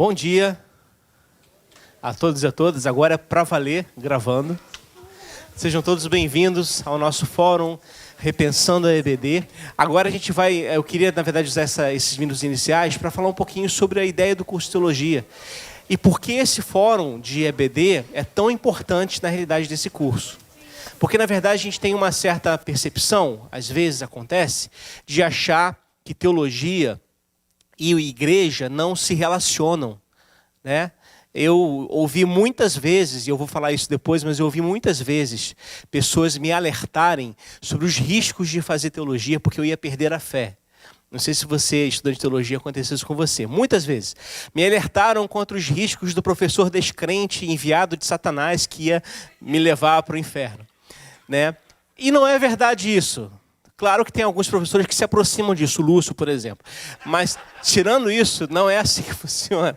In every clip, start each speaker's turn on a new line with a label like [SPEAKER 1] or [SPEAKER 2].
[SPEAKER 1] Bom dia a todos e a todas. Agora é para valer, gravando. Sejam todos bem-vindos ao nosso fórum Repensando a EBD. Agora a gente vai, eu queria na verdade usar esses minutos iniciais para falar um pouquinho sobre a ideia do curso de Teologia. E por que esse fórum de EBD é tão importante na realidade desse curso. Porque na verdade a gente tem uma certa percepção, às vezes acontece, de achar que teologia e igreja não se relacionam, né? Eu ouvi muitas vezes, e eu vou falar isso depois, mas eu ouvi muitas vezes pessoas me alertarem sobre os riscos de fazer teologia porque eu ia perder a fé. Não sei se você, estudante de teologia, aconteceu isso com você. Muitas vezes me alertaram contra os riscos do professor descrente enviado de Satanás que ia me levar para o inferno, né? E não é verdade isso. Claro que tem alguns professores que se aproximam disso, o Lúcio, por exemplo. Mas, tirando isso, não é assim que funciona.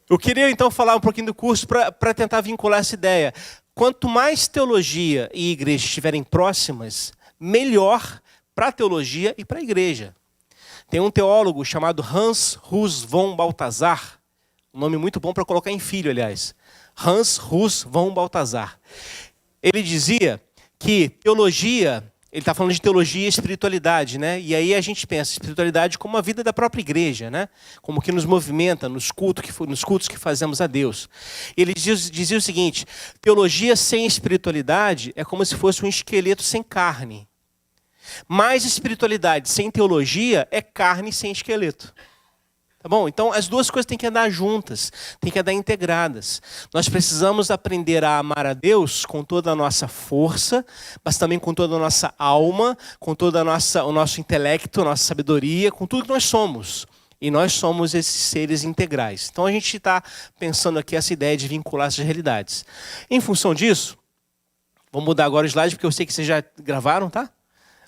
[SPEAKER 1] Eu queria, então, falar um pouquinho do curso para tentar vincular essa ideia. Quanto mais teologia e igreja estiverem próximas, melhor para a teologia e para a igreja. Tem um teólogo chamado Hans Urs von Balthasar, um nome muito bom para colocar em filho, aliás. Hans Urs von Balthasar. Ele dizia que teologia, ele está falando de teologia e espiritualidade, né? E aí a gente pensa espiritualidade como a vida da própria igreja, né? Como que nos movimenta nos cultos que fazemos a Deus. Ele dizia o seguinte: teologia sem espiritualidade é como se fosse um esqueleto sem carne. Mas espiritualidade sem teologia é carne sem esqueleto. Tá bom? Então, as duas coisas têm que andar juntas, têm que andar integradas. Nós precisamos aprender a amar a Deus com toda a nossa força, mas também com toda a nossa alma, com todo o nosso intelecto, a nossa sabedoria, com tudo que nós somos. E nós somos esses seres integrais. Então, a gente está pensando aqui essa ideia de vincular essas realidades. Em função disso, vou mudar agora o slide, porque eu sei que vocês já gravaram, tá?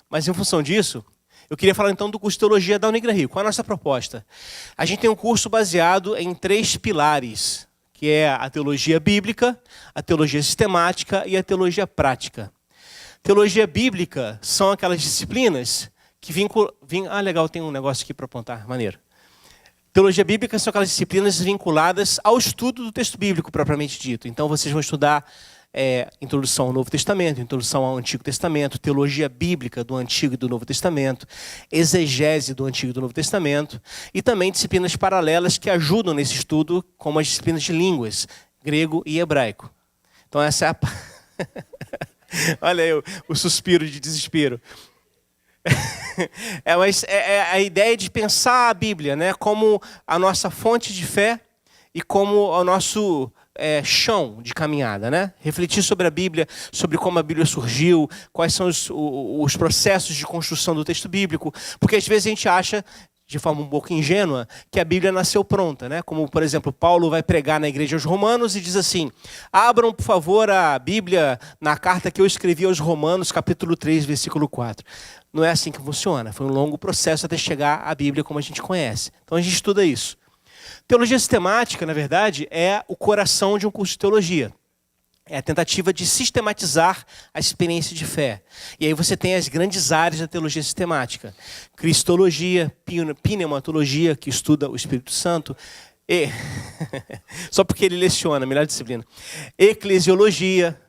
[SPEAKER 1] Mas em função disso, eu queria falar então do curso de Teologia da Unigran Rio. Qual é a nossa proposta? A gente tem um curso baseado em 3 pilares, que é a teologia bíblica, a teologia sistemática e a teologia prática. Teologia bíblica são aquelas disciplinas que vinculam... Ah, legal, tem um negócio aqui para apontar, maneiro. Teologia bíblica são aquelas disciplinas vinculadas ao estudo do texto bíblico, propriamente dito. Então vocês vão estudar introdução ao Novo Testamento, introdução ao Antigo Testamento, teologia bíblica do Antigo e do Novo Testamento, exegese do Antigo e do Novo Testamento, e também disciplinas paralelas que ajudam nesse estudo, como as disciplinas de línguas, grego e hebraico. Então essa é a... Olha aí o suspiro de desespero. É a ideia de pensar a Bíblia, né, como a nossa fonte de fé e como o nosso chão de caminhada, né? Refletir sobre a Bíblia, sobre como a Bíblia surgiu, quais são os processos de construção do texto bíblico, porque às vezes a gente acha, de forma um pouco ingênua, que a Bíblia nasceu pronta, né? Como, por exemplo, Paulo vai pregar na igreja aos Romanos e diz assim: abram, por favor, a Bíblia na carta que eu escrevi aos Romanos, capítulo 3, versículo 4. Não é assim que funciona. Foi um longo processo até chegar à Bíblia como a gente conhece. Então a gente estuda isso. Teologia sistemática, na verdade, é o coração de um curso de teologia. É a tentativa de sistematizar a experiência de fé. E aí você tem as grandes áreas da teologia sistemática. Cristologia, pneumatologia, que estuda o Espírito Santo. Só porque ele leciona, melhor disciplina. Eclesiologia,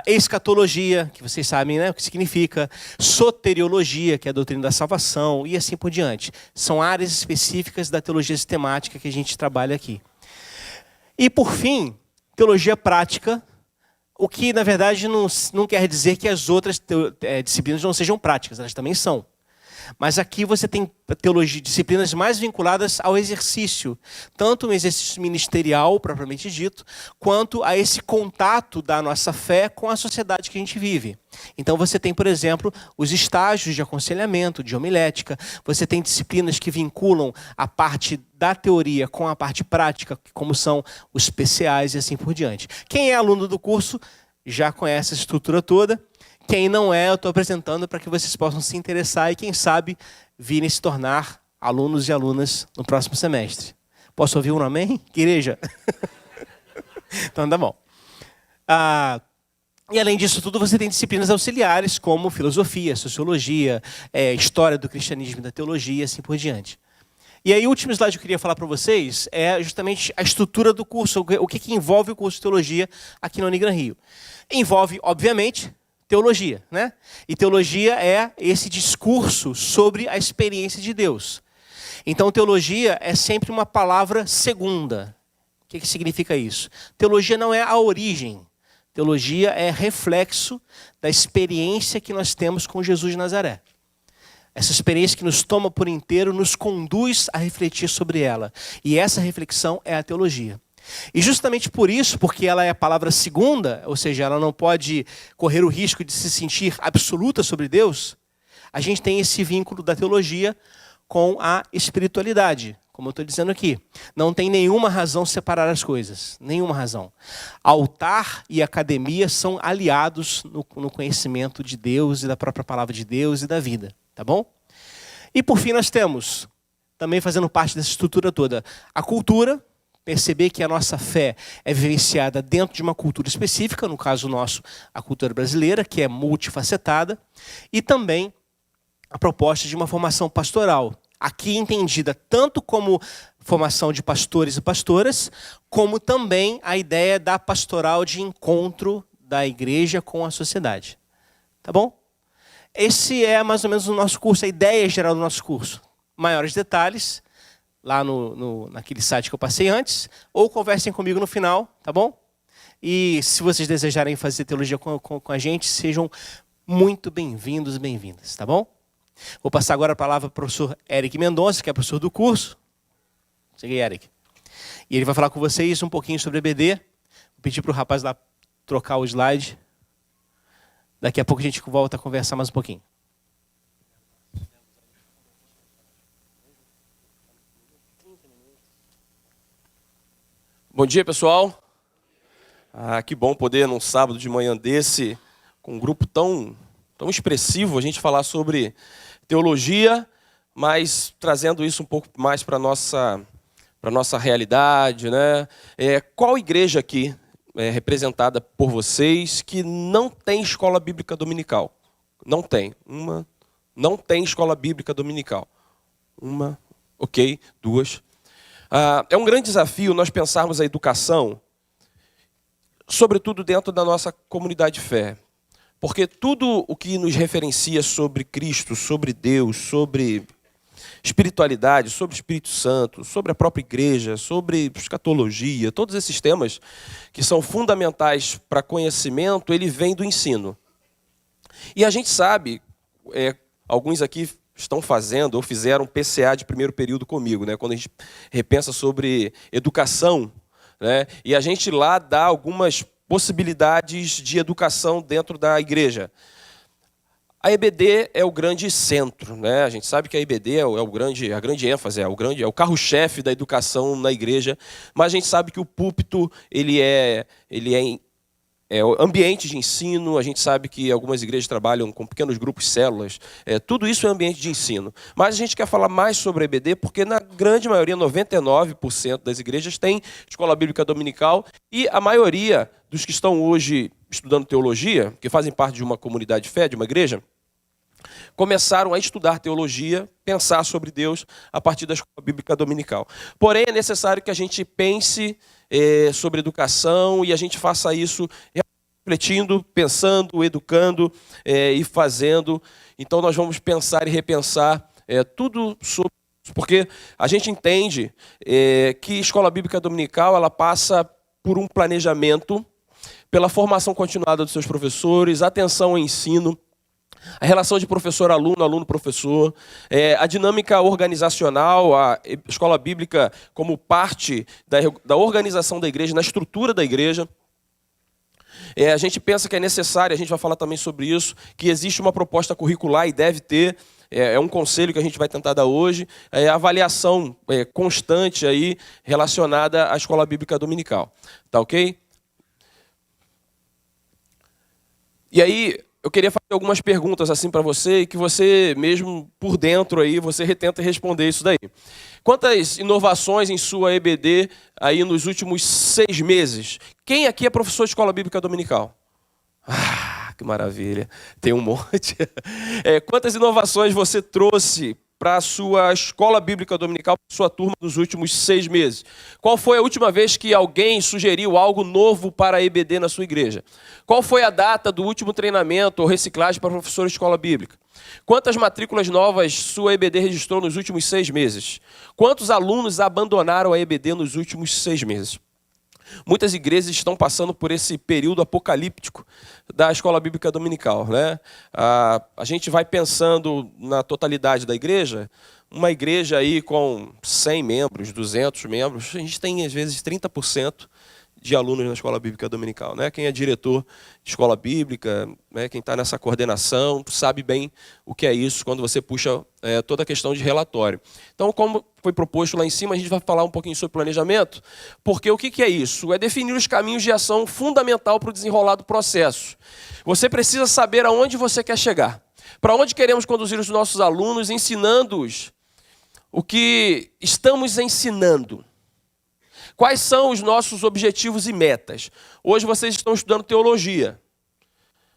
[SPEAKER 1] escatologia, que vocês sabem, né, o que significa, soteriologia, que é a doutrina da salvação, e assim por diante. São áreas específicas da teologia sistemática que a gente trabalha aqui. E, por fim, teologia prática, o que, na verdade, não quer dizer que as outras disciplinas não sejam práticas, elas também são. Mas aqui você tem disciplinas mais vinculadas ao exercício, tanto um exercício ministerial, propriamente dito, quanto a esse contato da nossa fé com a sociedade que a gente vive. Então você tem, por exemplo, os estágios de aconselhamento, de homilética, você tem disciplinas que vinculam a parte da teoria com a parte prática, como são os PCAs e assim por diante. Quem é aluno do curso já conhece a estrutura toda. Quem não é, eu estou apresentando para que vocês possam se interessar e, quem sabe, virem se tornar alunos e alunas no próximo semestre. Posso ouvir um amém? Igreja? Então, tá bom. E, além disso tudo, você tem disciplinas auxiliares, como filosofia, sociologia, história do cristianismo e da teologia, assim por diante. E aí o último slide que eu queria falar para vocês é justamente a estrutura do curso, o que envolve o curso de teologia aqui na Unigran Rio. Envolve, obviamente, teologia, né? E teologia é esse discurso sobre a experiência de Deus. Então, teologia é sempre uma palavra segunda. O que significa isso? Teologia não é a origem. Teologia é reflexo da experiência que nós temos com Jesus de Nazaré. Essa experiência que nos toma por inteiro nos conduz a refletir sobre ela. E essa reflexão é a teologia. E justamente por isso, porque ela é a palavra segunda, ou seja, ela não pode correr o risco de se sentir absoluta sobre Deus, a gente tem esse vínculo da teologia com a espiritualidade. Como eu estou dizendo aqui, não tem nenhuma razão separar as coisas, nenhuma razão. Altar e academia são aliados no conhecimento de Deus e da própria palavra de Deus e da vida, tá bom? E por fim nós temos, também fazendo parte dessa estrutura toda, a cultura, perceber que a nossa fé é vivenciada dentro de uma cultura específica, no caso nosso, a cultura brasileira, que é multifacetada, e também a proposta de uma formação pastoral, aqui entendida tanto como formação de pastores e pastoras, como também a ideia da pastoral de encontro da igreja com a sociedade. Tá bom? Esse é mais ou menos o nosso curso, a ideia geral do nosso curso. Maiores detalhes, lá naquele site que eu passei antes, ou conversem comigo no final, tá bom? E se vocês desejarem fazer teologia com a gente, sejam muito bem-vindos e bem-vindas, tá bom? Vou passar agora a palavra para o professor Eric Mendonça, que é professor do curso. Cheguei, Eric. E ele vai falar com vocês um pouquinho sobre EBD. Vou pedir para o rapaz lá trocar o slide. Daqui a pouco a gente volta a conversar mais um pouquinho.
[SPEAKER 2] Bom dia, pessoal. Que bom poder, num sábado de manhã desse, com um grupo tão expressivo, a gente falar sobre teologia, mas trazendo isso um pouco mais para a nossa realidade, né? Qual igreja aqui é representada por vocês que não tem escola bíblica dominical? Não tem. Não tem escola bíblica dominical. Uma, ok, duas. É um grande desafio nós pensarmos a educação, sobretudo dentro da nossa comunidade de fé. Porque tudo o que nos referencia sobre Cristo, sobre Deus, sobre espiritualidade, sobre o Espírito Santo, sobre a própria igreja, sobre escatologia, todos esses temas que são fundamentais para conhecimento, ele vem do ensino. E a gente sabe, alguns aqui estão fazendo ou fizeram PCA de primeiro período comigo, né? Quando a gente repensa sobre educação, né? E a gente lá dá algumas possibilidades de educação dentro da igreja. A EBD é o grande centro, né? A gente sabe que a EBD é a grande ênfase, é o carro-chefe da educação na igreja, mas a gente sabe que o púlpito ele é o ambiente de ensino, a gente sabe que algumas igrejas trabalham com pequenos grupos, células, tudo isso é ambiente de ensino. Mas a gente quer falar mais sobre a EBD porque na grande maioria, 99% das igrejas tem escola bíblica dominical e a maioria dos que estão hoje estudando teologia, que fazem parte de uma comunidade de fé, de uma igreja, começaram a estudar teologia, pensar sobre Deus a partir da escola bíblica dominical. Porém, é necessário que a gente pense sobre educação e a gente faça isso refletindo, pensando, educando e fazendo. Então, nós vamos pensar e repensar tudo sobre isso, porque a gente entende que escola bíblica dominical ela passa por um planejamento, pela formação continuada dos seus professores, atenção ao ensino, a relação de professor-aluno, aluno-professor, a dinâmica organizacional, a escola bíblica como parte da organização da igreja, na estrutura da igreja. A gente pensa que é necessário, a gente vai falar também sobre isso, que existe uma proposta curricular e deve ter, é um conselho que a gente vai tentar dar hoje, a avaliação constante aí relacionada à escola bíblica dominical. Tá ok? E aí, eu queria fazer algumas perguntas assim para você e que você mesmo por dentro aí, você tenta responder isso daí. Quantas inovações em sua EBD aí nos últimos 6 meses? Quem aqui é professor de escola bíblica dominical? Que maravilha, tem um monte. Quantas inovações você trouxe para a sua escola bíblica dominical, para a sua turma dos últimos 6 meses? Qual foi a última vez que alguém sugeriu algo novo para a EBD na sua igreja? Qual foi a data do último treinamento ou reciclagem para professor de escola bíblica? Quantas matrículas novas sua EBD registrou nos últimos 6 meses? Quantos alunos abandonaram a EBD nos últimos 6 meses? Muitas igrejas estão passando por esse período apocalíptico da escola bíblica dominical, né? A gente vai pensando na totalidade da igreja, uma igreja aí com 100 membros, 200 membros, a gente tem às vezes 30% de alunos na escola bíblica dominical, né? Quem é diretor de escola bíblica, né? Quem está nessa coordenação, sabe bem o que é isso quando você puxa toda a questão de relatório. Então, como foi proposto lá em cima, a gente vai falar um pouquinho sobre planejamento, porque o que é isso? É definir os caminhos de ação fundamental para o desenrolar do processo. Você precisa saber aonde você quer chegar, para onde queremos conduzir os nossos alunos, ensinando-os o que estamos ensinando. Quais são os nossos objetivos e metas? Hoje vocês estão estudando teologia.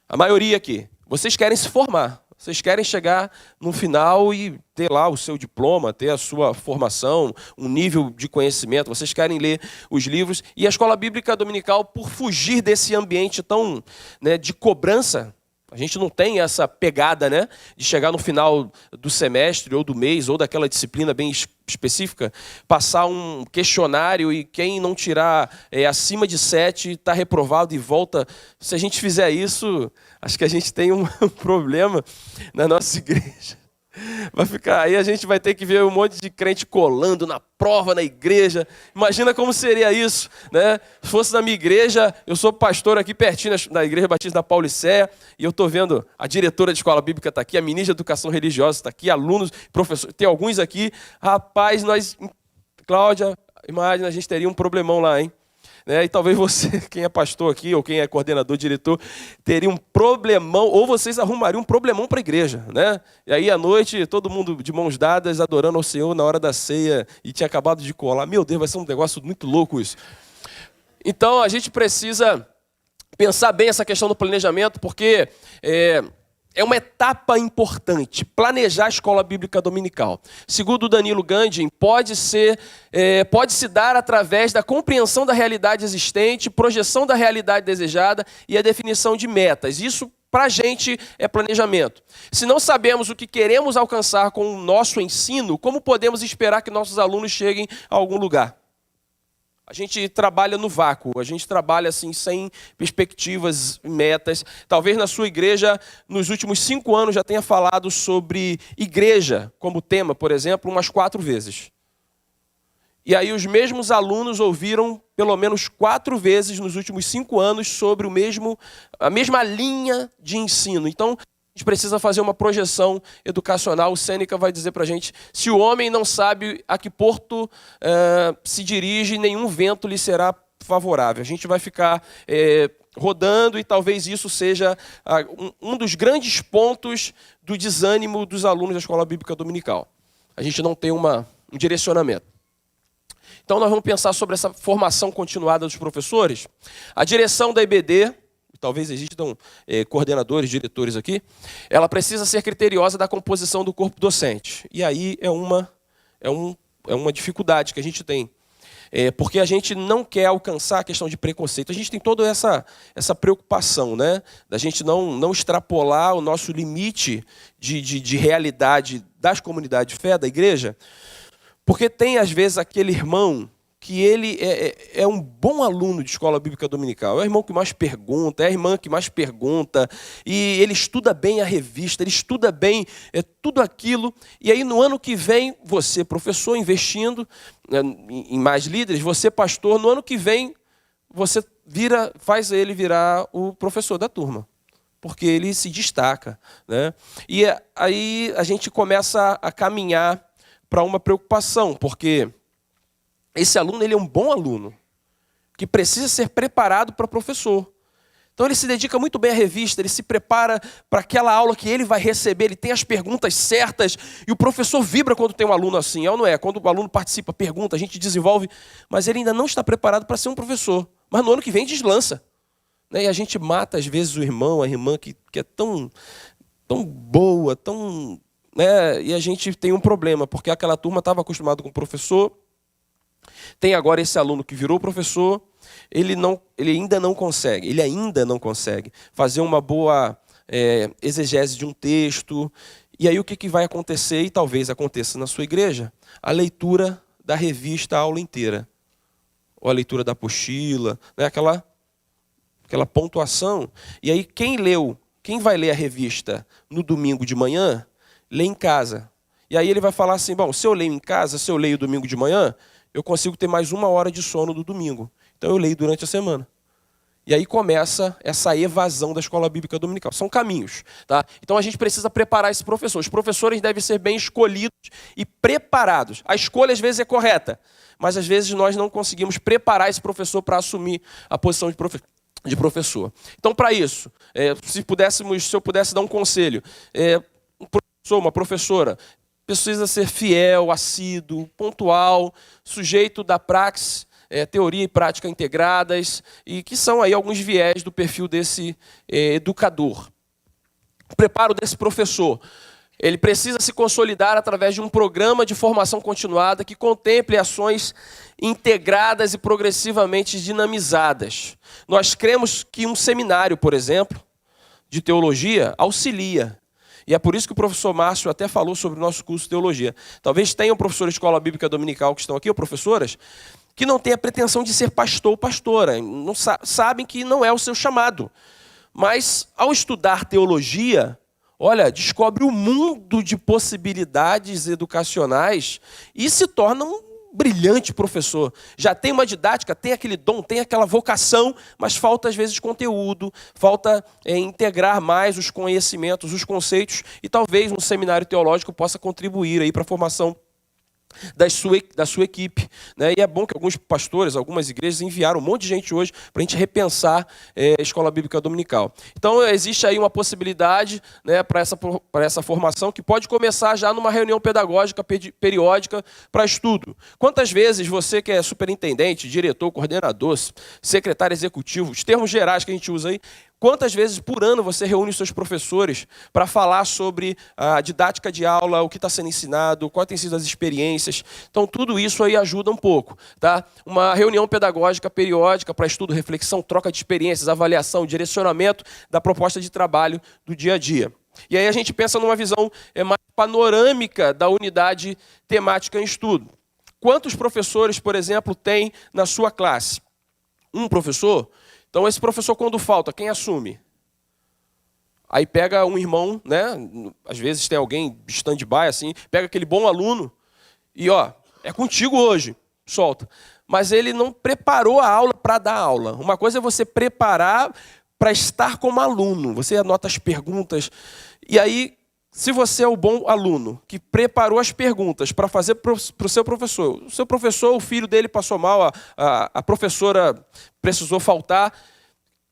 [SPEAKER 2] A maioria aqui. Vocês querem se formar. Vocês querem chegar no final e ter lá o seu diploma, ter a sua formação, um nível de conhecimento. Vocês querem ler os livros. E a escola bíblica dominical, por fugir desse ambiente tão, né, de cobrança, a gente não tem essa pegada, né, de chegar no final do semestre ou do mês ou daquela disciplina bem específica, passar um questionário e quem não tirar acima de 7 está reprovado e volta. Se a gente fizer isso, acho que a gente tem um problema na nossa igreja. Vai ficar, aí a gente vai ter que ver um monte de crente colando na prova na igreja. Imagina como seria isso, né? Se fosse na minha igreja, eu sou pastor aqui pertinho na Igreja Batista da Paulicéia, e eu estou vendo a diretora de escola bíblica está aqui, a ministra de educação religiosa está aqui, alunos, professores, tem alguns aqui. Rapaz, Cláudia, imagina, a gente teria um problemão lá, hein? Né? E talvez você, quem é pastor aqui, ou quem é coordenador, diretor, teria um problemão, ou vocês arrumariam um problemão para a igreja, né? E aí à noite, todo mundo de mãos dadas, adorando ao Senhor na hora da ceia, e tinha acabado de colar. Meu Deus, vai ser um negócio muito louco isso. Então a gente precisa pensar bem essa questão do planejamento, porque é uma etapa importante, planejar a escola bíblica dominical. Segundo Danilo Gandhi, pode-se dar através da compreensão da realidade existente, projeção da realidade desejada e a definição de metas. Isso, para a gente, é planejamento. Se não sabemos o que queremos alcançar com o nosso ensino, como podemos esperar que nossos alunos cheguem a algum lugar? A gente trabalha no vácuo, a gente trabalha assim sem perspectivas e metas. Talvez na sua igreja, nos últimos 5 anos, já tenha falado sobre igreja como tema, por exemplo, umas 4 vezes. E aí os mesmos alunos ouviram pelo menos 4 vezes nos últimos 5 anos sobre a mesma linha de ensino. Então, a gente precisa fazer uma projeção educacional. O Sêneca vai dizer para a gente, se o homem não sabe a que porto se dirige, nenhum vento lhe será favorável. A gente vai ficar rodando e talvez isso seja um dos grandes pontos do desânimo dos alunos da escola bíblica dominical. A gente não tem um direcionamento. Então nós vamos pensar sobre essa formação continuada dos professores. A direção da EBD, talvez existam coordenadores, diretores aqui, ela precisa ser criteriosa da composição do corpo docente. E aí é uma dificuldade que a gente tem. Porque a gente não quer alcançar a questão de preconceito. A gente tem toda essa preocupação, né? Da gente não extrapolar o nosso limite de realidade das comunidades de fé, da igreja. Porque tem, às vezes, aquele irmão que ele é um bom aluno de escola bíblica dominical. É o irmão que mais pergunta, é a irmã que mais pergunta, e ele estuda bem a revista, ele estuda bem tudo aquilo, e aí no ano que vem, você, professor, investindo em mais líderes, você, pastor, no ano que vem, você faz ele virar o professor da turma, porque ele se destaca, né? E aí a gente começa a caminhar para uma preocupação, porque esse aluno ele é um bom aluno, que precisa ser preparado para professor. Então ele se dedica muito bem à revista, ele se prepara para aquela aula que ele vai receber, ele tem as perguntas certas, e o professor vibra quando tem um aluno assim, é ou não é? Quando o aluno participa, pergunta, a gente desenvolve, mas ele ainda não está preparado para ser um professor. Mas no ano que vem deslança. Né? E a gente mata às vezes o irmão, a irmã que é tão boa, tão né? E a gente tem um problema, porque aquela turma estava acostumada com o professor, tem agora esse aluno que virou professor, ele ainda não consegue fazer uma boa exegese de um texto. E aí o que vai acontecer, e talvez aconteça na sua igreja? A leitura da revista a aula inteira. Ou a leitura da apostila, né? aquela pontuação. E aí quem vai ler a revista no domingo de manhã, lê em casa. E aí ele vai falar assim, bom, se eu leio em casa, se eu leio domingo de manhã, eu consigo ter mais 1 hora de sono do domingo. Então eu leio durante a semana. E aí começa essa evasão da escola bíblica dominical. São caminhos. Tá? Então a gente precisa preparar esse professor. Os professores devem ser bem escolhidos e preparados. A escolha às vezes é correta, mas às vezes nós não conseguimos preparar esse professor para assumir a posição de professor. Então, para isso, se eu pudesse dar um conselho, um professor, uma professora, precisa ser fiel, assíduo, pontual, sujeito da praxis, teoria e prática integradas, e que são aí alguns viés do perfil desse educador. O preparo desse professor, ele precisa se consolidar através de um programa de formação continuada que contemple ações integradas e progressivamente dinamizadas. Nós cremos que um seminário, por exemplo, de teologia, auxilia. E é por isso que o professor Márcio até falou sobre o nosso curso de teologia. Talvez tenham professores de escola bíblica dominical que estão aqui, ou professoras, que não têm a pretensão de ser pastor ou pastora, não sabem que não é o seu chamado. Mas, ao estudar teologia, olha, descobre um mundo de possibilidades educacionais e se torna um brilhante professor. Já tem uma didática, tem aquele dom, tem aquela vocação, mas falta às vezes conteúdo, falta integrar mais os conhecimentos, os conceitos, e talvez um seminário teológico possa contribuir aí para a formação da sua equipe, né? E é bom que alguns pastores, algumas igrejas enviaram um monte de gente hoje para a gente repensar a escola bíblica dominical. Então existe aí uma possibilidade, né, para essa formação que pode começar já numa reunião pedagógica periódica para estudo. Quantas vezes você que é superintendente, diretor, coordenador, secretário executivo, os termos gerais que a gente usa aí, quantas vezes por ano você reúne os seus professores para falar sobre a didática de aula, o que está sendo ensinado, quais têm sido as experiências? Então, tudo isso aí ajuda um pouco. Tá? Uma reunião pedagógica periódica para estudo, reflexão, troca de experiências, avaliação, direcionamento da proposta de trabalho do dia a dia. E aí a gente pensa numa visão mais panorâmica da unidade temática em estudo. Quantos professores, por exemplo, tem na sua classe? Um professor? Então, esse professor, quando falta, quem assume? Aí pega um irmão, né? Às vezes tem alguém stand-by, assim, pega aquele bom aluno e, é contigo hoje, solta. Mas ele não preparou a aula para dar aula. Uma coisa é você preparar para estar como aluno. Você anota as perguntas. E aí, se você é o bom aluno que preparou as perguntas para fazer para o seu professor, o filho dele passou mal, a professora precisou faltar,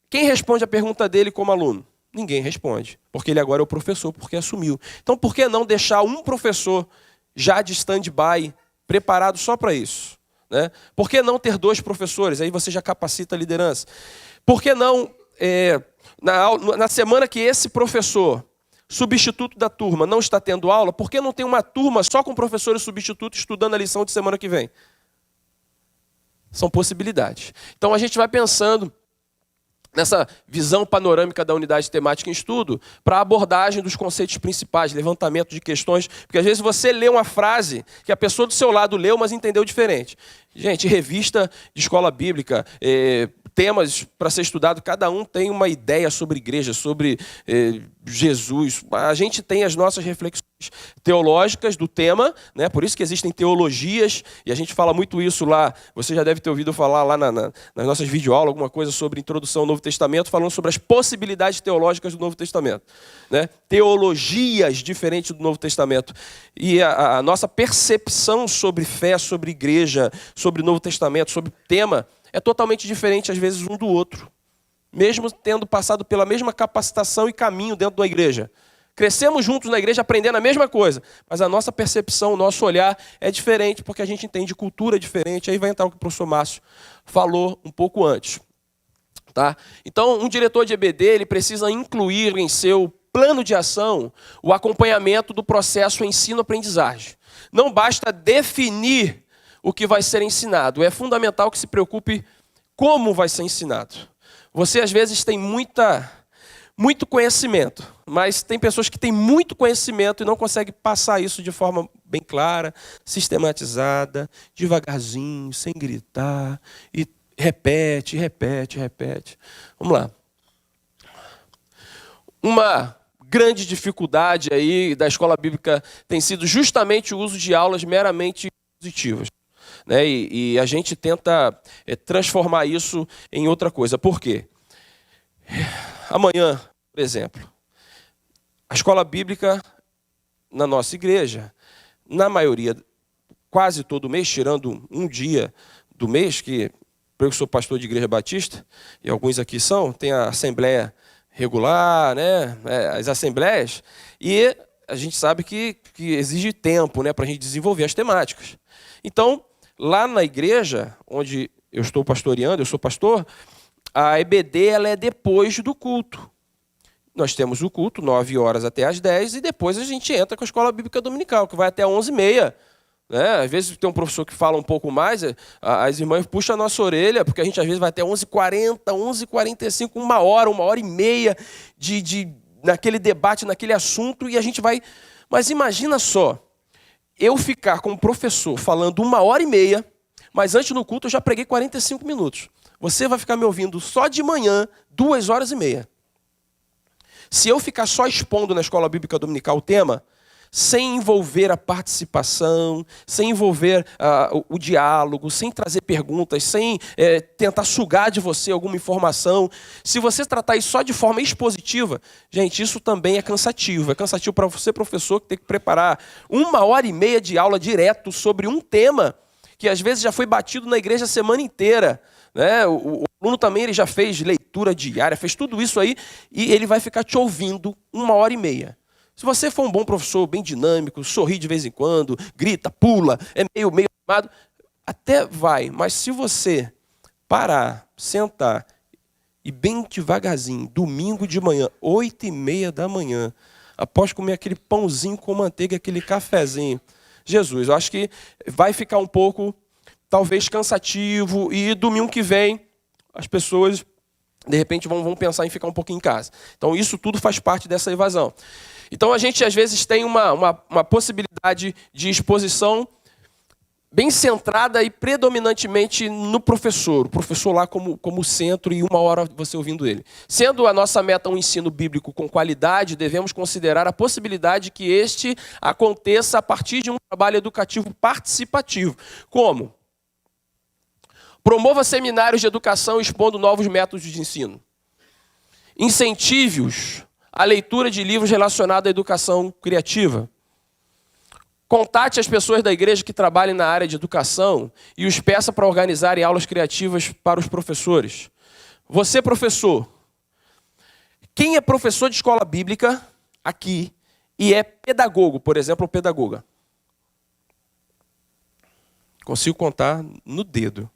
[SPEAKER 2] quem responde a pergunta dele como aluno? Ninguém responde, porque ele agora é o professor, porque assumiu. Então, por que não deixar um professor já de stand-by, preparado só para isso? Né? Por que não ter 2 professores? Aí você já capacita a liderança. Por que não, na semana que esse professor substituto da turma não está tendo aula, por que não tem uma turma só com professores substitutos estudando a lição de semana que vem? São possibilidades. Então a gente vai pensando nessa visão panorâmica da unidade temática em estudo para a abordagem dos conceitos principais, levantamento de questões, porque às vezes você lê uma frase que a pessoa do seu lado leu, mas entendeu diferente. Gente, revista de escola bíblica, temas para ser estudado, cada um tem uma ideia sobre igreja, sobre Jesus. A gente tem as nossas reflexões teológicas do tema, né? Por isso que existem teologias, e a gente fala muito isso lá, você já deve ter ouvido falar lá nas nossas videoaulas, alguma coisa sobre introdução ao Novo Testamento, falando sobre as possibilidades teológicas do Novo Testamento. Né? Teologias diferentes do Novo Testamento. E a nossa percepção sobre fé, sobre igreja, sobre o Novo Testamento, sobre tema, é totalmente diferente, às vezes, um do outro. Mesmo tendo passado pela mesma capacitação e caminho dentro da igreja. Crescemos juntos na igreja aprendendo a mesma coisa, mas a nossa percepção, o nosso olhar é diferente, porque a gente entende cultura diferente. Aí vai entrar o que o professor Márcio falou um pouco antes. Tá? Então, um diretor de EBD ele precisa incluir em seu plano de ação o acompanhamento do processo ensino-aprendizagem. Não basta definir o que vai ser ensinado, é fundamental que se preocupe como vai ser ensinado. Você, às vezes, tem muito conhecimento, mas tem pessoas que têm muito conhecimento e não conseguem passar isso de forma bem clara, sistematizada, devagarzinho, sem gritar, e repete. Vamos lá. Uma grande dificuldade aí da escola bíblica tem sido justamente o uso de aulas meramente positivas. Né? E a gente tenta transformar isso em outra coisa. Por quê? Amanhã, por exemplo, a escola bíblica na nossa igreja, na maioria, quase todo mês, tirando um dia do mês, que eu sou pastor de igreja batista, e alguns aqui são, tem a assembleia regular, né? As assembleias, e a gente sabe que exige tempo, né, para a gente desenvolver as temáticas. Então, lá na igreja, onde eu estou pastoreando, eu sou pastor, a EBD ela é depois do culto. Nós temos o culto, 9 horas até as 10, e depois a gente entra com a escola bíblica dominical, que vai até 11h30. Né? Às vezes tem um professor que fala um pouco mais, as irmãs puxam a nossa orelha, porque a gente às vezes vai até 11h40, 11h45, 1h e meia naquele debate, naquele assunto, e a gente vai... Mas imagina só, eu ficar como professor falando 1h30, mas antes no culto eu já preguei 45 minutos. Você vai ficar me ouvindo só de manhã, 2h30. Se eu ficar só expondo na escola bíblica dominical o tema, sem envolver a participação, sem envolver o diálogo, sem trazer perguntas, sem tentar sugar de você alguma informação, se você tratar isso só de forma expositiva, gente, isso também é cansativo. É cansativo para você, professor, que tem que preparar 1h30 de aula direto sobre um tema que às vezes já foi batido na igreja a semana inteira. Né? O aluno também ele já fez leitura diária, fez tudo isso aí, e ele vai ficar te ouvindo 1h30. Se você for um bom professor, bem dinâmico, sorri de vez em quando, grita, pula, é meio animado, até vai. Mas se você parar, sentar e bem devagarzinho, domingo de manhã, 8h30, após comer aquele pãozinho com manteiga, aquele cafezinho, Jesus, eu acho que vai ficar um pouco, talvez, cansativo, e domingo que vem as pessoas, de repente, vão pensar em ficar um pouquinho em casa. Então, isso tudo faz parte dessa evasão. Então, a gente, às vezes, tem uma possibilidade de exposição bem centrada e predominantemente no professor. O professor lá como centro e 1 hora você ouvindo ele. Sendo a nossa meta um ensino bíblico com qualidade, devemos considerar a possibilidade que este aconteça a partir de um trabalho educativo participativo. Como? Promova seminários de educação expondo novos métodos de ensino. Incentive-os à leitura de livros relacionados à educação criativa. Contate as pessoas da igreja que trabalhem na área de educação e os peça para organizarem aulas criativas para os professores. Você, professor, quem é professor de escola bíblica aqui e é pedagogo, por exemplo, ou pedagoga? Consigo contar no dedo.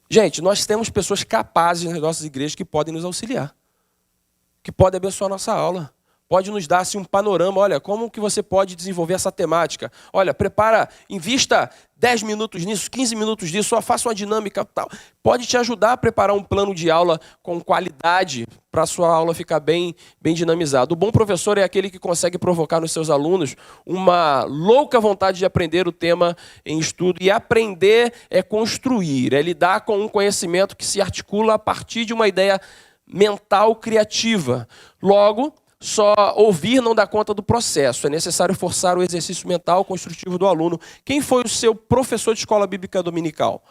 [SPEAKER 2] Gente, nós temos pessoas capazes nas nossas igrejas que podem nos auxiliar, que podem abençoar a nossa aula, pode nos dar assim, um panorama, olha, como que você pode desenvolver essa temática? Olha, prepara, invista 10 minutos nisso, 15 minutos nisso, faça uma dinâmica tal. Pode te ajudar a preparar um plano de aula com qualidade para a sua aula ficar bem dinamizada. O bom professor é aquele que consegue provocar nos seus alunos uma louca vontade de aprender o tema em estudo. E aprender é construir, é lidar com um conhecimento que se articula a partir de uma ideia mental criativa. Logo, só ouvir não dá conta do processo. É necessário forçar o exercício mental construtivo do aluno. Quem foi o seu professor de escola bíblica dominical?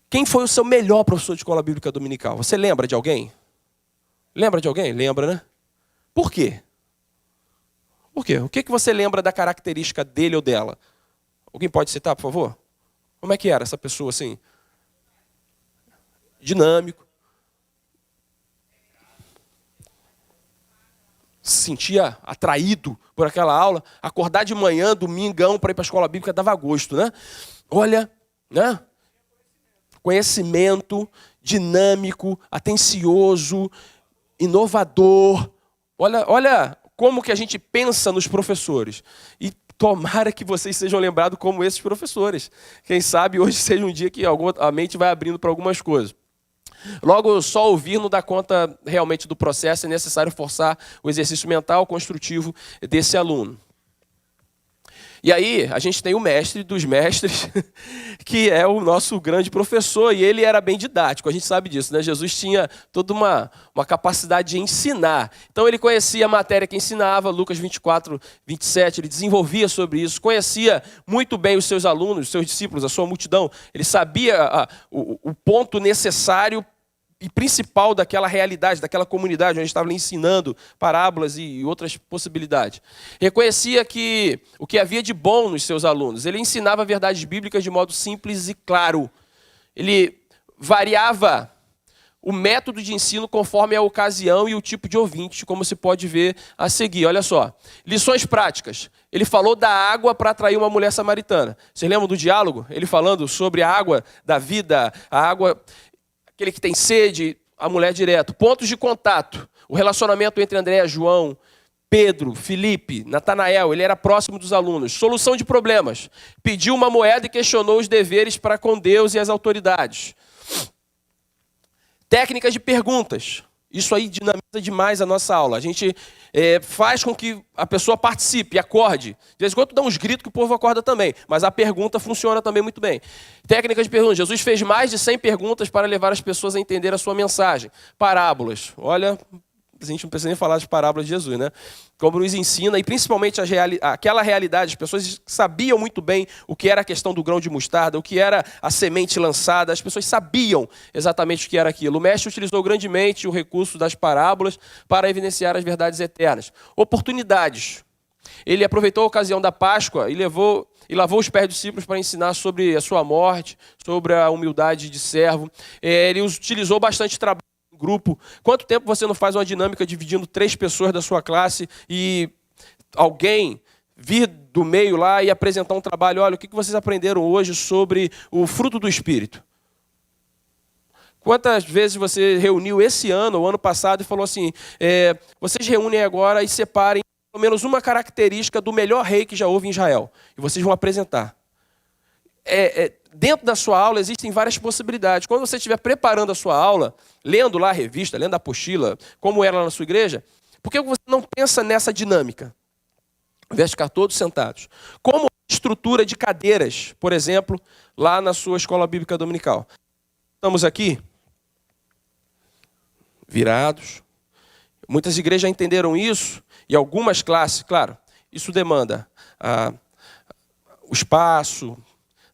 [SPEAKER 2] Quem foi o seu melhor professor de escola bíblica dominical? Você lembra de alguém? Lembra de alguém? Lembra, né? Por quê? Por quê? O que você lembra da característica dele ou dela? Alguém pode citar, por favor? Como é que era essa pessoa assim? Dinâmico. Se sentia atraído por aquela aula, acordar de manhã, domingão, para ir para a escola bíblica, dava gosto, né? Olha, né? Conhecimento, dinâmico, atencioso, inovador. Olha como que a gente pensa nos professores. E tomara que vocês sejam lembrados como esses professores. Quem sabe hoje seja um dia que a mente vai abrindo para algumas coisas. Logo, só ouvir não dá conta realmente do processo, é necessário forçar o exercício mental construtivo desse aluno. E aí, a gente tem o mestre dos mestres, que é o nosso grande professor, e ele era bem didático, a gente sabe disso, né? Jesus tinha toda uma capacidade de ensinar. Então, ele conhecia a matéria que ensinava, Lucas 24, 27, ele desenvolvia sobre isso, conhecia muito bem os seus alunos, os seus discípulos, a sua multidão. Ele sabia o ponto necessário e principal daquela realidade, daquela comunidade onde estava ensinando parábolas e outras possibilidades. Reconhecia que o que havia de bom nos seus alunos. Ele ensinava verdades bíblicas de modo simples e claro. Ele variava o método de ensino conforme a ocasião e o tipo de ouvinte, como se pode ver a seguir. Olha só, lições práticas. Ele falou da água para atrair uma mulher samaritana. Vocês lembram do diálogo? Ele falando sobre a água da vida, a água... aquele que tem sede, a mulher direto. Pontos de contato. O relacionamento entre André, João, Pedro, Filipe, Natanael. Ele era próximo dos alunos. Solução de problemas. Pediu uma moeda e questionou os deveres para com Deus e as autoridades. Técnicas de perguntas. Isso aí dinamiza demais a nossa aula. A gente faz com que a pessoa participe, acorde. De vez em quando dá uns gritos que o povo acorda também. Mas a pergunta funciona também muito bem. Técnicas de perguntas. Jesus fez mais de 100 perguntas para levar as pessoas a entender a sua mensagem. Parábolas. Olha, a gente não precisa nem falar de parábolas de Jesus, né? Como nos ensina, e principalmente aquela realidade, as pessoas sabiam muito bem o que era a questão do grão de mostarda, o que era a semente lançada, as pessoas sabiam exatamente o que era aquilo. O mestre utilizou grandemente o recurso das parábolas para evidenciar as verdades eternas. Oportunidades. Ele aproveitou a ocasião da Páscoa e lavou os pés dos discípulos para ensinar sobre a sua morte, sobre a humildade de servo. Ele utilizou bastante trabalho grupo. Quanto tempo você não faz uma dinâmica dividindo 3 pessoas da sua classe e alguém vir do meio lá e apresentar um trabalho? Olha, o que vocês aprenderam hoje sobre o fruto do Espírito? Quantas vezes você reuniu esse ano ou ano passado e falou assim, vocês reúnem agora e separem pelo menos uma característica do melhor rei que já houve em Israel. E vocês vão apresentar. Dentro da sua aula existem várias possibilidades. Quando você estiver preparando a sua aula, lendo lá a revista, lendo a apostila, como era lá na sua igreja, por que você não pensa nessa dinâmica? Ao invés de ficar todos sentados. Como estrutura de cadeiras, por exemplo, lá na sua escola bíblica dominical. Estamos aqui, virados. Muitas igrejas já entenderam isso, e algumas classes, claro, isso demanda o espaço,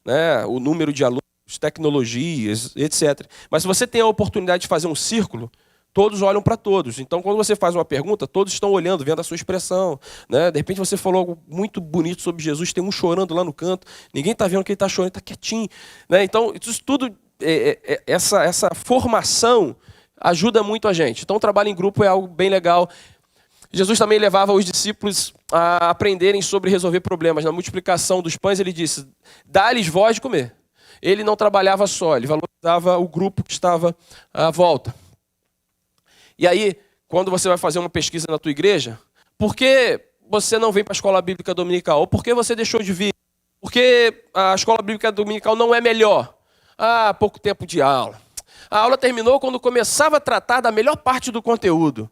[SPEAKER 2] né, o número de alunos, tecnologias, etc. Mas se você tem a oportunidade de fazer um círculo, todos olham para todos. Então, quando você faz uma pergunta, todos estão olhando, vendo a sua expressão. Né? De repente, você falou algo muito bonito sobre Jesus, tem um chorando lá no canto, ninguém está vendo que ele está chorando, ele está quietinho. Né? Então, isso tudo, essa formação ajuda muito a gente. Então, o trabalho em grupo é algo bem legal. Jesus também levava os discípulos a aprenderem sobre resolver problemas. Na multiplicação dos pães, ele disse, dá-lhes voz de comer. Ele não trabalhava só, ele valorizava o grupo que estava à volta. E aí, quando você vai fazer uma pesquisa na tua igreja, por que você não vem para a escola bíblica dominical? Ou por que você deixou de vir? Porque a escola bíblica dominical não é melhor. Pouco tempo de aula. A aula terminou quando começava a tratar da melhor parte do conteúdo.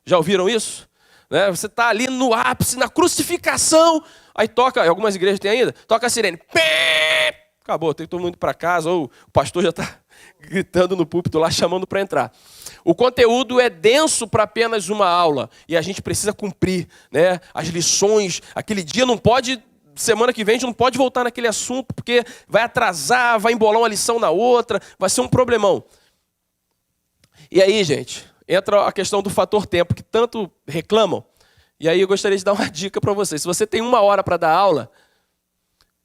[SPEAKER 2] Já ouviram isso? Né? Você está ali no ápice, na crucificação, aí toca, algumas igrejas tem ainda, toca a sirene, acabou, tem todo mundo indo para casa, ou o pastor já está gritando no púlpito lá, chamando para entrar. O conteúdo é denso para apenas uma aula, e a gente precisa cumprir, né, as lições, aquele dia não pode, semana que vem a gente não pode voltar naquele assunto, porque vai atrasar, vai embolar uma lição na outra, vai ser um problemão. E aí, gente, entra a questão do fator tempo, que tanto reclamam. E aí eu gostaria de dar uma dica para vocês. Se você tem 1 hora para dar aula,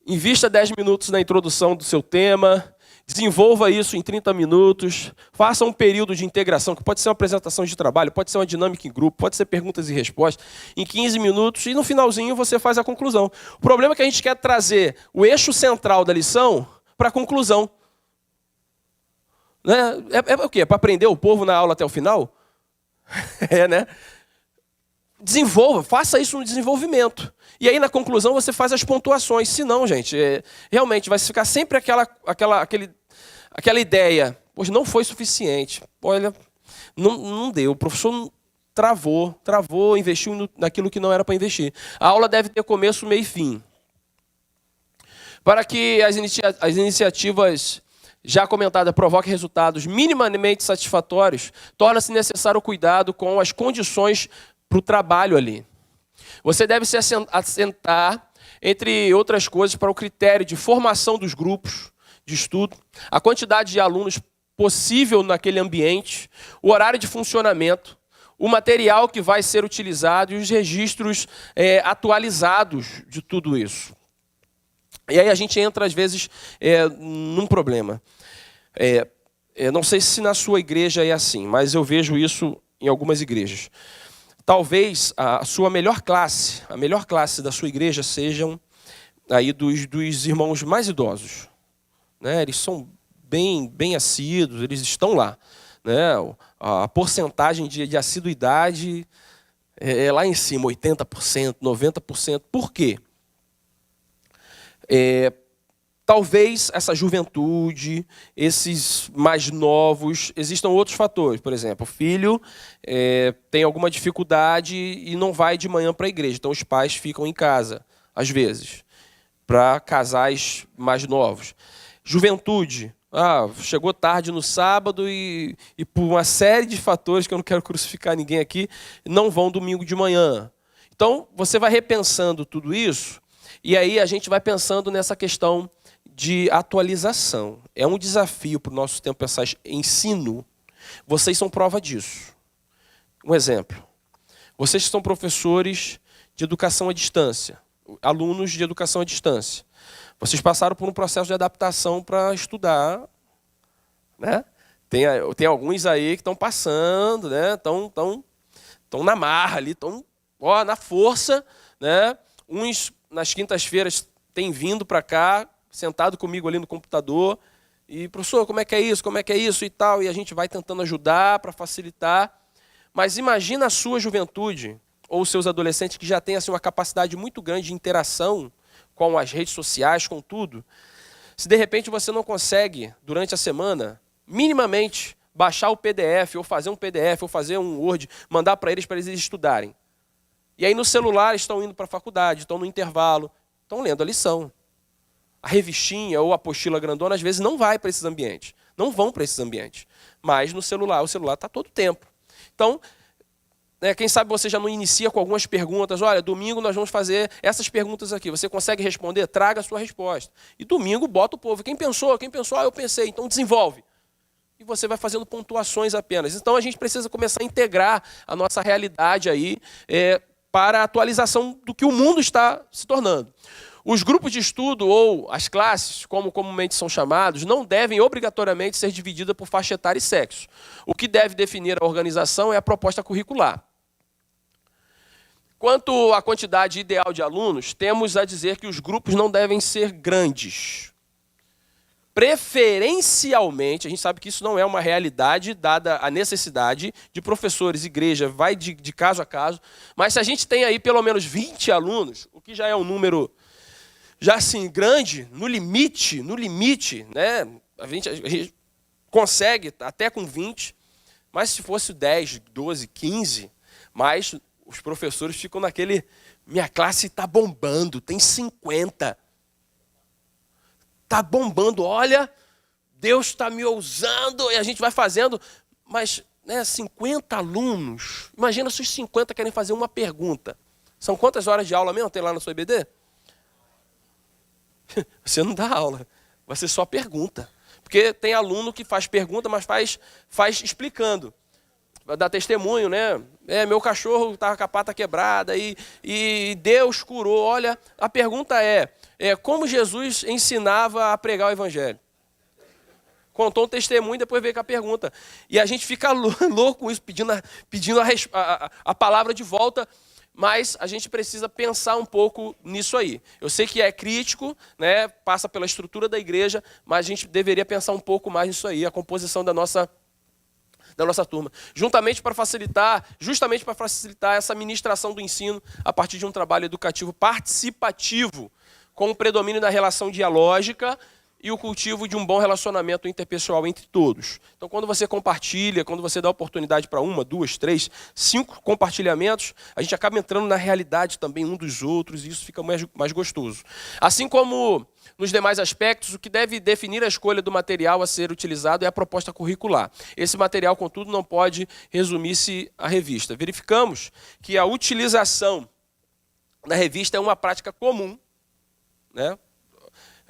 [SPEAKER 2] invista 10 minutos na introdução do seu tema, desenvolva isso em 30 minutos, faça um período de integração, que pode ser uma apresentação de trabalho, pode ser uma dinâmica em grupo, pode ser perguntas e respostas, em 15 minutos, e no finalzinho você faz a conclusão. O problema é que a gente quer trazer o eixo central da lição para a conclusão. Né? É o quê? Para prender o povo na aula até o final? Né? Desenvolva, faça isso no desenvolvimento. E aí, na conclusão, você faz as pontuações. Se não, gente, realmente vai ficar sempre aquela ideia, pois não foi suficiente. Olha, não deu. O professor travou, investiu naquilo que não era para investir. A aula deve ter começo, meio e fim. Para que as iniciativas já comentadas provoquem resultados minimamente satisfatórios, torna-se necessário o cuidado com as condições para o trabalho ali. Você deve se assentar, entre outras coisas, para o critério de formação dos grupos de estudo, a quantidade de alunos possível naquele ambiente, o horário de funcionamento, o material que vai ser utilizado e os registros atualizados de tudo isso. E aí a gente entra, às vezes, num problema. Não sei se na sua igreja é assim, mas eu vejo isso em algumas igrejas. Talvez a sua melhor classe, a melhor classe da sua igreja sejam aí dos irmãos mais idosos. Né? Eles são bem assíduos, eles estão lá. Né? A porcentagem de assiduidade é lá em cima, 80%, 90%. Por quê? Talvez essa juventude, esses mais novos, existam outros fatores. Por exemplo, o filho tem alguma dificuldade e não vai de manhã para a igreja. Então os pais ficam em casa, às vezes, para casais mais novos. Juventude, chegou tarde no sábado e por uma série de fatores, que eu não quero crucificar ninguém aqui, não vão domingo de manhã. Então você vai repensando tudo isso e aí a gente vai pensando nessa questão de atualização. É um desafio para o nosso tempo pensar ensino. Vocês são prova disso. Um exemplo. Vocês são professores de educação à distância, alunos de educação à distância. Vocês passaram por um processo de adaptação para estudar. Né? Tem alguns aí que estão passando, né? Estão na marra ali, estão na força. Né? Uns, nas quintas-feiras, têm vindo para cá, sentado comigo ali no computador, e, professor, como é que é isso e tal, e a gente vai tentando ajudar para facilitar. Mas imagina a sua juventude, ou os seus adolescentes que já têm assim, uma capacidade muito grande de interação com as redes sociais, com tudo, se de repente você não consegue, durante a semana, minimamente, baixar o PDF, ou fazer um PDF, ou fazer um Word, mandar para eles estudarem. E aí no celular estão indo para a faculdade, estão no intervalo, estão lendo a lição. A revistinha ou a apostila grandona, às vezes, não vai para esses ambientes. Não vão para esses ambientes. Mas no celular, o celular está todo o tempo. Então, quem sabe você já não inicia com algumas perguntas. Olha, domingo nós vamos fazer essas perguntas aqui. Você consegue responder? Traga a sua resposta. E domingo bota o povo. Quem pensou? Eu pensei. Então desenvolve. E você vai fazendo pontuações apenas. Então a gente precisa começar a integrar a nossa realidade aí para a atualização do que o mundo está se tornando. Os grupos de estudo ou as classes, como comumente são chamados, não devem obrigatoriamente ser divididas por faixa etária e sexo. O que deve definir a organização é a proposta curricular. Quanto à quantidade ideal de alunos, temos a dizer que os grupos não devem ser grandes. Preferencialmente, a gente sabe que isso não é uma realidade, dada a necessidade de professores, igreja, vai de caso a caso, mas se a gente tem aí pelo menos 20 alunos, o que já é um número já assim, grande, no limite, né? A gente consegue até com 20, mas se fosse 10, 12, 15, mas os professores ficam naquele, minha classe está bombando, tem 50. Está bombando, olha, Deus está me usando, e a gente vai fazendo, mas 50 alunos, imagina se os 50 querem fazer uma pergunta. São quantas horas de aula mesmo tem lá na sua IBD? Você não dá aula, vai ser só pergunta. Porque tem aluno que faz pergunta, mas faz explicando. Vai dar testemunho, né? Meu cachorro estava com a pata quebrada e Deus curou. Olha, a pergunta é como Jesus ensinava a pregar o evangelho? Contou um testemunho e depois veio com a pergunta. E a gente fica louco com isso, pedindo a palavra de volta. Mas a gente precisa pensar um pouco nisso aí. Eu sei que é crítico, né? Passa pela estrutura da igreja, mas a gente deveria pensar um pouco mais nisso aí, a composição da nossa da nossa turma, justamente para facilitar essa ministração do ensino a partir de um trabalho educativo participativo, com o predomínio da relação dialógica e o cultivo de um bom relacionamento interpessoal entre todos. Então, quando você compartilha, quando você dá oportunidade para 1, 2, 3, 5 compartilhamentos, a gente acaba entrando na realidade também um dos outros e isso fica mais gostoso. Assim como nos demais aspectos, o que deve definir a escolha do material a ser utilizado é a proposta curricular. Esse material, contudo, não pode resumir-se à revista. Verificamos que a utilização da revista é uma prática comum, né?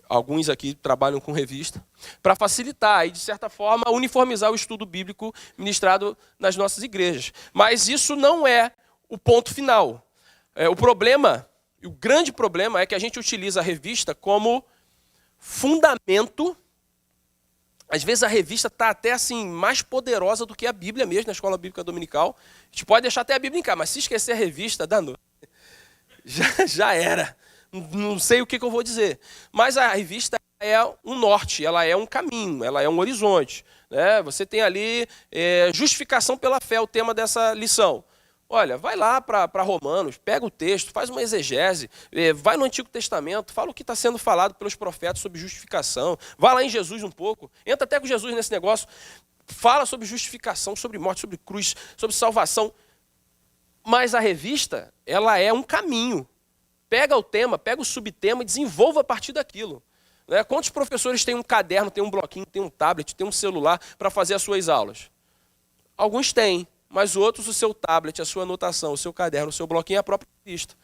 [SPEAKER 2] Alguns aqui trabalham com revista, para facilitar e, de certa forma, uniformizar o estudo bíblico ministrado nas nossas igrejas. Mas isso não é o ponto final. O grande problema é que a gente utiliza a revista como fundamento. Às vezes a revista está até assim, mais poderosa do que a Bíblia mesmo, na escola bíblica dominical. A gente pode deixar até a Bíblia em casa, mas se esquecer a revista, danou. Já era. Não sei o que eu vou dizer. Mas a revista é um norte, ela é um caminho, ela é um horizonte, né? Você tem ali justificação pela fé, o tema dessa lição. Olha, vai lá para Romanos, pega o texto, faz uma exegese, vai no Antigo Testamento, fala o que está sendo falado pelos profetas sobre justificação, vai lá em Jesus um pouco, entra até com Jesus nesse negócio, fala sobre justificação, sobre morte, sobre cruz, sobre salvação. Mas a revista, ela é um caminho. Pega o tema, pega o subtema e desenvolva a partir daquilo. Né? Quantos professores têm um caderno, têm um bloquinho, têm um tablet, têm um celular para fazer as suas aulas? Alguns têm, mas outros o seu tablet, a sua anotação, o seu caderno, o seu bloquinho é a própria revista.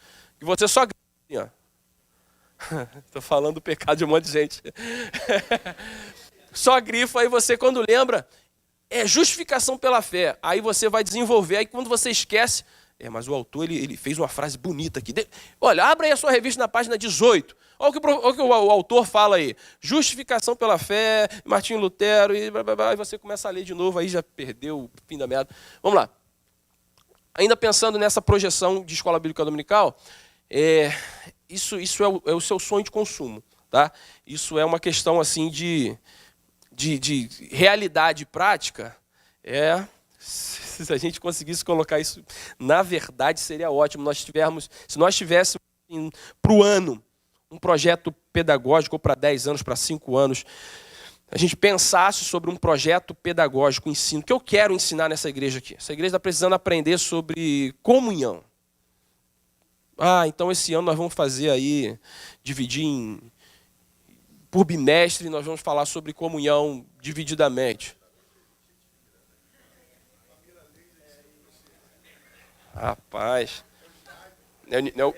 [SPEAKER 2] E você só grifa. Estou falando do pecado de um monte de gente. Só grifa, aí você quando lembra, é justificação pela fé. Aí você vai desenvolver, aí quando você esquece... mas o autor ele fez uma frase bonita aqui. Olha, abra aí a sua revista na página 18. Olha o que o autor fala aí. Justificação pela fé, Martinho Lutero, e você começa a ler de novo, aí já perdeu o fim da meada. Vamos lá. Ainda pensando nessa projeção de escola bíblica dominical, isso é o seu sonho de consumo. Tá? Isso é uma questão assim de realidade prática. Se a gente conseguisse colocar isso, na verdade, seria ótimo. Se nós tivéssemos para o ano um projeto pedagógico, ou para 10 anos, para 5 anos, a gente pensasse sobre um projeto pedagógico, ensino, que eu quero ensinar nessa igreja aqui. Essa igreja está precisando aprender sobre comunhão. Então esse ano nós vamos fazer aí, dividir por bimestre, nós vamos falar sobre comunhão divididamente. Rapaz. Não.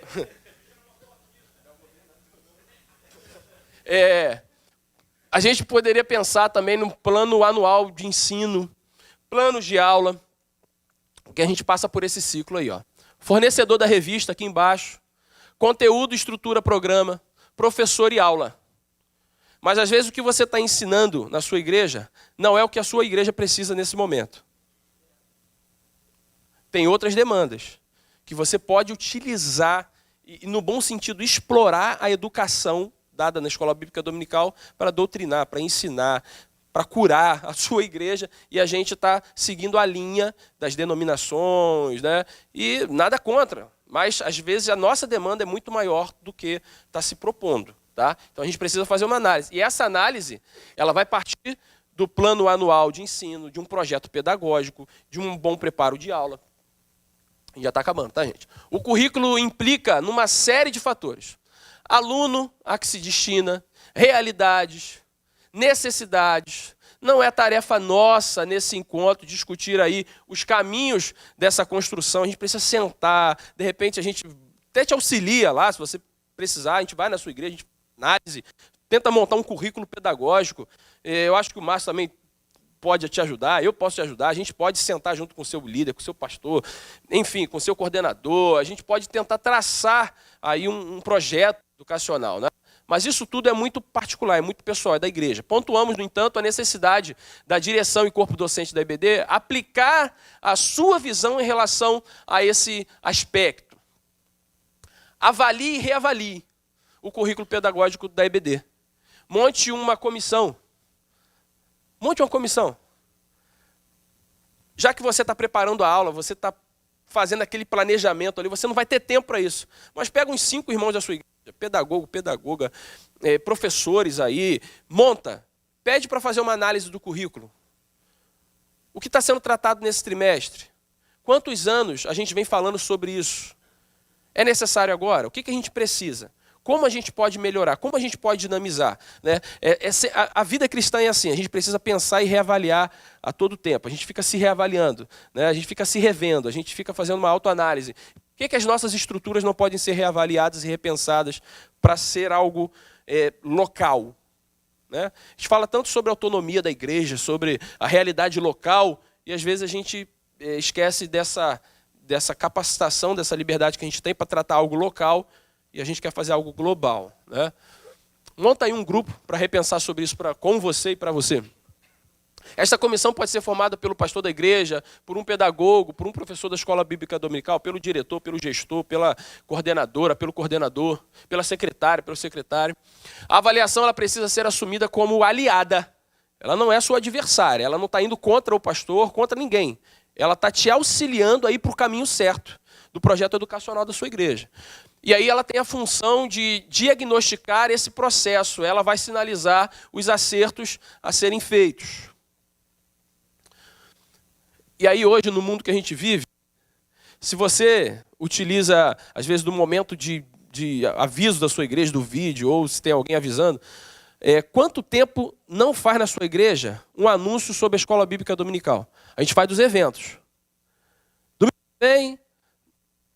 [SPEAKER 2] A gente poderia pensar também no plano anual de ensino, planos de aula, que a gente passa por esse ciclo aí. Fornecedor da revista aqui embaixo, conteúdo, estrutura, programa, professor e aula. Mas às vezes o que você está ensinando na sua igreja não é o que a sua igreja precisa nesse momento. Tem outras demandas que você pode utilizar e, no bom sentido, explorar a educação dada na escola bíblica dominical para doutrinar, para ensinar, para curar a sua igreja. E a gente está seguindo a linha das denominações, né? E nada contra, mas às vezes a nossa demanda é muito maior do que está se propondo. Tá? Então a gente precisa fazer uma análise. E essa análise ela vai partir do plano anual de ensino, de um projeto pedagógico, de um bom preparo de aula. Já está acabando, tá, gente? O currículo implica numa série de fatores. Aluno a que se destina, realidades, necessidades. Não é tarefa nossa nesse encontro discutir aí os caminhos dessa construção. A gente precisa sentar, de repente a gente até te auxilia lá, se você precisar, a gente vai na sua igreja, a gente análise, tenta montar um currículo pedagógico. Eu acho que o Márcio também pode te ajudar, eu posso te ajudar, a gente pode sentar junto com o seu líder, com o seu pastor, enfim, com o seu coordenador, a gente pode tentar traçar aí um projeto educacional, né? Mas isso tudo é muito particular, é muito pessoal, é da igreja. Pontuamos, no entanto, a necessidade da direção e corpo docente da IBD aplicar a sua visão em relação a esse aspecto. Avalie e reavalie o currículo pedagógico da IBD. Monte uma comissão. Já que você está preparando a aula, você está fazendo aquele planejamento ali, você não vai ter tempo para isso. Mas pega uns 5 irmãos da sua igreja, pedagogo, pedagoga, professores aí, monta, pede para fazer uma análise do currículo. O que está sendo tratado nesse trimestre? Quantos anos a gente vem falando sobre isso? É necessário agora? O que a gente precisa? Como a gente pode melhorar? Como a gente pode dinamizar? Né? A vida cristã é assim, a gente precisa pensar e reavaliar a todo tempo. A gente fica se reavaliando, né? A gente fica se revendo, a gente fica fazendo uma autoanálise. Por que as nossas estruturas não podem ser reavaliadas e repensadas para ser algo local? Né? A gente fala tanto sobre a autonomia da igreja, sobre a realidade local, e às vezes a gente esquece dessa capacitação, dessa liberdade que a gente tem para tratar algo local, e a gente quer fazer algo global. Né? Monta aí um grupo para repensar sobre isso com você e para você. Esta comissão pode ser formada pelo pastor da igreja, por um pedagogo, por um professor da escola bíblica dominical, pelo diretor, pelo gestor, pela coordenadora, pelo coordenador, pela secretária, pelo secretário. A avaliação ela precisa ser assumida como aliada. Ela não é sua adversária, ela não está indo contra o pastor, contra ninguém. Ela está te auxiliando aí para o caminho certo do projeto educacional da sua igreja. E aí ela tem a função de diagnosticar esse processo, ela vai sinalizar os acertos a serem feitos. E aí hoje, no mundo que a gente vive, se você utiliza, às vezes, do momento de aviso da sua igreja, do vídeo, ou se tem alguém avisando, quanto tempo não faz na sua igreja um anúncio sobre a escola bíblica dominical? A gente faz dos eventos. Domingo que vem,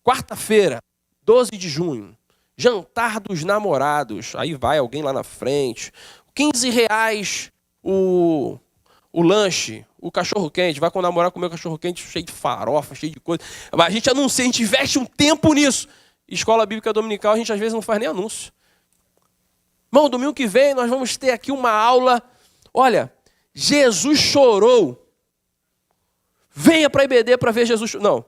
[SPEAKER 2] quarta-feira, 12 de junho, jantar dos namorados. Aí vai alguém lá na frente. R$15 o lanche, o cachorro-quente. Vai com o namorado comer o cachorro-quente cheio de farofa, cheio de coisa. Mas a gente anuncia, a gente investe um tempo nisso. Escola Bíblica Dominical, a gente às vezes não faz nem anúncio. Irmão, domingo que vem nós vamos ter aqui uma aula. Olha, Jesus chorou. Venha para a IBD para ver Jesus. Não.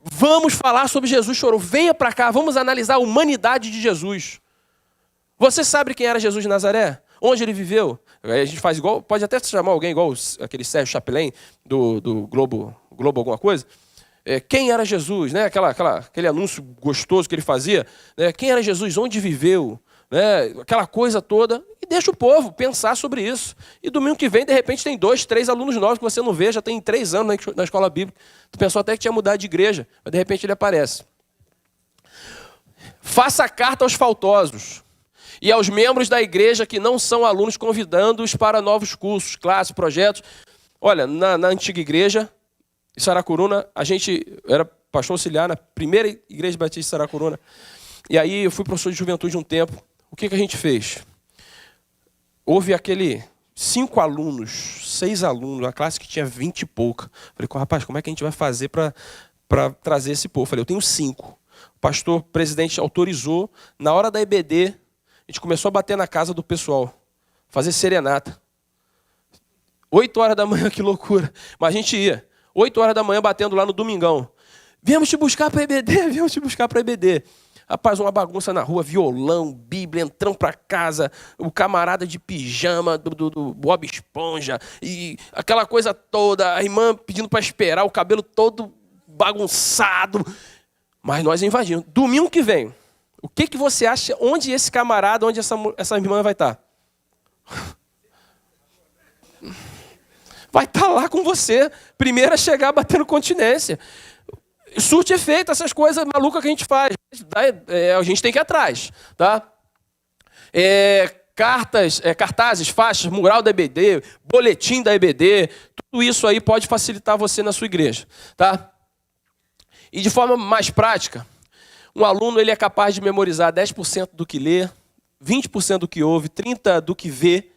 [SPEAKER 2] Vamos falar sobre Jesus chorou. Venha para cá, vamos analisar a humanidade de Jesus. Você sabe quem era Jesus de Nazaré? Onde ele viveu? A gente faz igual, pode até chamar alguém igual aquele Sérgio Chapelain do Globo alguma coisa. Quem era Jesus? Né? Aquele anúncio gostoso que ele fazia. Né? Quem era Jesus? Onde viveu? Né? Aquela coisa toda. E deixa o povo pensar sobre isso. E domingo que vem, de repente, tem 2, 3 alunos novos que você não vê, já tem 3 anos na escola bíblica. Tu pensou até que tinha mudado de igreja, mas de repente ele aparece. Faça carta aos faltosos e aos membros da igreja que não são alunos, convidando-os para novos cursos, classes, projetos. Olha, na antiga igreja, em Saracuruna, a gente era pastor auxiliar na primeira igreja batista de Saracuruna. E aí eu fui professor de juventude um tempo. O que a gente fez? Houve 5 alunos, 6 alunos, uma classe que tinha 20 e pouca. Falei, rapaz, como é que a gente vai fazer para trazer esse povo? Falei, eu tenho 5. O pastor presidente autorizou. Na hora da EBD, a gente começou a bater na casa do pessoal, fazer serenata. 8 horas da manhã, que loucura. Mas a gente ia. 8 horas da manhã batendo lá no Domingão. Viemos te buscar para a EBD, viemos te buscar para a EBD. Rapaz, uma bagunça na rua, violão, Bíblia, entramos para casa, o camarada de pijama do Bob Esponja, e aquela coisa toda, a irmã pedindo para esperar, o cabelo todo bagunçado. Mas nós invadimos. Domingo que vem, o que você acha, onde esse camarada, onde essa irmã vai estar? Vai estar lá com você, primeiro a chegar batendo continência. Surte efeito, essas coisas malucas que a gente faz. A gente tem que ir atrás. Tá? Cartazes, faixas, mural da EBD, boletim da EBD, tudo isso aí pode facilitar você na sua igreja. Tá? E de forma mais prática, um aluno ele é capaz de memorizar 10% do que lê, 20% do que ouve, 30% do que vê,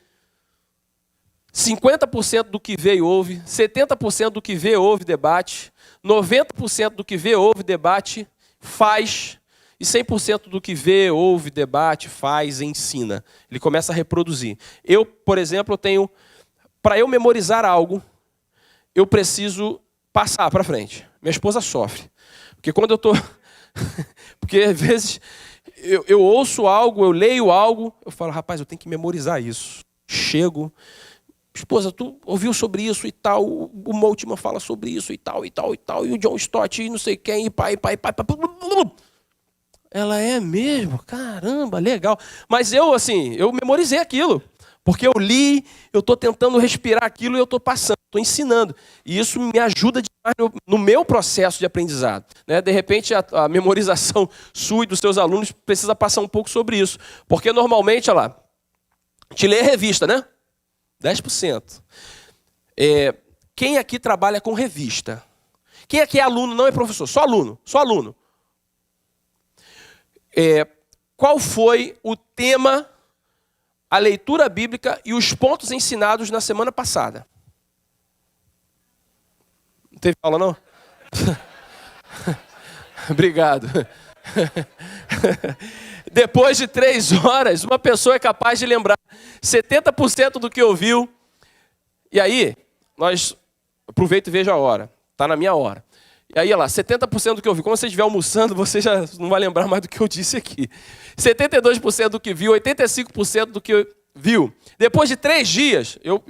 [SPEAKER 2] 50% do que vê e ouve, 70% do que vê, ouve, debate, 90% do que vê, ouve, debate, faz, e 100% do que vê, ouve, debate, faz, ensina. Ele começa a reproduzir. Eu, por exemplo, para eu memorizar algo, eu preciso passar para frente. Minha esposa sofre. Porque quando eu estou... Porque às vezes eu ouço algo, eu leio algo, eu falo, rapaz, eu tenho que memorizar isso. Chego... esposa, tu ouviu sobre isso e tal, o Moltmann fala sobre isso e tal, e tal, e tal, e o John Stott e não sei quem, e pai. Ela é mesmo? Caramba, legal. Mas eu memorizei aquilo. Porque eu li, eu estou tentando respirar aquilo e eu estou passando, estou ensinando. E isso me ajuda demais no meu processo de aprendizado. Né? De repente, a memorização sua e dos seus alunos precisa passar um pouco sobre isso. Porque normalmente, olha lá, te lê a revista, né? 10%. Quem aqui trabalha com revista? Quem aqui é aluno, não é professor? Só aluno, só aluno. Qual foi o tema, a leitura bíblica e os pontos ensinados na semana passada? Não teve aula, não? Obrigado. Depois de 3 horas, uma pessoa é capaz de lembrar 70% do que ouviu. E aí, nós aproveita e veja a hora. Está na minha hora. E aí, olha lá, 70% do que eu vi. Quando você estiver almoçando, você já não vai lembrar mais do que eu disse aqui. 72% do que viu, 85% do que viu. Depois de 3 dias, eu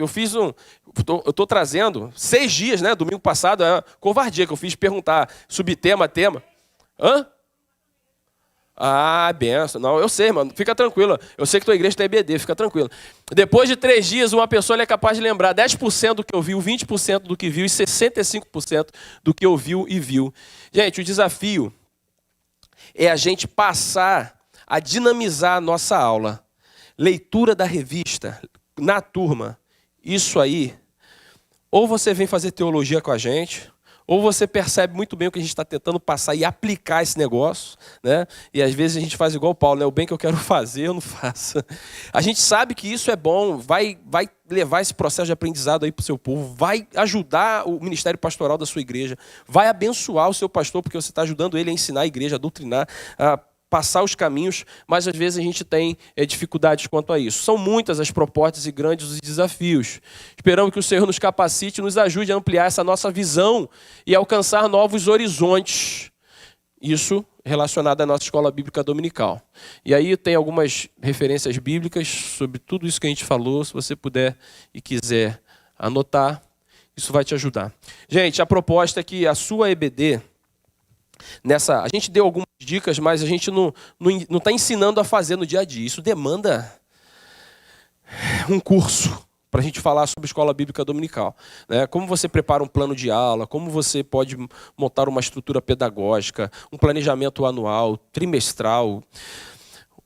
[SPEAKER 2] estou trazendo 6 dias, né? Domingo passado, é covardia que eu fiz perguntar, subtema, tema. Hã? Ah, benção. Não, eu sei, mano. Fica tranquila. Eu sei que tua igreja tem EBD, fica tranquila. Depois de 3 dias, uma pessoa é capaz de lembrar 10% do que ouviu, 20% do que viu e 65% do que ouviu e viu. Gente, o desafio é a gente passar a dinamizar a nossa aula. Leitura da revista, na turma. Isso aí, ou você vem fazer teologia com a gente, ou você percebe muito bem o que a gente está tentando passar e aplicar esse negócio, né? E às vezes a gente faz igual o Paulo, né? O bem que eu quero fazer, eu não faço. A gente sabe que isso é bom, vai levar esse processo de aprendizado aí para o seu povo, vai ajudar o ministério pastoral da sua igreja, vai abençoar o seu pastor, porque você está ajudando ele a ensinar a igreja, a doutrinar, a passar os caminhos, mas às vezes a gente tem dificuldades quanto a isso. São muitas as propostas e grandes os desafios. Esperamos que o Senhor nos capacite e nos ajude a ampliar essa nossa visão e alcançar novos horizontes. Isso relacionado à nossa escola bíblica dominical. E aí tem algumas referências bíblicas sobre tudo isso que a gente falou. Se você puder e quiser anotar, isso vai te ajudar. Gente, a proposta é que a sua EBD... a gente deu algumas dicas, mas a gente não está ensinando a fazer no dia a dia. Isso demanda um curso para a gente falar sobre escola bíblica dominical. Né? Como você prepara um plano de aula, como você pode montar uma estrutura pedagógica, um planejamento anual, trimestral.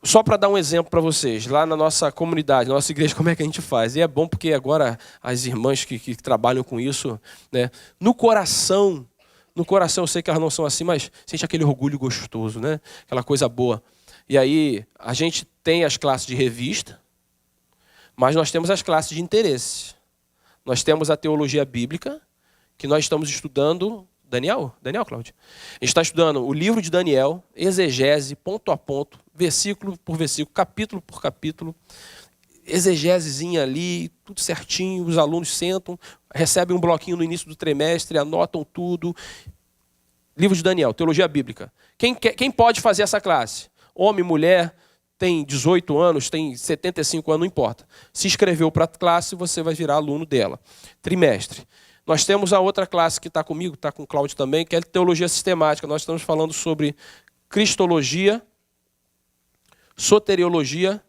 [SPEAKER 2] Só para dar um exemplo para vocês, lá na nossa comunidade, na nossa igreja, como é que a gente faz? E é bom porque agora as irmãs que trabalham com isso, né, no coração, eu sei que elas não são assim, mas sente aquele orgulho gostoso, né? Aquela coisa boa. E aí, a gente tem as classes de revista, mas nós temos as classes de interesse. Nós temos a teologia bíblica, que nós estamos estudando... Daniel, Cláudio? A gente está estudando o livro de Daniel, exegese, ponto a ponto, versículo por versículo, capítulo por capítulo, exegesezinha ali, tudo certinho, os alunos sentam, recebem um bloquinho no início do trimestre, anotam tudo. Livro de Daniel, teologia bíblica. Quem pode fazer essa classe? Homem, mulher, tem 18 anos, tem 75 anos, não importa. Se inscreveu para a classe, você vai virar aluno dela. Trimestre. Nós temos a outra classe que está comigo, está com o Cláudio também, que é teologia sistemática. Nós estamos falando sobre cristologia, soteriologia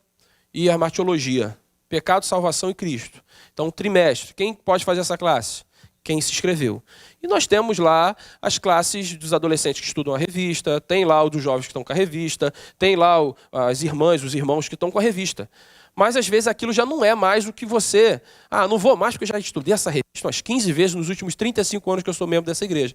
[SPEAKER 2] e armatiologia. Pecado, salvação e Cristo. Então, trimestre. Quem pode fazer essa classe? Quem se inscreveu. E nós temos lá as classes dos adolescentes que estudam a revista, tem lá o dos jovens que estão com a revista, tem lá as irmãs, os irmãos que estão com a revista. Mas, às vezes, aquilo já não é mais o que você... não vou mais porque eu já estudei essa revista umas 15 vezes nos últimos 35 anos que eu sou membro dessa igreja.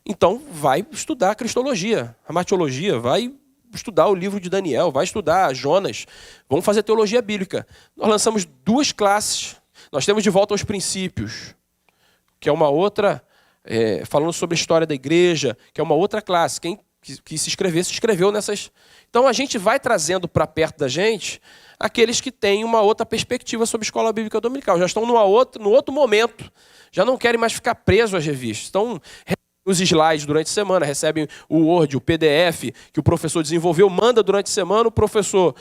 [SPEAKER 2] Então, vai estudar a cristologia, a martiologia, vai estudar o livro de Daniel, vai estudar Jonas, vamos fazer teologia bíblica. Nós lançamos 2 classes. Nós temos de volta aos princípios, que é uma outra... falando sobre a história da igreja, que é uma outra classe. Quem se inscreveu nessas... Então, a gente vai trazendo para perto da gente aqueles que têm uma outra perspectiva sobre a escola bíblica dominical. Já estão no outro momento. Já não querem mais ficar presos às revistas. Então, os slides durante a semana, recebem o Word, o PDF que o professor desenvolveu, manda durante a semana, o professor,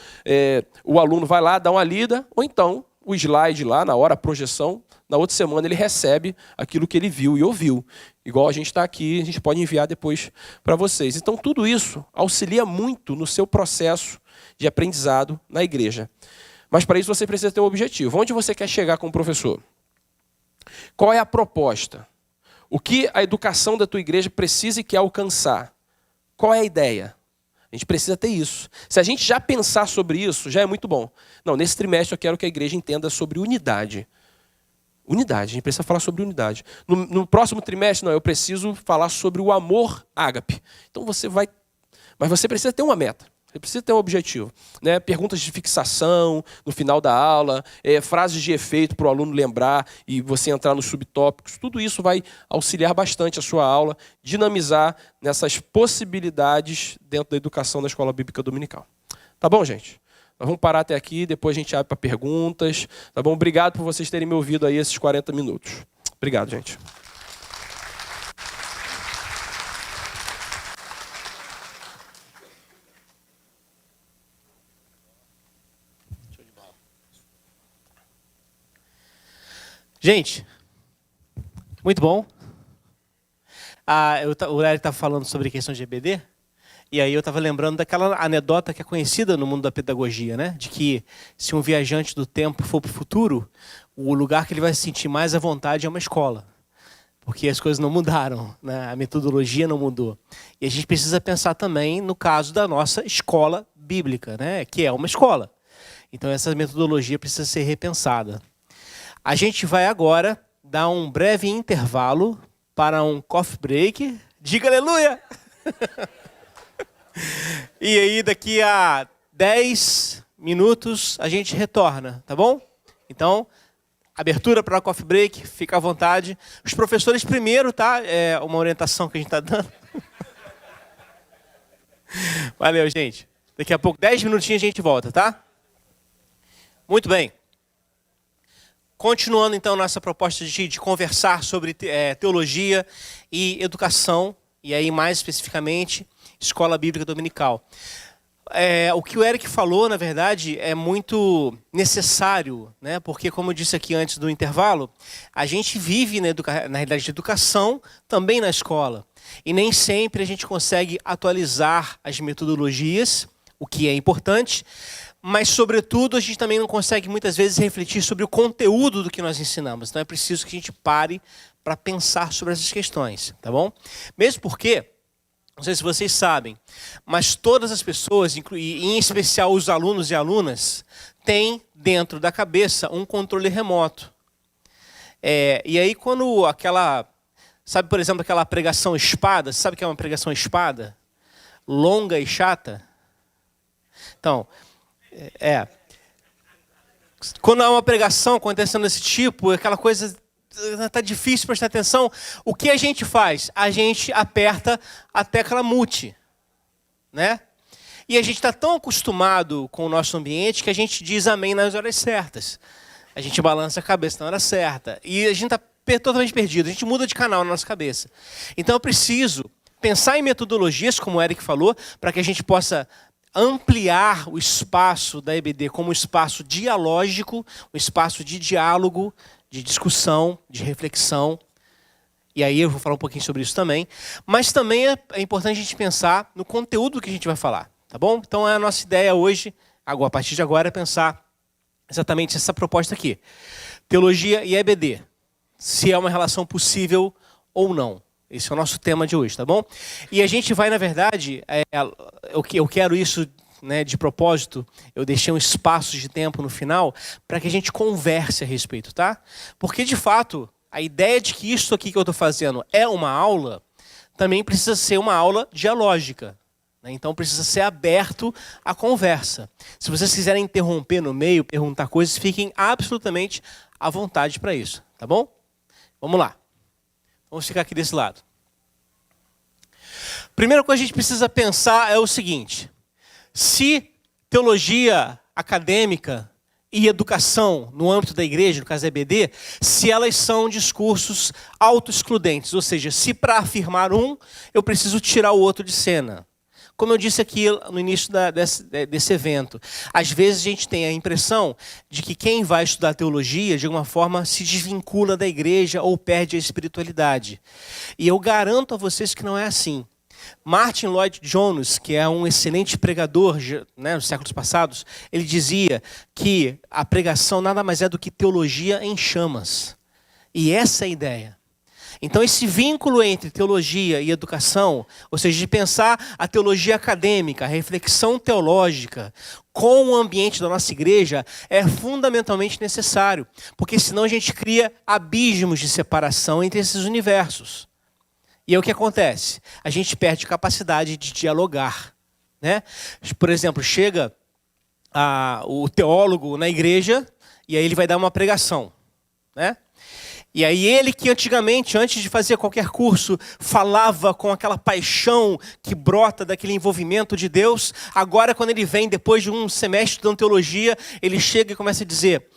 [SPEAKER 2] o aluno vai lá, dá uma lida, ou então o slide lá na hora, a projeção, na outra semana ele recebe aquilo que ele viu e ouviu. Igual a gente está aqui, a gente pode enviar depois para vocês. Então tudo isso auxilia muito no seu processo de aprendizado na igreja. Mas para isso você precisa ter um objetivo. Onde você quer chegar com o professor? Qual é a proposta? O que a educação da tua igreja precisa e quer alcançar? Qual é a ideia? A gente precisa ter isso. Se a gente já pensar sobre isso, já é muito bom. Não, nesse trimestre eu quero que a igreja entenda sobre unidade. Unidade, a gente precisa falar sobre unidade. No próximo trimestre, não, eu preciso falar sobre o amor ágape. Então você vai... Mas você precisa ter uma meta. Você precisa ter um objetivo, né? Perguntas de fixação no final da aula, frases de efeito para o aluno lembrar e você entrar nos subtópicos. Tudo isso vai auxiliar bastante a sua aula, dinamizar nessas possibilidades dentro da educação da Escola Bíblica Dominical. Tá bom, gente? Nós vamos parar até aqui, depois a gente abre para perguntas. Tá bom? Obrigado por vocês terem me ouvido aí esses 40 minutos. Obrigado, gente.
[SPEAKER 1] Gente, muito bom. O Larry estava falando sobre a questão de EBD, e aí eu estava lembrando daquela anedota que é conhecida no mundo da pedagogia, né? De que se um viajante do tempo for para o futuro, o lugar que ele vai se sentir mais à vontade é uma escola. Porque as coisas não mudaram, né? A metodologia não mudou. E a gente precisa pensar também no caso da nossa escola bíblica, né? Que é uma escola. Então essa metodologia precisa ser repensada. A gente vai agora dar um breve intervalo para um coffee break. Diga aleluia! E aí daqui a 10 minutos a gente retorna, tá bom? Então, abertura para o coffee break, fica à vontade. Os professores primeiro, tá? É uma orientação que a gente está dando. Valeu, gente. Daqui a pouco, 10 minutinhos a gente volta, tá? Muito bem. Continuando, então, nossa proposta de conversar sobre teologia e educação, e aí, mais especificamente, Escola Bíblica Dominical. O que o Eric falou, na verdade, é muito necessário, né? Porque, como eu disse aqui antes do intervalo, a gente vive na realidade de educação também na escola. E nem sempre a gente consegue atualizar as metodologias, o que é importante, mas, sobretudo, a gente também não consegue, muitas vezes, refletir sobre o conteúdo do que nós ensinamos. Então, é preciso que a gente pare para pensar sobre essas questões, tá bom? Mesmo porque, não sei se vocês sabem, mas todas as pessoas, em especial os alunos e alunas, têm dentro da cabeça um controle remoto. E aí, quando sabe, por exemplo, aquela pregação espada, sabe o que é uma pregação espada? Longa e chata? Então... Quando há uma pregação acontecendo desse tipo, aquela coisa está difícil prestar atenção, o que a gente faz? A gente aperta a tecla mute, né? E a gente está tão acostumado com o nosso ambiente que a gente diz amém nas horas certas. A gente balança a cabeça na hora certa. E a gente está totalmente perdido, a gente muda de canal na nossa cabeça. Então eu preciso pensar em metodologias, como o Eric falou, para que a gente possa ampliar o espaço da EBD como um espaço dialógico, um espaço de diálogo, de discussão, de reflexão. E aí eu vou falar um pouquinho sobre isso também. Mas também é importante a gente pensar no conteúdo que a gente vai falar, tá bom? Então a nossa ideia hoje, a partir de agora, é pensar exatamente essa proposta aqui. Teologia e EBD. Se é uma relação possível ou não. Esse é o nosso tema de hoje, tá bom? E a gente vai, na verdade, eu quero isso, né, de propósito, eu deixei um espaço de tempo no final para que a gente converse a respeito, tá? Porque, de fato, a ideia de que isso aqui que eu estou fazendo é uma aula, também precisa ser uma aula dialógica, né? Então precisa ser aberto à conversa. Se vocês quiserem interromper no meio, perguntar coisas, fiquem absolutamente à vontade para isso, tá bom? Vamos lá. Vamos ficar aqui desse lado. Primeira coisa que a gente precisa pensar é o seguinte: se teologia acadêmica e educação no âmbito da igreja, no caso da EBD, se elas são discursos autoexcludentes, ou seja, se para afirmar um, eu preciso tirar o outro de cena. Como eu disse aqui no início desse evento, às vezes a gente tem a impressão de que quem vai estudar teologia, de alguma forma, se desvincula da igreja ou perde a espiritualidade. E eu garanto a vocês que não é assim. Martin Lloyd-Jones, que é um excelente pregador, né, nos séculos passados, ele dizia que a pregação nada mais é do que teologia em chamas. E essa é a ideia. Então esse vínculo entre teologia e educação, ou seja, de pensar a teologia acadêmica, a reflexão teológica com o ambiente da nossa igreja é fundamentalmente necessário, porque senão a gente cria abismos de separação entre esses universos. E aí o que acontece? A gente perde capacidade de dialogar, né? Por exemplo, chega o teólogo na igreja e aí ele vai dar uma pregação, né? E aí ele que antigamente, antes de fazer qualquer curso, falava com aquela paixão que brota daquele envolvimento de Deus, agora quando ele vem, depois de um semestre estudando teologia, ele chega e começa a dizer,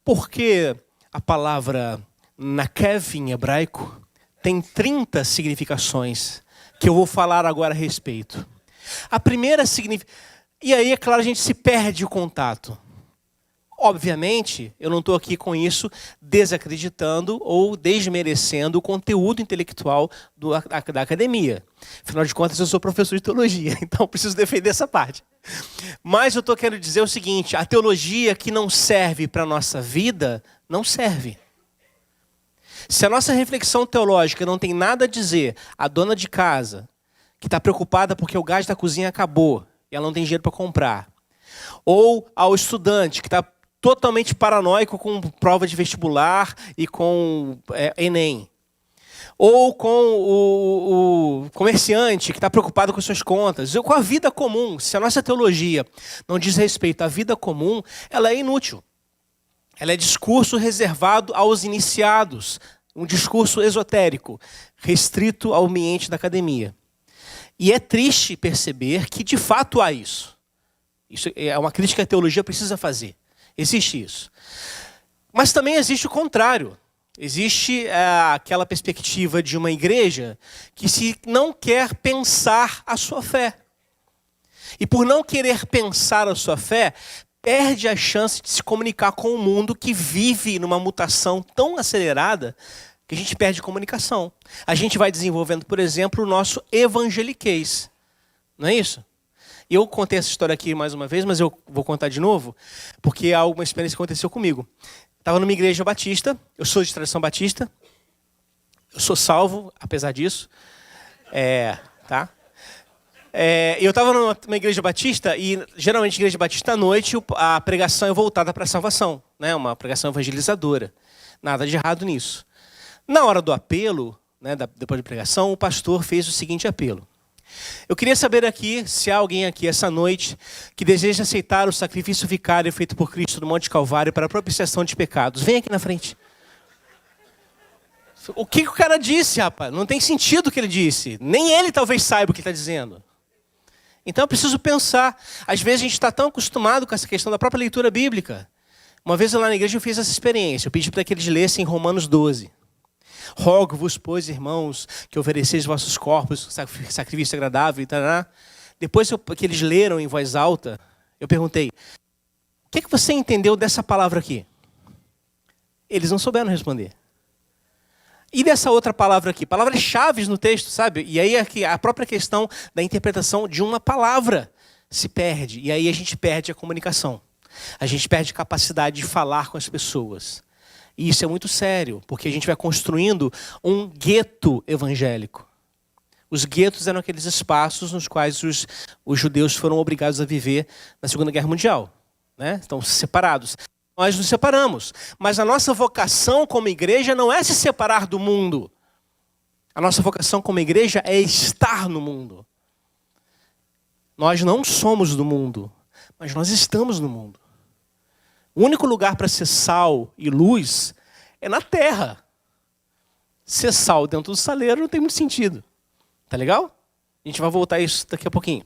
[SPEAKER 1] por que a palavra nakev em hebraico tem 30 significações que eu vou falar agora a respeito. A primeira significa... E aí, é claro, a gente se perde o contato. Obviamente, eu não estou aqui com isso desacreditando ou desmerecendo o conteúdo intelectual da academia. Afinal de contas, eu sou professor de teologia, então preciso defender essa parte. Mas eu estou querendo dizer o seguinte, a teologia que não serve para a nossa vida, não serve. Se a nossa reflexão teológica não tem nada a dizer à dona de casa, que está preocupada porque o gás da cozinha acabou e ela não tem dinheiro para comprar, ou ao estudante que está totalmente paranoico com prova de vestibular e com Enem, ou com o comerciante que está preocupado com suas contas, ou com a vida comum, se a nossa teologia não diz respeito à vida comum, ela é inútil. Ela é discurso reservado aos iniciados, um discurso esotérico, restrito ao ambiente da academia. E é triste perceber que, de fato, há isso. Isso é uma crítica que a teologia precisa fazer. Existe isso. Mas também existe o contrário. Existe aquela perspectiva de uma igreja que não quer pensar a sua fé. E por não querer pensar a sua fé, perde a chance de se comunicar com o mundo que vive numa mutação tão acelerada que a gente perde comunicação. A gente vai desenvolvendo, por exemplo, o nosso evangeliquez. Não é isso? E eu contei essa história aqui mais uma vez, mas eu vou contar de novo, porque há alguma experiência que aconteceu comigo. Estava numa igreja batista, eu sou de tradição batista, eu sou salvo, apesar disso. Tá? Eu estava numa igreja batista, e geralmente igreja batista à noite, a pregação é voltada para a salvação, né? Uma pregação evangelizadora. Nada de errado nisso. Na hora do apelo, né, depois da pregação, o pastor fez o seguinte apelo. Eu queria saber aqui, se há alguém aqui essa noite que deseja aceitar o sacrifício vicário feito por Cristo no Monte Calvário para a propiciação de pecados. Vem aqui na frente. O que o cara disse, rapaz? Não tem sentido o que ele disse. Nem ele talvez saiba o que está dizendo. Então eu preciso pensar. Às vezes a gente está tão acostumado com essa questão da própria leitura bíblica. Uma vez lá na igreja eu fiz essa experiência. Eu pedi para que eles lessem Romanos 12. Rogo-vos, pois, irmãos, que ofereceis vossos corpos, sacrifício agradável, e tal. Depois que eles leram em voz alta, eu perguntei, o que você entendeu dessa palavra aqui? Eles não souberam responder. E dessa outra palavra aqui? Palavras-chave no texto, sabe? E aí a própria questão da interpretação de uma palavra se perde. E aí a gente perde a comunicação. A gente perde a capacidade de falar com as pessoas. E isso é muito sério, porque a gente vai construindo um gueto evangélico. Os guetos eram aqueles espaços nos quais os judeus foram obrigados a viver na Segunda Guerra Mundial, né? Estão separados. Nós nos separamos, mas a nossa vocação como igreja não é se separar do mundo. A nossa vocação como igreja é estar no mundo. Nós não somos do mundo, mas nós estamos no mundo. O único lugar para ser sal e luz é na terra. Ser sal dentro do saleiro não tem muito sentido. Tá legal? A gente vai voltar a isso daqui a pouquinho.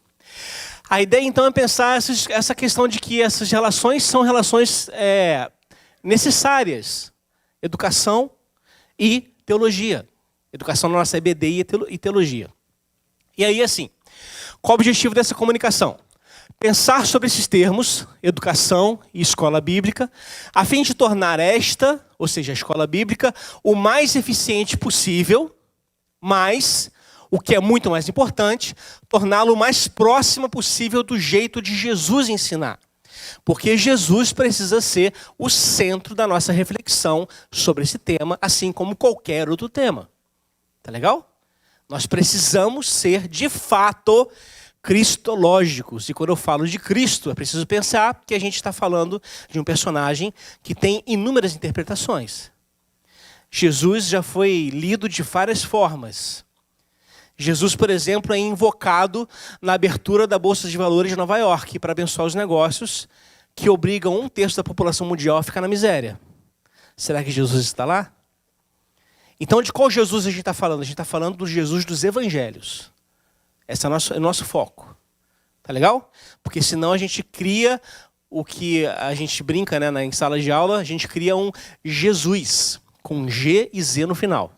[SPEAKER 1] A ideia, então, é pensar essa questão de que essas relações são relações necessárias. Educação e teologia. Educação na nossa EBD e teologia. E aí, assim, Qual o objetivo dessa comunicação? Pensar sobre esses termos, educação e escola bíblica, a fim de tornar esta, ou seja, a escola bíblica, o mais eficiente possível, mas, o que é muito mais importante, torná-lo o mais próximo possível do jeito de Jesus ensinar. Porque Jesus precisa ser o centro da nossa reflexão sobre esse tema, assim como qualquer outro tema. Tá legal? Nós precisamos ser, de fato, cristológicos. E quando eu falo de Cristo, é preciso pensar que a gente está falando de um personagem que tem inúmeras interpretações. Jesus já foi lido de várias formas. Jesus, por exemplo, é invocado na abertura da Bolsa de Valores de Nova York para abençoar os negócios que obrigam 1/3 da população mundial a ficar na miséria. Será que Jesus está lá? Então, de qual Jesus a gente está falando? A gente está falando do Jesus dos evangelhos. Esse é o nosso foco. Tá legal? Porque senão a gente cria o que a gente brinca, né, em sala de aula, a gente cria um Jesus, com G e Z no final.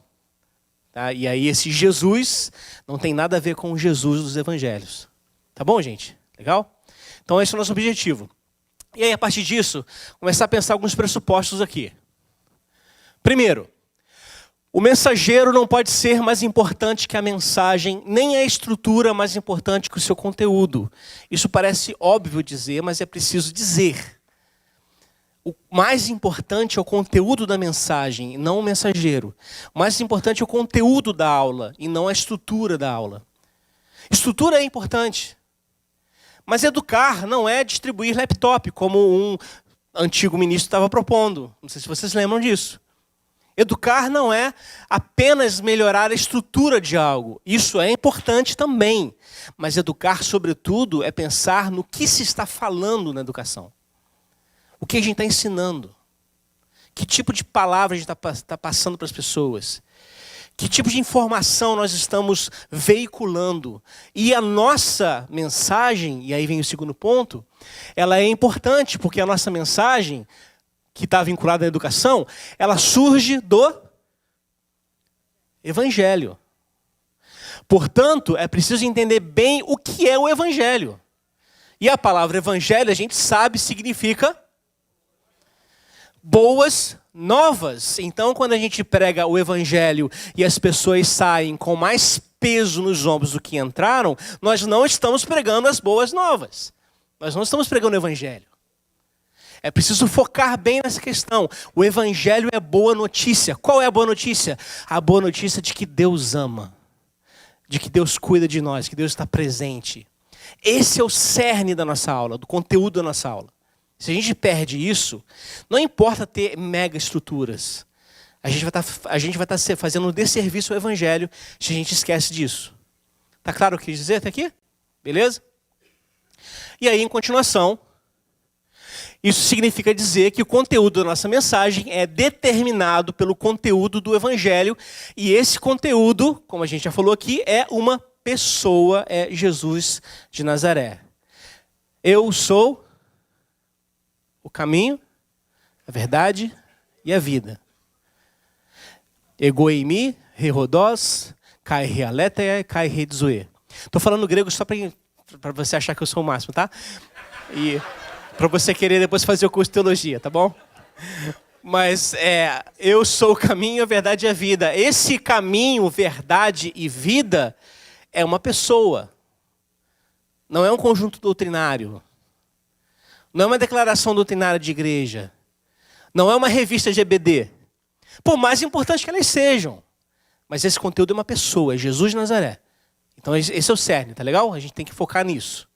[SPEAKER 1] Tá? E aí esse Jesus não tem nada a ver com o Jesus dos evangelhos. Tá bom, gente? Legal? Então esse é o nosso objetivo. E aí, a partir disso, começar a pensar alguns pressupostos aqui. Primeiro, o mensageiro não pode ser mais importante que a mensagem, nem a estrutura mais importante que o seu conteúdo. Isso parece óbvio dizer, mas é preciso dizer. O mais importante é o conteúdo da mensagem, não o mensageiro. O mais importante é o conteúdo da aula, e não a estrutura da aula. Estrutura é importante. Mas educar não é distribuir laptop, como um antigo ministro estava propondo. Não sei se vocês lembram disso. Educar não é apenas melhorar a estrutura de algo. Isso é importante também. Mas educar, sobretudo, é pensar no que se está falando na educação. O que a gente está ensinando? Que tipo de palavra a gente está passando para as pessoas? Que tipo de informação nós estamos veiculando? E a nossa mensagem, e aí vem o segundo ponto, ela é importante porque a nossa mensagem, que está vinculada à educação, ela surge do Evangelho. Portanto, é preciso entender bem o que é o Evangelho. E a palavra Evangelho, a gente sabe, significa boas novas. Então, quando a gente prega o Evangelho e as pessoas saem com mais peso nos ombros do que entraram, nós não estamos pregando as boas novas. Nós não estamos pregando o Evangelho. É preciso focar bem nessa questão. O Evangelho é boa notícia. Qual é a boa notícia? A boa notícia de que Deus ama, de que Deus cuida de nós, que Deus está presente. Esse é o cerne da nossa aula, do conteúdo da nossa aula. Se a gente perde isso, não importa ter mega estruturas. A gente vai estar fazendo um desserviço ao Evangelho se a gente esquece disso. Tá claro o que eu quis dizer até aqui? Beleza? E aí, em continuação, isso significa dizer que o conteúdo da nossa mensagem é determinado pelo conteúdo do Evangelho. E esse conteúdo, como a gente já falou aqui, é uma pessoa, é Jesus de Nazaré. Eu sou o caminho, a verdade e a vida. Egoimi, rerodós, kai realetheia, kai redzoe. Estou falando grego só para você achar que eu sou o máximo, tá? E para você querer depois fazer o curso de teologia, tá bom? Mas eu sou o caminho, a verdade e a vida. Esse caminho, verdade e vida é uma pessoa. Não é um conjunto doutrinário. Não é uma declaração doutrinária de igreja. Não é uma revista GBD. Por mais importante que elas sejam. Mas esse conteúdo é uma pessoa, é Jesus de Nazaré. Então esse é o cerne, tá legal? A gente tem que focar nisso.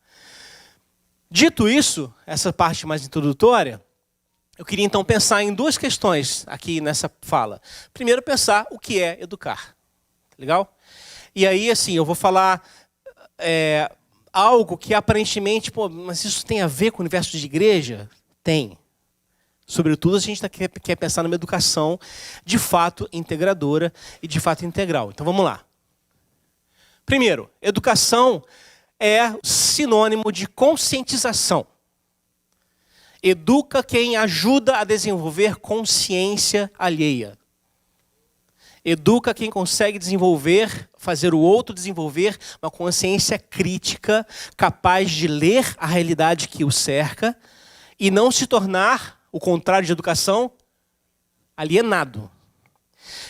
[SPEAKER 1] Dito isso, essa parte mais introdutória, eu queria então pensar em duas questões aqui nessa fala. Primeiro, pensar o que é educar. Tá legal? E aí, assim, eu vou falar algo que aparentemente, mas isso tem a ver com o universo de igreja? Tem. Sobretudo, a gente quer pensar numa educação de fato integradora e de fato integral. Então, vamos lá. Primeiro, educação é sinônimo de conscientização. Educa quem ajuda a desenvolver consciência alheia. Educa quem consegue desenvolver, fazer o outro desenvolver uma consciência crítica, capaz de ler a realidade que o cerca e não se tornar, o contrário de educação, alienado.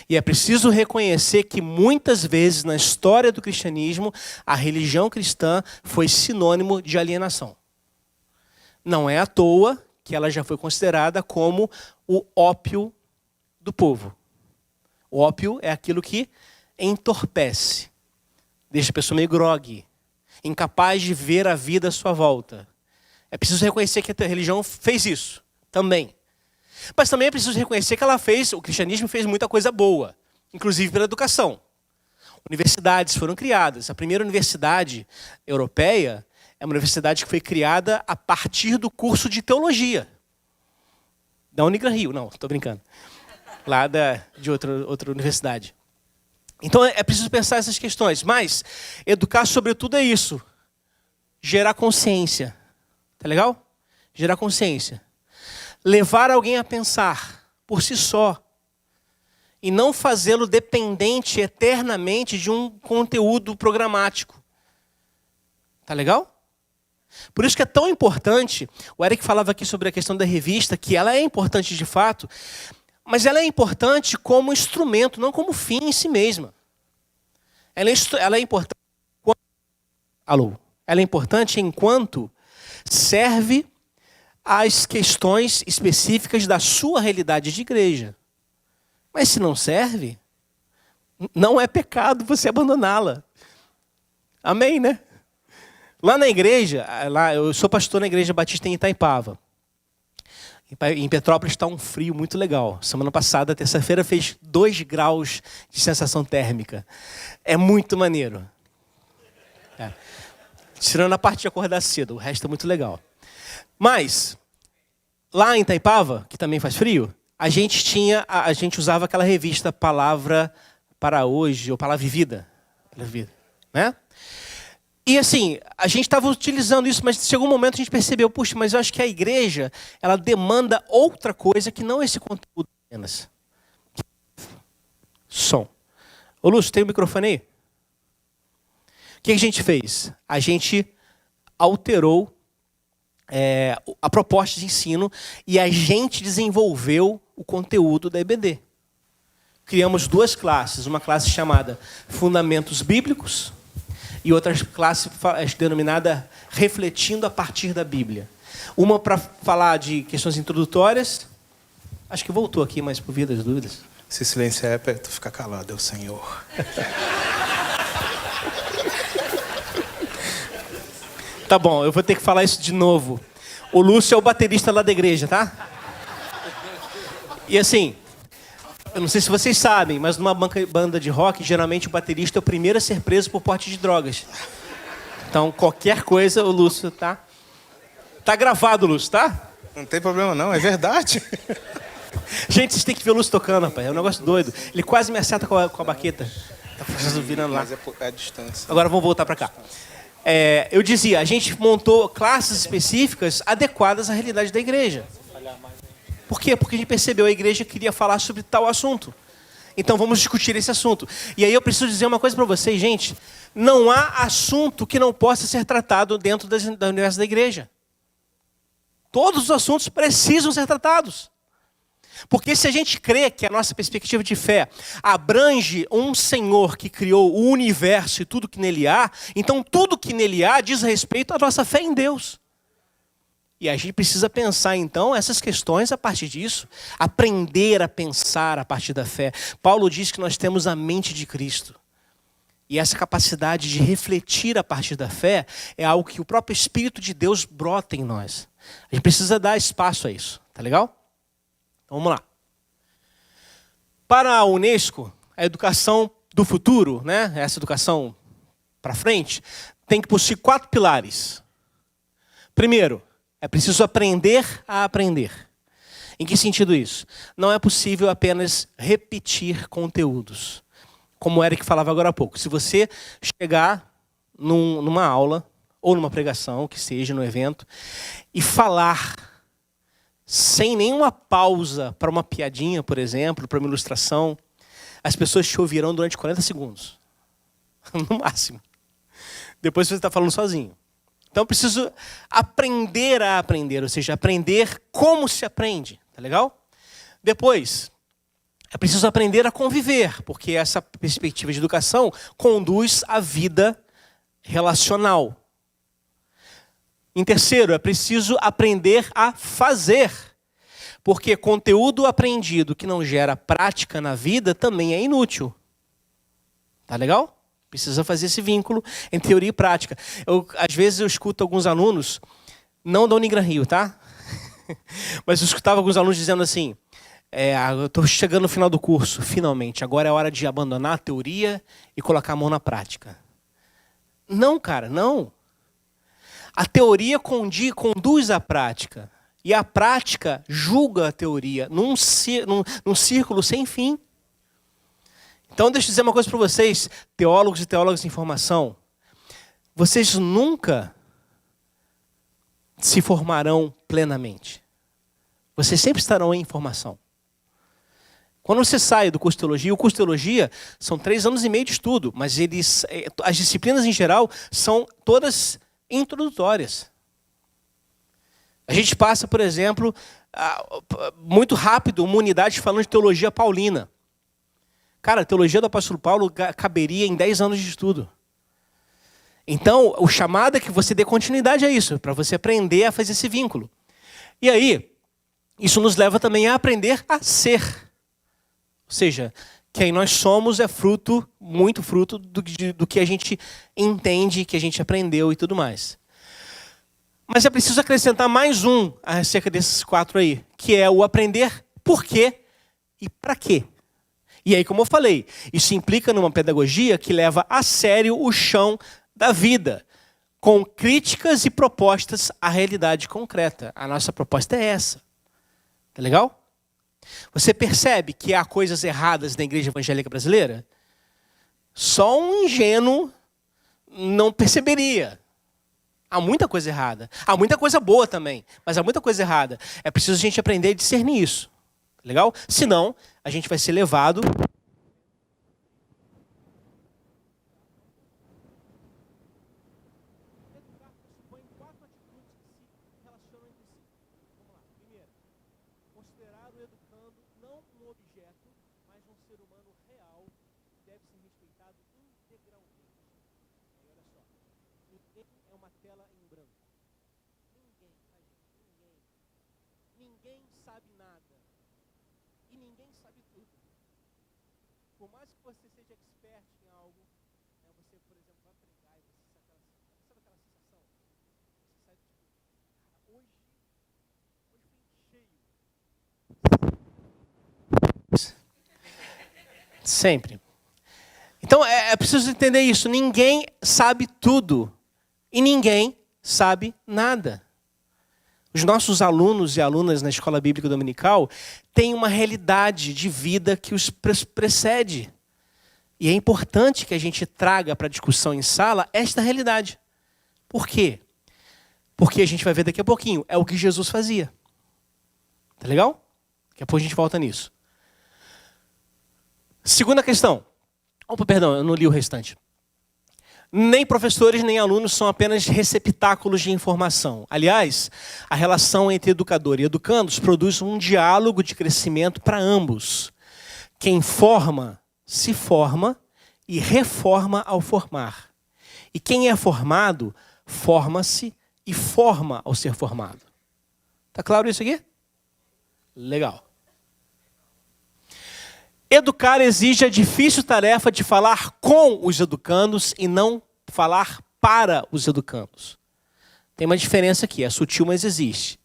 [SPEAKER 1] E é preciso reconhecer que muitas vezes na história do cristianismo, a religião cristã foi sinônimo de alienação. Não é à toa que ela já foi considerada como o ópio do povo. O ópio é aquilo que entorpece, deixa a pessoa meio grogue, incapaz de ver a vida à sua volta. É preciso reconhecer que a religião fez isso também. Mas também é preciso reconhecer que o cristianismo fez muita coisa boa, inclusive pela educação. Universidades foram criadas. A primeira universidade europeia é uma universidade que foi criada a partir do curso de teologia. Da Unigra-Rio, não, estou brincando. Lá de outra universidade. Então é preciso pensar essas questões. Mas educar sobretudo é isso. Gerar consciência. Tá legal? Gerar consciência. Levar alguém a pensar por si só. E não fazê-lo dependente eternamente de um conteúdo programático. Tá legal? Por isso que é tão importante, o Eric falava aqui sobre a questão da revista, que ela é importante de fato, mas ela é importante como instrumento, não como fim em si mesma. Ela é importante. Ela é importante enquanto serve às questões específicas da sua realidade de igreja. Mas se não serve, não é pecado você abandoná-la. Amém, né? Lá na igreja, eu sou pastor na Igreja Batista em Itaipava. Em Petrópolis está um frio muito legal. Semana passada, terça-feira, fez 2 graus de sensação térmica. É muito maneiro. Tirando a parte de acordar cedo, o resto é muito legal. Mas, lá em Itaipava, que também faz frio, a gente usava aquela revista Palavra para Hoje, ou Palavra e Vida. Né? E assim, a gente estava utilizando isso, mas chegou um momento que a gente percebeu, puxa, mas eu acho que a igreja, ela demanda outra coisa que não esse conteúdo apenas. Som. Ô Lúcio, tem o microfone aí? O que a gente fez? A gente alterou a proposta de ensino e a gente desenvolveu o conteúdo da EBD. Criamos 2 classes, uma classe chamada Fundamentos Bíblicos, e outra classe denominada Refletindo a partir da Bíblia. Uma para falar de questões introdutórias. Acho que voltou aqui, mas por via das dúvidas.
[SPEAKER 3] Se silêncio é para tu ficar calado, é o Senhor.
[SPEAKER 1] Tá bom, eu vou ter que falar isso de novo. O Lúcio é o baterista lá da igreja, tá? E assim, eu não sei se vocês sabem, mas numa banda de rock, geralmente o baterista é o primeiro a ser preso por porte de drogas. Então, qualquer coisa, o Lúcio tá... Tá gravado, Lúcio, tá?
[SPEAKER 3] Não tem problema não, é verdade.
[SPEAKER 1] Gente, vocês têm que ver o Lúcio tocando, rapaz. É um negócio doido. Ele quase me acerta com a baqueta. Tá virando lá.
[SPEAKER 3] Mas é a distância.
[SPEAKER 1] Agora vamos voltar para cá. Eu dizia, a gente montou classes específicas adequadas à realidade da igreja. Por quê? Porque a gente percebeu que a igreja queria falar sobre tal assunto. Então vamos discutir esse assunto. E aí eu preciso dizer uma coisa para vocês, gente. Não há assunto que não possa ser tratado dentro da universo da igreja. Todos os assuntos precisam ser tratados. Porque se a gente crê que a nossa perspectiva de fé abrange um Senhor que criou o universo e tudo que nele há, então tudo que nele há diz respeito à nossa fé em Deus. E a gente precisa pensar, então, essas questões a partir disso. Aprender a pensar a partir da fé. Paulo diz que nós temos a mente de Cristo. E essa capacidade de refletir a partir da fé é algo que o próprio Espírito de Deus brota em nós. A gente precisa dar espaço a isso. Tá legal? Então, vamos lá. Para a Unesco, a educação do futuro, né, essa educação para frente, tem que possuir 4 pilares. Primeiro, é preciso aprender a aprender. Em que sentido isso? Não é possível apenas repetir conteúdos. Como o Eric falava agora há pouco. Se você chegar numa aula, ou numa pregação, que seja, no evento, e falar sem nenhuma pausa para uma piadinha, por exemplo, para uma ilustração, as pessoas te ouvirão durante 40 segundos. No máximo. Depois você está falando sozinho. Então eu preciso aprender a aprender, ou seja, aprender como se aprende. Tá legal? Depois, é preciso aprender a conviver, porque essa perspectiva de educação conduz à vida relacional. Em terceiro, é preciso aprender a fazer, porque conteúdo aprendido que não gera prática na vida também é inútil. Tá legal? Precisa fazer esse vínculo entre teoria e prática. Às vezes eu escuto alguns alunos, não da Unigran Rio, tá? Mas eu escutava alguns alunos dizendo assim, eu estou chegando no final do curso, finalmente, agora é hora de abandonar a teoria e colocar a mão na prática. Não, cara, não. A teoria conduz à prática. E a prática julga a teoria num círculo sem fim. Então, deixa eu dizer uma coisa para vocês, teólogos e teólogas em formação. Vocês nunca se formarão plenamente. Vocês sempre estarão em formação. Quando você sai do curso de teologia, o curso de teologia são 3 anos e meio de estudo, mas as disciplinas em geral são todas introdutórias. A gente passa, por exemplo, muito rápido uma unidade falando de teologia paulina. Cara, a teologia do apóstolo Paulo caberia em 10 anos de estudo. Então, o chamado é que você dê continuidade a isso, para você aprender a fazer esse vínculo. E aí, isso nos leva também a aprender a ser. Ou seja, quem nós somos é muito fruto do que a gente entende, que a gente aprendeu e tudo mais. Mas é preciso acrescentar mais um acerca desses 4 aí, que é o aprender por quê e para quê. E aí, como eu falei, isso implica numa pedagogia que leva a sério o chão da vida, com críticas e propostas à realidade concreta. A nossa proposta é essa. Tá legal? Você percebe que há coisas erradas na igreja evangélica brasileira? Só um ingênuo não perceberia. Há muita coisa errada. Há muita coisa boa também, mas há muita coisa errada. É preciso a gente aprender a discernir isso. Legal? Senão, a gente vai ser levado... Considerar o educando não um objeto, mas um ser humano real que deve ser respeitado integralmente. Aí, olha só. Ninguém é uma tela em branco. Ninguém, tá, gente? Ninguém sabe nada. E ninguém sabe tudo. Por mais que você seja expert em algo, você, por exemplo, vai pregar e você sabe aquela sensação? Você sai tipo, hoje foi cheio. Sempre. Então é preciso entender isso. Ninguém sabe tudo. E ninguém sabe nada. Os nossos alunos e alunas na escola bíblica dominical têm uma realidade de vida que os precede. E é importante que a gente traga para a discussão em sala esta realidade. Por quê? Porque a gente vai ver daqui a pouquinho. É o que Jesus fazia. Tá legal? Daqui a pouco a gente volta nisso. Segunda questão. Opa, perdão, eu não li o restante. Nem professores nem alunos são apenas receptáculos de informação. Aliás, a relação entre educador e educandos produz um diálogo de crescimento para ambos. Quem forma, se forma e reforma ao formar. E quem é formado, forma-se e forma ao ser formado. Tá claro isso aqui? Legal. Educar exige a difícil tarefa de falar com os educandos e não falar para os educandos. Tem uma diferença aqui, é sutil, mas existe.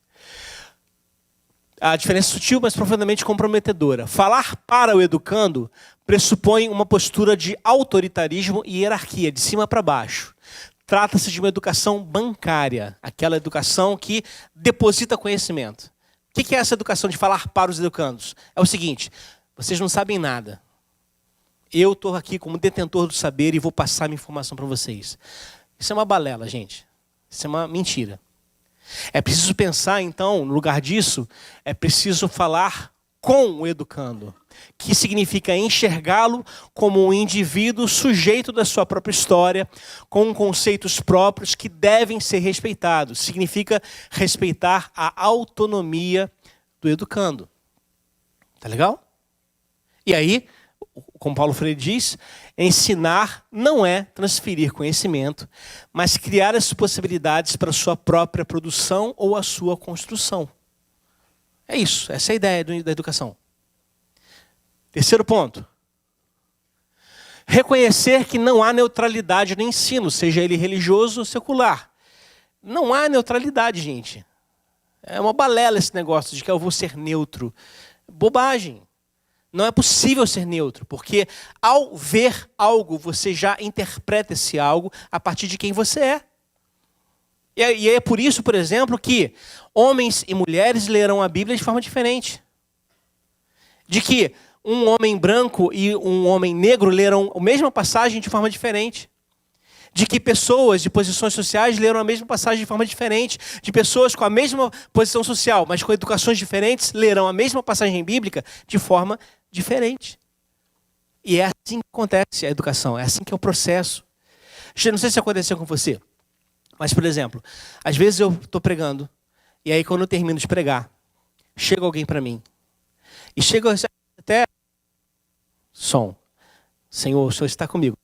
[SPEAKER 1] A diferença é sutil, mas profundamente comprometedora. Falar para o educando pressupõe uma postura de autoritarismo e hierarquia, de cima para baixo. Trata-se de uma educação bancária, aquela educação que deposita conhecimento. O que é essa educação de falar para os educandos? É o seguinte... Vocês não sabem nada. Eu estou aqui como detentor do saber e vou passar minha informação para vocês. Isso é uma balela, gente. Isso é uma mentira. É preciso pensar, então, no lugar disso, é preciso falar com o educando, que significa enxergá-lo como um indivíduo sujeito da sua própria história, com conceitos próprios que devem ser respeitados. Significa respeitar a autonomia do educando. Tá legal? E aí, como Paulo Freire diz, ensinar não é transferir conhecimento, mas criar as possibilidades para a sua própria produção ou a sua construção. É isso, essa é a ideia da educação. Terceiro ponto. Reconhecer que não há neutralidade no ensino, seja ele religioso ou secular. Não há neutralidade, gente. É uma balela esse negócio de que eu vou ser neutro. Bobagem. Não é possível ser neutro, porque ao ver algo, você já interpreta esse algo a partir de quem você é. E é por isso, por exemplo, que homens e mulheres lerão a Bíblia de forma diferente. De que um homem branco e um homem negro leram a mesma passagem de forma diferente. De que pessoas de posições sociais leram a mesma passagem de forma diferente. De pessoas com a mesma posição social, mas com educações diferentes, lerão a mesma passagem bíblica de forma diferente. E é assim que acontece a educação, é assim que é o processo. Não sei se aconteceu com você, mas, por exemplo, às vezes eu estou pregando, e aí quando eu termino de pregar, chega alguém para mim, e chega até som. Senhor, o Senhor está comigo.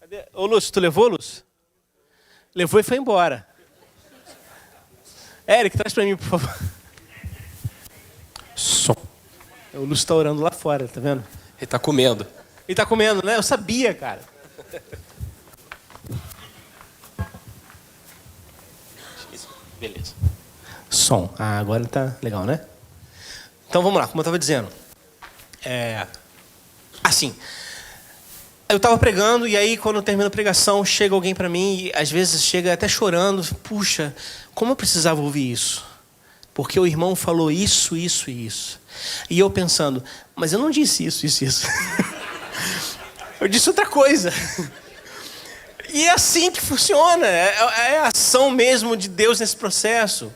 [SPEAKER 1] Cadê? Ô Lúcio, tu levou, Lúcio? Levou e foi embora. Eric, traz para mim, por favor.
[SPEAKER 2] Som.
[SPEAKER 1] O Lúcio está orando lá fora, tá vendo?
[SPEAKER 2] Ele está comendo.
[SPEAKER 1] Ele está comendo, né? Eu sabia, cara. Beleza. Som. Ah, agora tá legal, né? Então vamos lá, como eu estava dizendo. Assim, eu estava pregando e aí quando eu termino a pregação, chega alguém para mim e às vezes chega até chorando. Puxa, como eu precisava ouvir isso? Porque o irmão falou isso, isso e isso. E eu pensando, mas eu não disse isso, isso e isso. Eu disse outra coisa. E é assim que funciona. É a ação mesmo de Deus nesse processo.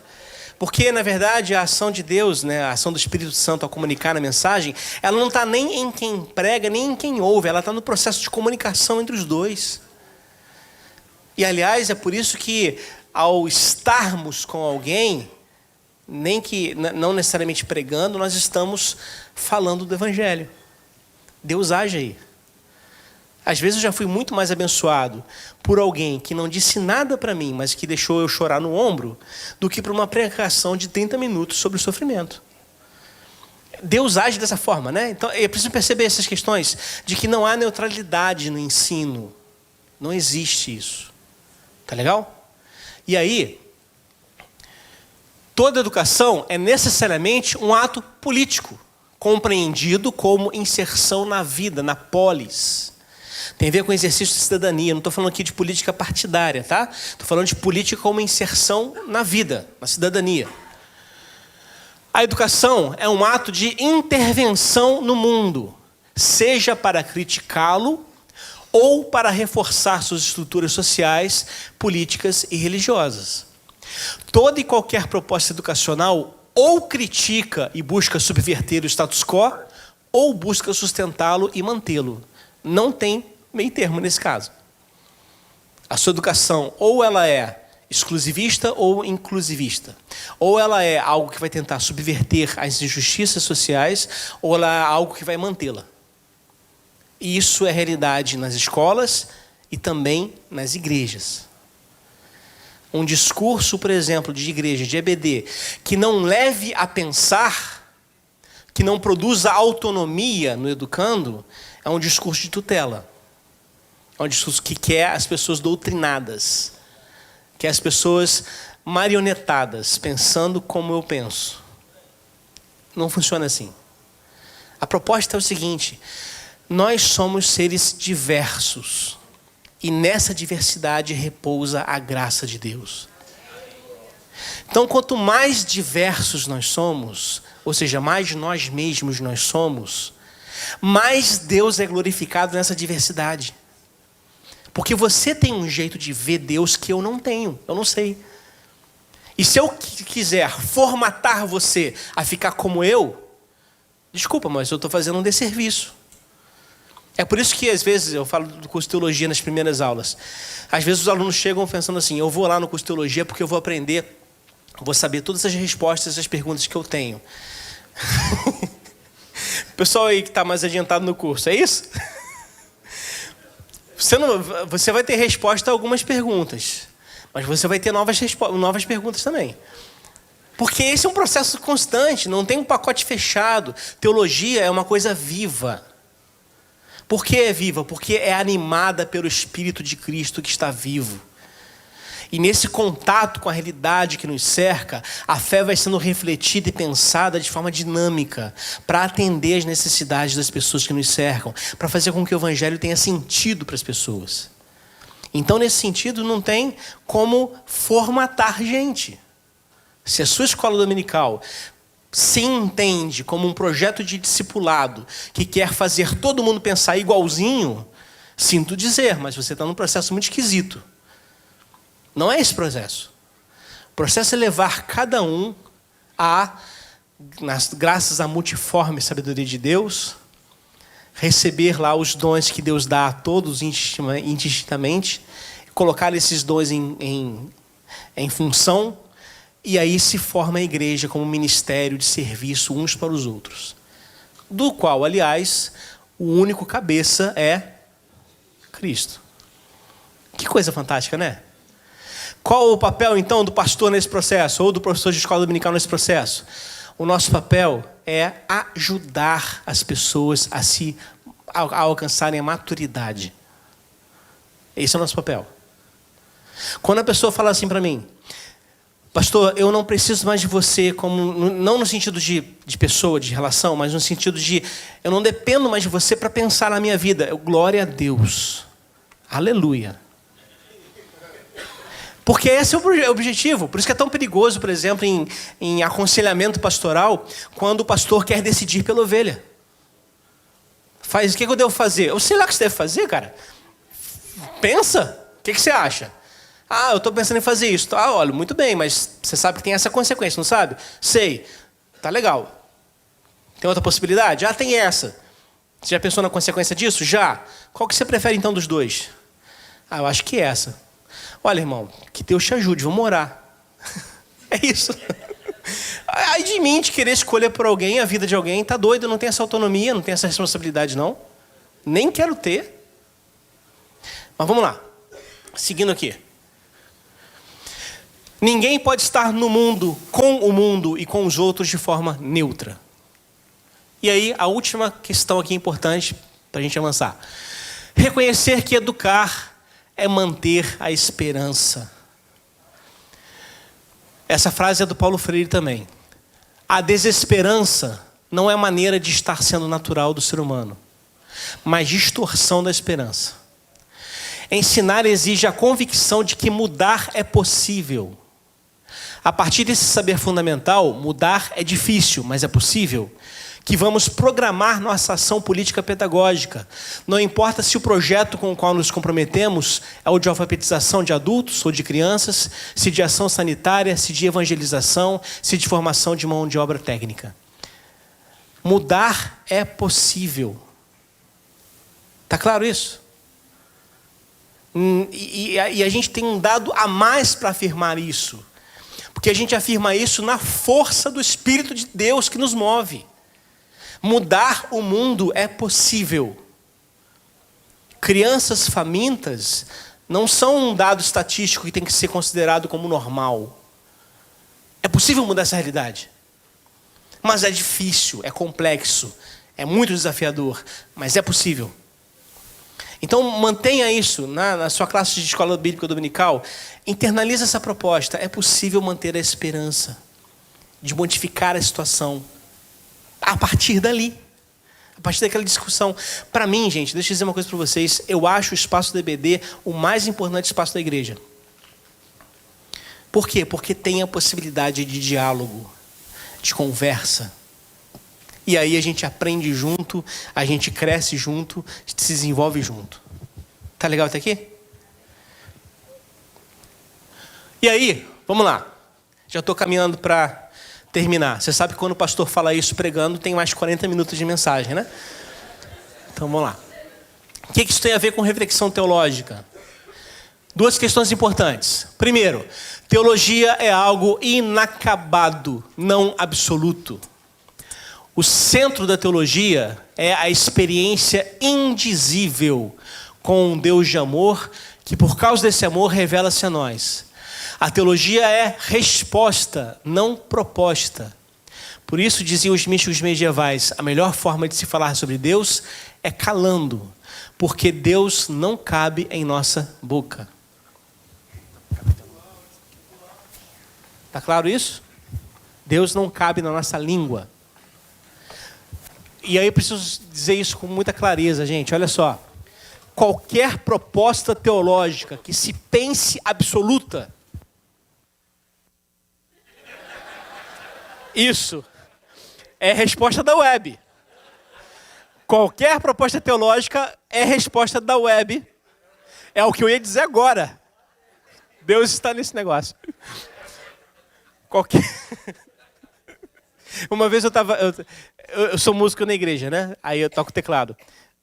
[SPEAKER 1] Porque, na verdade, a ação de Deus, né, a ação do Espírito Santo ao comunicar a mensagem, ela não está nem em quem prega, nem em quem ouve. Ela está no processo de comunicação entre os dois. E, aliás, é por isso que, ao estarmos com alguém, não necessariamente pregando, nós estamos falando do Evangelho. Deus age aí. Às vezes eu já fui muito mais abençoado por alguém que não disse nada para mim, mas que deixou eu chorar no ombro, do que por uma pregação de 30 minutos sobre o sofrimento. Deus age dessa forma, né? Então é preciso perceber essas questões de que não há neutralidade no ensino. Não existe isso. Tá legal? E aí, toda educação é necessariamente um ato político, compreendido como inserção na vida, na polis. Tem a ver com exercício de cidadania. Não estou falando aqui de política partidária, tá? Estou falando de política como inserção na vida, na cidadania. A educação é um ato de intervenção no mundo, seja para criticá-lo ou para reforçar suas estruturas sociais, políticas e religiosas. Toda e qualquer proposta educacional ou critica e busca subverter o status quo, ou busca sustentá-lo e mantê-lo. Não tem meio termo nesse caso. A sua educação, ou ela é exclusivista ou inclusivista. Ou ela é algo que vai tentar subverter as injustiças sociais, ou ela é algo que vai mantê-la. E isso é realidade nas escolas e também nas igrejas. Um discurso, por exemplo, de igreja, de EBD, que não leve a pensar, que não produza autonomia no educando, é um discurso de tutela. É um discurso que quer as pessoas doutrinadas, quer as pessoas marionetadas, pensando como eu penso. Não funciona assim. A proposta é o seguinte: nós somos seres diversos. E nessa diversidade repousa a graça de Deus. Então, quanto mais diversos nós somos, ou seja, mais nós mesmos nós somos, mais Deus é glorificado nessa diversidade. Porque você tem um jeito de ver Deus que eu não tenho, eu não sei. E se eu quiser formatar você a ficar como eu, desculpa, mas eu estou fazendo um desserviço. É por isso que, às vezes, eu falo do curso de teologia nas primeiras aulas. Às vezes os alunos chegam pensando assim, eu vou lá no curso de teologia porque eu vou aprender, vou saber todas as respostas às perguntas que eu tenho. Pessoal aí que está mais adiantado no curso, é isso? Você vai ter resposta a algumas perguntas, mas você vai ter novas perguntas também. Porque esse é um processo constante, não tem um pacote fechado. Teologia é uma coisa viva. Por que é viva? Porque é animada pelo Espírito de Cristo que está vivo. E nesse contato com a realidade que nos cerca, a fé vai sendo refletida e pensada de forma dinâmica para atender às necessidades das pessoas que nos cercam, para fazer com que o Evangelho tenha sentido para as pessoas. Então, nesse sentido, não tem como formatar gente. Se a sua escola dominical se entende como um projeto de discipulado que quer fazer todo mundo pensar igualzinho, sinto dizer, mas você está num processo muito esquisito. Não é esse processo. O processo é levar cada um graças à multiforme sabedoria de Deus, receber lá os dons que Deus dá a todos indistintamente, colocar esses dons em função, e aí se forma a igreja como um ministério de serviço uns para os outros. Do qual, aliás, o único cabeça é Cristo. Que coisa fantástica, né? Qual o papel, então, do pastor nesse processo? Ou do professor de escola dominical nesse processo? O nosso papel é ajudar as pessoas a alcançarem a maturidade. Esse é o nosso papel. Quando a pessoa fala assim para mim, pastor, eu não preciso mais de você, não no sentido de pessoa, de relação, mas no sentido de, eu não dependo mais de você para pensar na minha vida. Glória a Deus. Aleluia. Porque esse é o objetivo. Por isso que é tão perigoso, por exemplo, em aconselhamento pastoral, quando o pastor quer decidir pela ovelha. O que eu devo fazer? Eu sei lá o que você deve fazer, cara. Pensa. O que você acha? Eu estou pensando em fazer isso. Olha, muito bem, mas você sabe que tem essa consequência, não sabe? Sei. Tá legal. Tem outra possibilidade? Tem essa. Você já pensou na consequência disso? Já. Qual que você prefere, então, dos dois? Eu acho que essa. Olha, irmão, que Deus te ajude, vamos orar. É isso. Aí de mim, de querer escolher por alguém, a vida de alguém, tá doido, não tem essa autonomia, não tem essa responsabilidade, não. Nem quero ter. Mas vamos lá. Seguindo aqui. Ninguém pode estar no mundo, com o mundo e com os outros de forma neutra. E aí, a última questão aqui importante para a gente avançar. Reconhecer que educar é manter a esperança. Essa frase é do Paulo Freire também. A desesperança não é maneira de estar sendo natural do ser humano, mas distorção da esperança. Ensinar exige a convicção de que mudar é possível. A partir desse saber fundamental, mudar é difícil, mas é possível, que vamos programar nossa ação política pedagógica. Não importa se o projeto com o qual nos comprometemos é o de alfabetização de adultos ou de crianças, se de ação sanitária, se de evangelização, se de formação de mão de obra técnica. Mudar é possível. Está claro isso? E a gente tem um dado a mais para afirmar isso. Porque a gente afirma isso na força do Espírito de Deus que nos move. Mudar o mundo é possível. Crianças famintas não são um dado estatístico que tem que ser considerado como normal. É possível mudar essa realidade. Mas é difícil, é complexo, é muito desafiador, mas é possível. Então mantenha isso na sua classe de escola bíblica dominical. Internaliza essa proposta. É possível manter a esperança de modificar a situação a partir dali, a partir daquela discussão. Para mim, gente, deixa eu dizer uma coisa para vocês. Eu acho o espaço do EBD o mais importante espaço da igreja. Por quê? Porque tem a possibilidade de diálogo, de conversa. E aí a gente aprende junto, a gente cresce junto, a gente se desenvolve junto. Tá legal até aqui? E aí, vamos lá. Já estou caminhando para terminar. Você sabe que quando o pastor fala isso pregando, tem mais 40 minutos de mensagem, né? Então vamos lá. O que isso tem a ver com reflexão teológica? Duas questões importantes. Primeiro, teologia é algo inacabado, não absoluto. O centro da teologia é a experiência indizível com um Deus de amor, que por causa desse amor revela-se a nós. A teologia é resposta, não proposta. Por isso, diziam os místicos medievais, a melhor forma de se falar sobre Deus é calando, porque Deus não cabe em nossa boca. Está claro isso? Deus não cabe na nossa língua. E aí eu preciso dizer isso com muita clareza, gente. Olha só. Qualquer proposta teológica que se pense absoluta, isso é resposta da web. Qualquer proposta teológica é resposta da web. É o que eu ia dizer agora. Deus está nesse negócio. Uma vez eu sou músico na igreja, né? Aí eu toco teclado.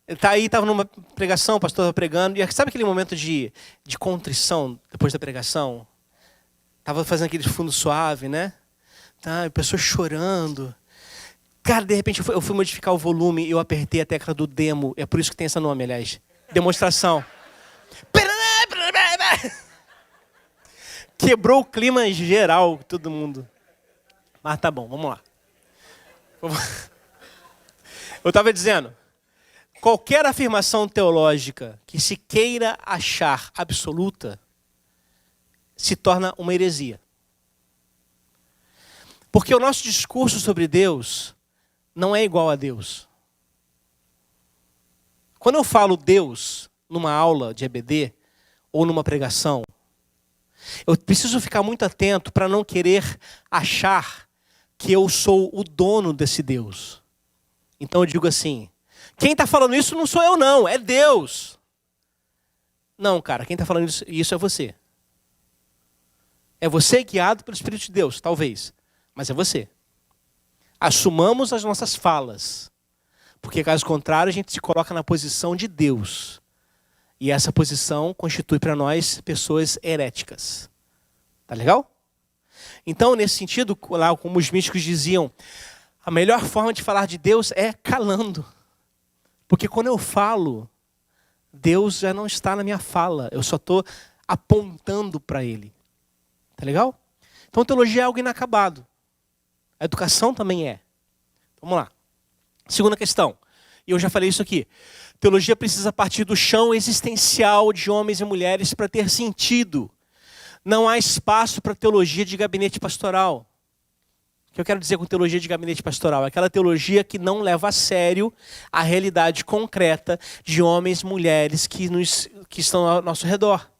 [SPEAKER 1] Estava numa pregação, o pastor estava pregando, e sabe aquele momento de contrição depois da pregação? Estava fazendo aquele fundo suave, né? Tá, pessoas chorando. Cara, de repente eu fui modificar o volume e eu apertei a tecla do demo. É por isso que tem esse nome, aliás. Demonstração. Quebrou o clima geral, todo mundo. Mas tá bom, vamos lá. Eu estava dizendo, qualquer afirmação teológica que se queira achar absoluta se torna uma heresia. Porque o nosso discurso sobre Deus não é igual a Deus. Quando eu falo Deus numa aula de EBD ou numa pregação, eu preciso ficar muito atento para não querer achar que eu sou o dono desse Deus. Então eu digo assim, quem está falando isso não sou eu não, é Deus. Não, cara, quem está falando isso é você. É você guiado pelo Espírito de Deus, talvez, mas é você. Assumamos as nossas falas, porque caso contrário a gente se coloca na posição de Deus. E essa posição constitui para nós pessoas heréticas. Tá legal? Então, nesse sentido, lá como os místicos diziam, a melhor forma de falar de Deus é calando. Porque quando eu falo, Deus já não está na minha fala. Eu só estou apontando para Ele. Tá legal? Então, teologia é algo inacabado. A educação também é. Vamos lá. Segunda questão. E eu já falei isso aqui. Teologia precisa partir do chão existencial de homens e mulheres para ter sentido. Não há espaço para teologia de gabinete pastoral. O que eu quero dizer com teologia de gabinete pastoral? É aquela teologia que não leva a sério a realidade concreta de homens e mulheres que estão ao nosso redor.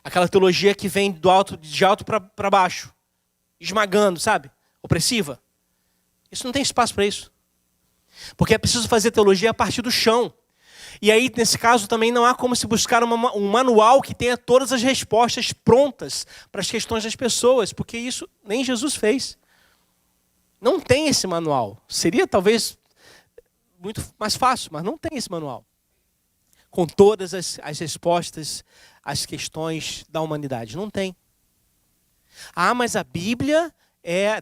[SPEAKER 1] Aquela teologia que vem de alto para baixo, esmagando, sabe? Opressiva. Isso não tem espaço para isso. Porque é preciso fazer teologia a partir do chão. E aí, nesse caso, também não há como se buscar um manual que tenha todas as respostas prontas para as questões das pessoas, porque isso nem Jesus fez. Não tem esse manual. Seria talvez muito mais fácil, mas não tem esse manual. Com todas as respostas às questões da humanidade. Não tem. Ah, mas a Bíblia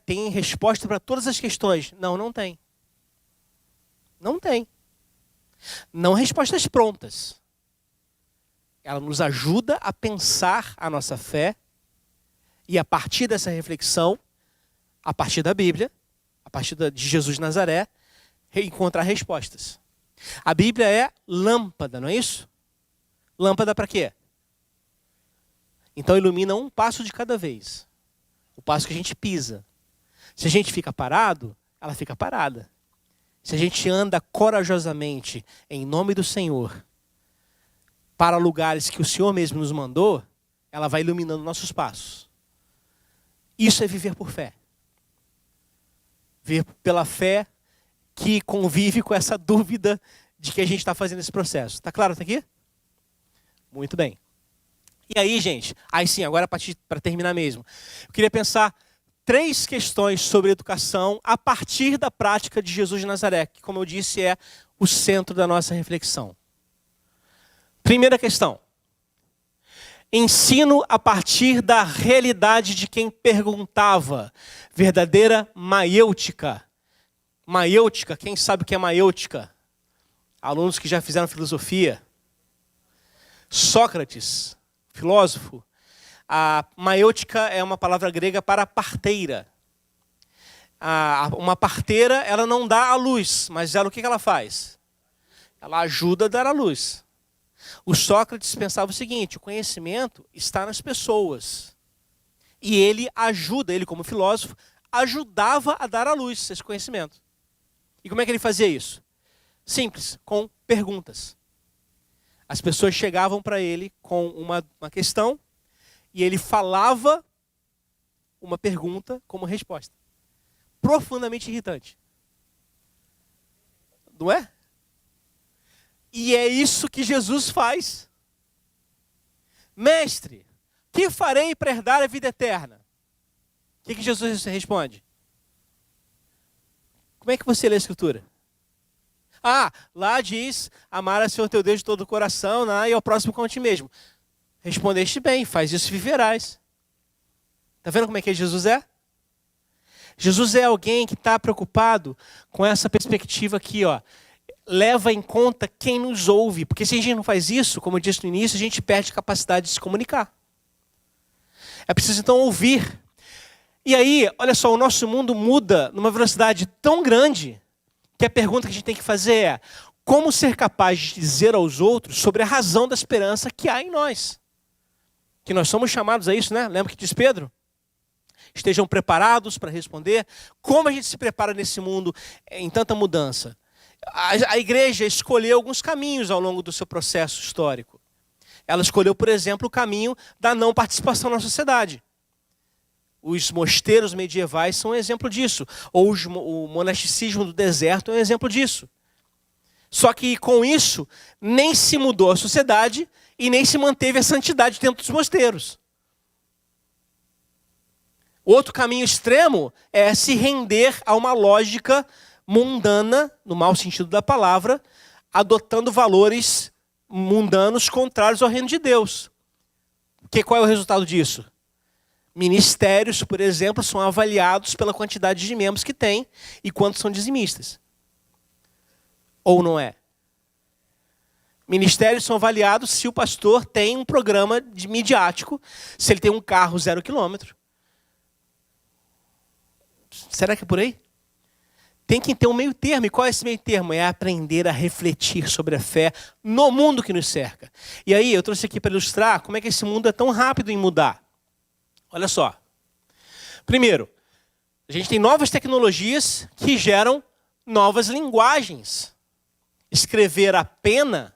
[SPEAKER 1] tem resposta para todas as questões. Não, não tem. Não tem. Não respostas prontas. Ela nos ajuda a pensar a nossa fé e a partir dessa reflexão, a partir da Bíblia, a partir de Jesus de Nazaré, encontrar respostas. A Bíblia é lâmpada, não é isso? Lâmpada para quê? Então ilumina um passo de cada vez. O passo que a gente pisa. Se a gente fica parado, ela fica parada. Se a gente anda corajosamente em nome do Senhor para lugares que o Senhor mesmo nos mandou, ela vai iluminando nossos passos. Isso é viver por fé. Viver pela fé que convive com essa dúvida de que a gente está fazendo esse processo. Está claro até aqui? Muito bem. E aí, gente, aí sim, agora para terminar mesmo. Eu queria pensar 3 questões sobre educação a partir da prática de Jesus de Nazaré, que, como eu disse, é o centro da nossa reflexão. Primeira questão. Ensino a partir da realidade de quem perguntava. Verdadeira maiêutica. Maiêutica, quem sabe o que é maiêutica? Alunos que já fizeram filosofia. Sócrates, filósofo. A maiêutica é uma palavra grega para parteira. Uma parteira, ela não dá a luz, mas ela o que ela faz? Ela ajuda a dar a luz. O Sócrates pensava o seguinte: o conhecimento está nas pessoas. E ele ajuda, ele como filósofo, ajudava a dar à luz esse conhecimento. E como é que ele fazia isso? Simples, com perguntas. As pessoas chegavam para ele com uma questão e ele falava uma pergunta como resposta. Profundamente irritante. Não é? E é isso que Jesus faz. Mestre, que farei para herdar a vida eterna? O que Jesus responde? Como é que você lê a Escritura? Lá diz, amar a Senhor teu Deus de todo o coração, e ao próximo como a ti mesmo. Respondeste bem, faz isso e viverás. Está vendo como é que Jesus é? Jesus é alguém que está preocupado com essa perspectiva aqui, ó. Leva em conta quem nos ouve. Porque se a gente não faz isso, como eu disse no início, a gente perde a capacidade de se comunicar. É preciso então ouvir. E aí, olha só, o nosso mundo muda numa velocidade tão grande que a pergunta que a gente tem que fazer é: como ser capaz de dizer aos outros sobre a razão da esperança que há em nós? Que nós somos chamados a isso, né? Lembra que diz Pedro? Estejam preparados para responder. Como a gente se prepara nesse mundo em tanta mudança? A igreja escolheu alguns caminhos ao longo do seu processo histórico. Ela escolheu, por exemplo, o caminho da não participação na sociedade. Os mosteiros medievais são um exemplo disso. Ou o monasticismo do deserto é um exemplo disso. Só que com isso, nem se mudou a sociedade e nem se manteve a santidade dentro dos mosteiros. Outro caminho extremo é se render a uma lógica mundana, no mau sentido da palavra, adotando valores mundanos contrários ao reino de Deus. Qual é o resultado disso? Ministérios, por exemplo, são avaliados pela quantidade de membros que tem e quantos são dizimistas. Ou não é? Ministérios são avaliados se o pastor tem um programa midiático, se ele tem um carro 0 quilômetro. Será que é por aí? Tem que ter um meio termo. E qual é esse meio termo? É aprender a refletir sobre a fé no mundo que nos cerca. E aí, eu trouxe aqui para ilustrar como é que esse mundo é tão rápido em mudar. Olha só. Primeiro, a gente tem novas tecnologias que geram novas linguagens. Escrever a pena,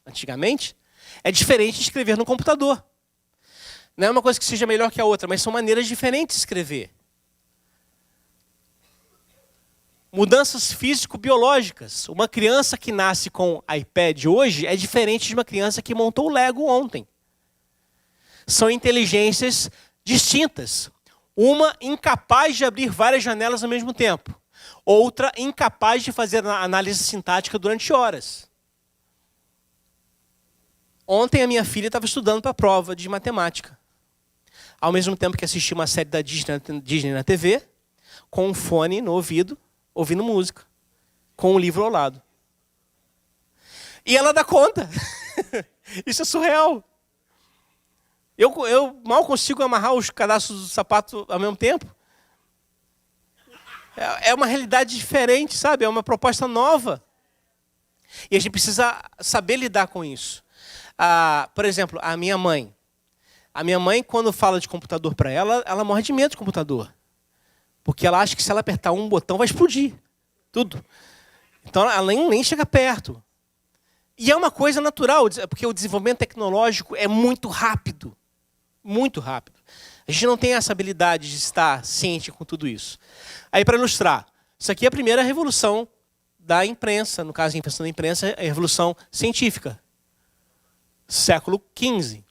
[SPEAKER 1] antigamente, é diferente de escrever no computador. Não é uma coisa que seja melhor que a outra, mas são maneiras diferentes de escrever. Mudanças físico-biológicas. Uma criança que nasce com iPad hoje é diferente de uma criança que montou o Lego ontem. São inteligências distintas. Uma incapaz de abrir várias janelas ao mesmo tempo. Outra incapaz de fazer análise sintática durante horas. Ontem a minha filha estava estudando para a prova de matemática. Ao mesmo tempo que assistia uma série da Disney na TV, com um fone no ouvido, ouvindo música, com um livro ao lado. E ela dá conta. Isso é surreal. Eu mal consigo amarrar os cadastros do sapato ao mesmo tempo. É uma realidade diferente, sabe? É uma proposta nova. E a gente precisa saber lidar com isso. Por exemplo, a minha mãe. A minha mãe, quando fala de computador para ela, ela morre de medo de computador. Porque ela acha que se ela apertar um botão vai explodir. Tudo. Então ela nem chega perto. E é uma coisa natural, porque o desenvolvimento tecnológico é muito rápido. Muito rápido. A gente não tem essa habilidade de estar ciente com tudo isso. Aí, para ilustrar, isso aqui é a primeira revolução da imprensa, no caso, a invenção da imprensa, é a revolução científica. Século XV.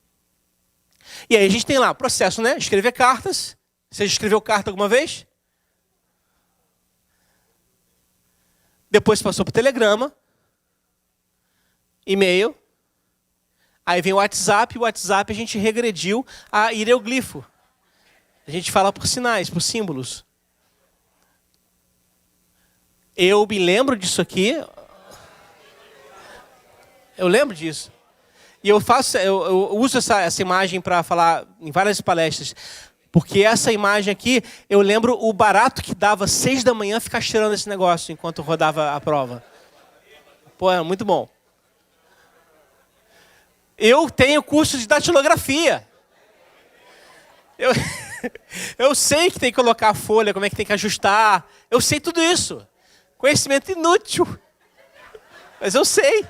[SPEAKER 1] E aí a gente tem lá o processo, né? Escrever cartas Você escreveu carta alguma vez? Depois passou para o telegrama, e-mail, aí vem o WhatsApp a gente regrediu a hieroglifo. A gente fala por sinais, por símbolos. Eu me lembro disso aqui. Eu lembro disso. E eu uso essa imagem para falar em várias palestras. Porque essa imagem aqui, eu lembro o barato que dava 6 da manhã ficar cheirando esse negócio enquanto rodava a prova. Pô, é muito bom. Eu tenho curso de datilografia. Eu sei que tem que colocar a folha, como é que tem que ajustar. Eu sei tudo isso. Conhecimento inútil. Mas eu sei.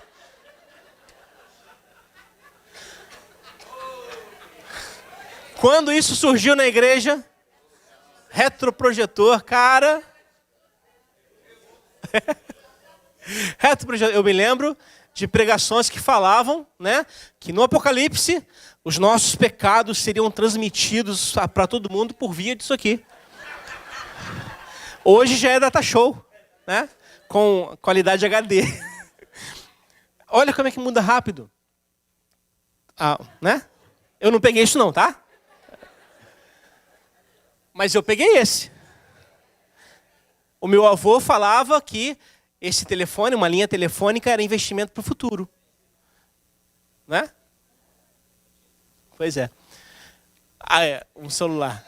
[SPEAKER 1] Quando isso surgiu na igreja, retroprojetor, cara. Retroprojetor, eu me lembro de pregações que falavam, né, que no Apocalipse os nossos pecados seriam transmitidos para todo mundo por via disso aqui. Hoje já é data show, né, com qualidade HD. Olha como é que muda rápido. Né? Eu não peguei isso não, tá? Mas eu peguei esse. O meu avô falava que esse telefone, uma linha telefônica, era investimento para o futuro. Né? Pois é. Um celular.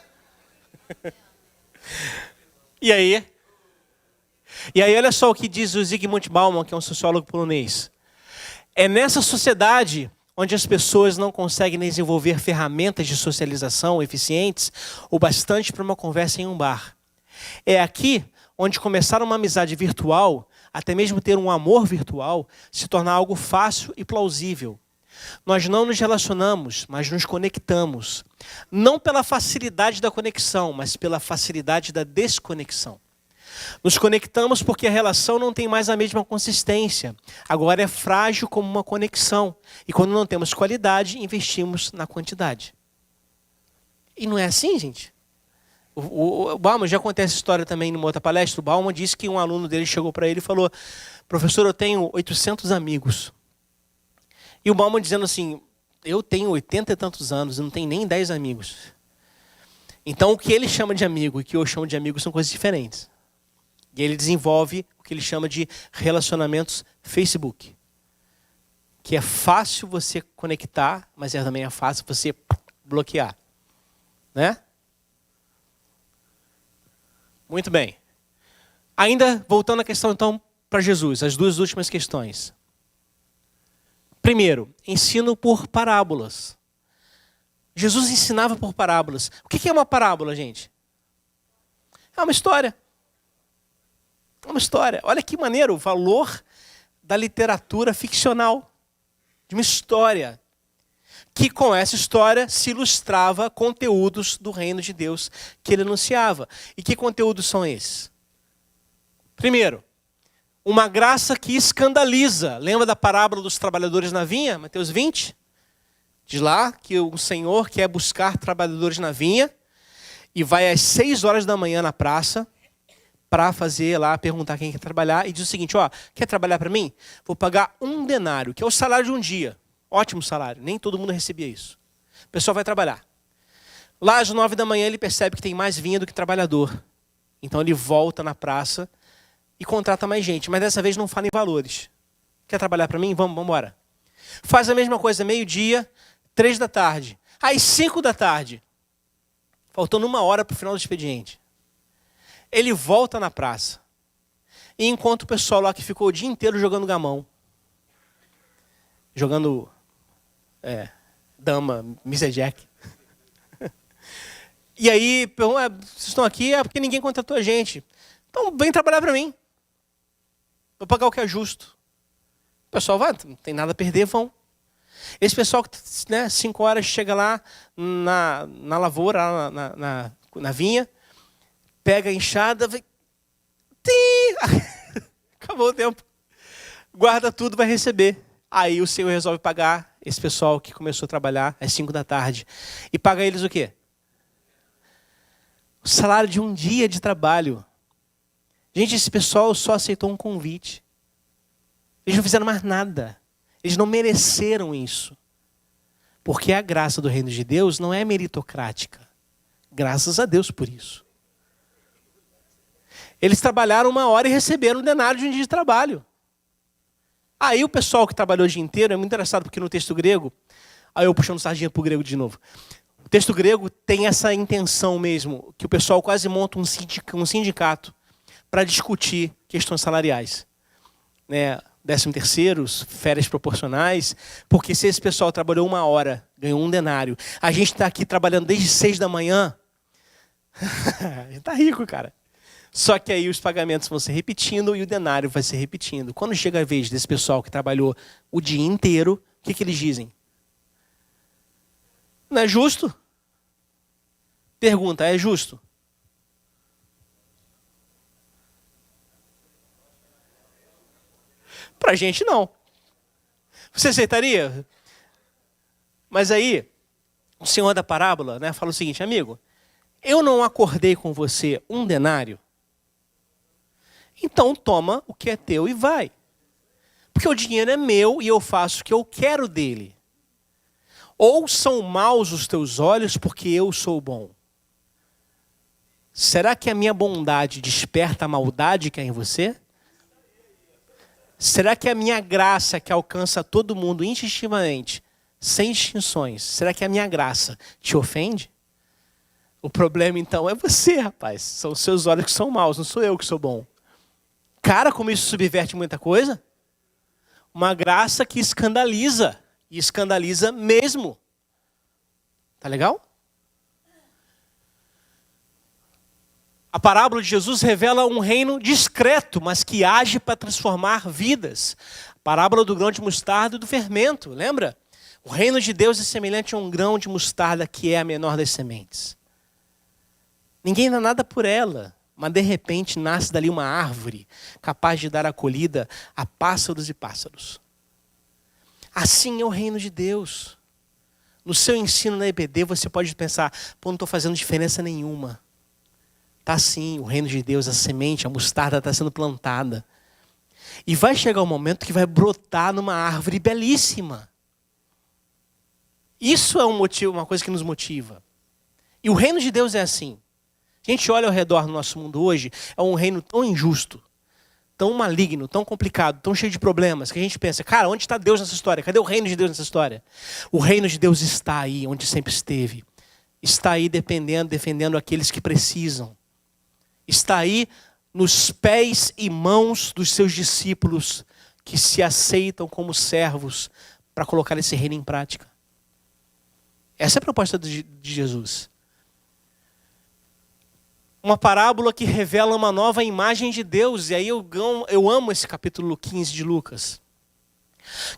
[SPEAKER 1] E aí, olha só o que diz o Zygmunt Bauman, que é um sociólogo polonês. É nessa sociedade onde as pessoas não conseguem desenvolver ferramentas de socialização eficientes o bastante para uma conversa em um bar. É aqui onde começar uma amizade virtual, até mesmo ter um amor virtual, se torna algo fácil e plausível. Nós não nos relacionamos, mas nos conectamos. Não pela facilidade da conexão, mas pela facilidade da desconexão. Nos conectamos porque a relação não tem mais a mesma consistência. Agora é frágil como uma conexão. E quando não temos qualidade, investimos na quantidade. E não é assim, gente? O Bauman, já contei essa história também numa outra palestra. O Bauman disse que um aluno dele chegou para ele e falou: professor, eu tenho 800 amigos. E o Bauman dizendo assim: eu tenho 80 e tantos anos e não tenho nem 10 amigos. Então o que ele chama de amigo e o que eu chamo de amigo são coisas diferentes. E ele desenvolve o que ele chama de relacionamentos Facebook. Que é fácil você conectar, mas também é fácil você bloquear. Né? Muito bem. Ainda voltando à questão, então, para Jesus, as duas últimas questões. Primeiro, ensino por parábolas. Jesus ensinava por parábolas. O que é uma parábola, gente? É uma história. É uma história. Olha que maneiro o valor da literatura ficcional. De uma história. Que com essa história se ilustrava conteúdos do reino de Deus que ele anunciava. E que conteúdos são esses? Primeiro, uma graça que escandaliza. Lembra da parábola dos trabalhadores na vinha? Mateus 20? Diz lá que o Senhor quer buscar trabalhadores na vinha e vai às 6 horas da manhã na praça para fazer lá, perguntar quem quer trabalhar, e diz o seguinte: ó, quer trabalhar para mim? Vou pagar 1 denário, que é o salário de um dia. Ótimo salário, nem todo mundo recebia isso. O pessoal vai trabalhar. Lá às 9 da manhã ele percebe que tem mais vinha do que trabalhador. Então ele volta na praça e contrata mais gente, mas dessa vez não fala em valores. Quer trabalhar para mim? Vamos embora. Faz a mesma coisa, meio-dia, 3 da tarde. Às 5 da tarde, faltando 1 hora para o final do expediente. Ele volta na praça e encontra o pessoal lá que ficou o dia inteiro jogando gamão. Jogando dama, Mr. Jack. E aí, pergunta: vocês estão aqui? É porque ninguém contratou a gente. Então vem trabalhar para mim. Vou pagar o que é justo. O pessoal vai, não tem nada a perder, vão. Esse pessoal que 5 horas chega lá na lavoura, na vinha, pega a enxada, vem... acabou o tempo. Guarda tudo, vai receber. Aí o Senhor resolve pagar esse pessoal que começou a trabalhar às 5 da tarde. E paga eles o quê? O salário de um dia de trabalho. Gente, esse pessoal só aceitou um convite. Eles não fizeram mais nada. Eles não mereceram isso. Porque a graça do reino de Deus não é meritocrática. Graças a Deus por isso. Eles trabalharam 1 hora e receberam um denário de um dia de trabalho. Aí o pessoal que trabalhou o dia inteiro, é muito engraçado porque no texto grego, aí eu puxando sardinha para o grego de novo. O texto grego tem essa intenção mesmo, que o pessoal quase monta um sindicato para discutir questões salariais. Né? 13º, férias proporcionais, porque se esse pessoal trabalhou 1 hora, ganhou um denário, a gente está aqui trabalhando desde 6 da manhã, a gente está rico, cara. Só que aí os pagamentos vão se repetindo e o denário vai se repetindo. Quando chega a vez desse pessoal que trabalhou o dia inteiro, o que eles dizem? Não é justo? Pergunta, é justo? Pra gente não. Você aceitaria? Mas aí, o senhor da parábola, né, fala o seguinte: amigo, eu não acordei com você um denário? Então toma o que é teu e vai. Porque o dinheiro é meu e eu faço o que eu quero dele. Ou são maus os teus olhos porque eu sou bom? Será que a minha bondade desperta a maldade que há em você? Será que a minha graça que alcança todo mundo instintivamente, sem distinções, será que a minha graça te ofende? O problema então é você, rapaz. São os seus olhos que são maus, não sou eu que sou bom. Cara, como isso subverte muita coisa? Uma graça que escandaliza. E escandaliza mesmo. Tá legal? A parábola de Jesus revela um reino discreto, mas que age para transformar vidas. A parábola do grão de mostarda e do fermento, lembra? O reino de Deus é semelhante a um grão de mostarda que é a menor das sementes. Ninguém dá nada por ela, mas de repente nasce dali uma árvore capaz de dar acolhida a pássaros e pássaros. Assim é o reino de Deus. No seu ensino na EBD você pode pensar, pô, não estou fazendo diferença nenhuma. Tá sim, o reino de Deus, a semente, a mostarda está sendo plantada. E vai chegar um momento que vai brotar numa árvore belíssima. Isso é um motivo, uma coisa que nos motiva. E o reino de Deus é assim. A gente olha ao redor no nosso mundo hoje, é um reino tão injusto, tão maligno, tão complicado, tão cheio de problemas, que a gente pensa, cara, onde está Deus nessa história? Cadê o reino de Deus nessa história? O reino de Deus está aí, onde sempre esteve. Está aí defendendo aqueles que precisam. Está aí nos pés e mãos dos seus discípulos que se aceitam como servos para colocar esse reino em prática. Essa é a proposta de Jesus. Uma parábola que revela uma nova imagem de Deus. E aí eu amo esse capítulo 15 de Lucas.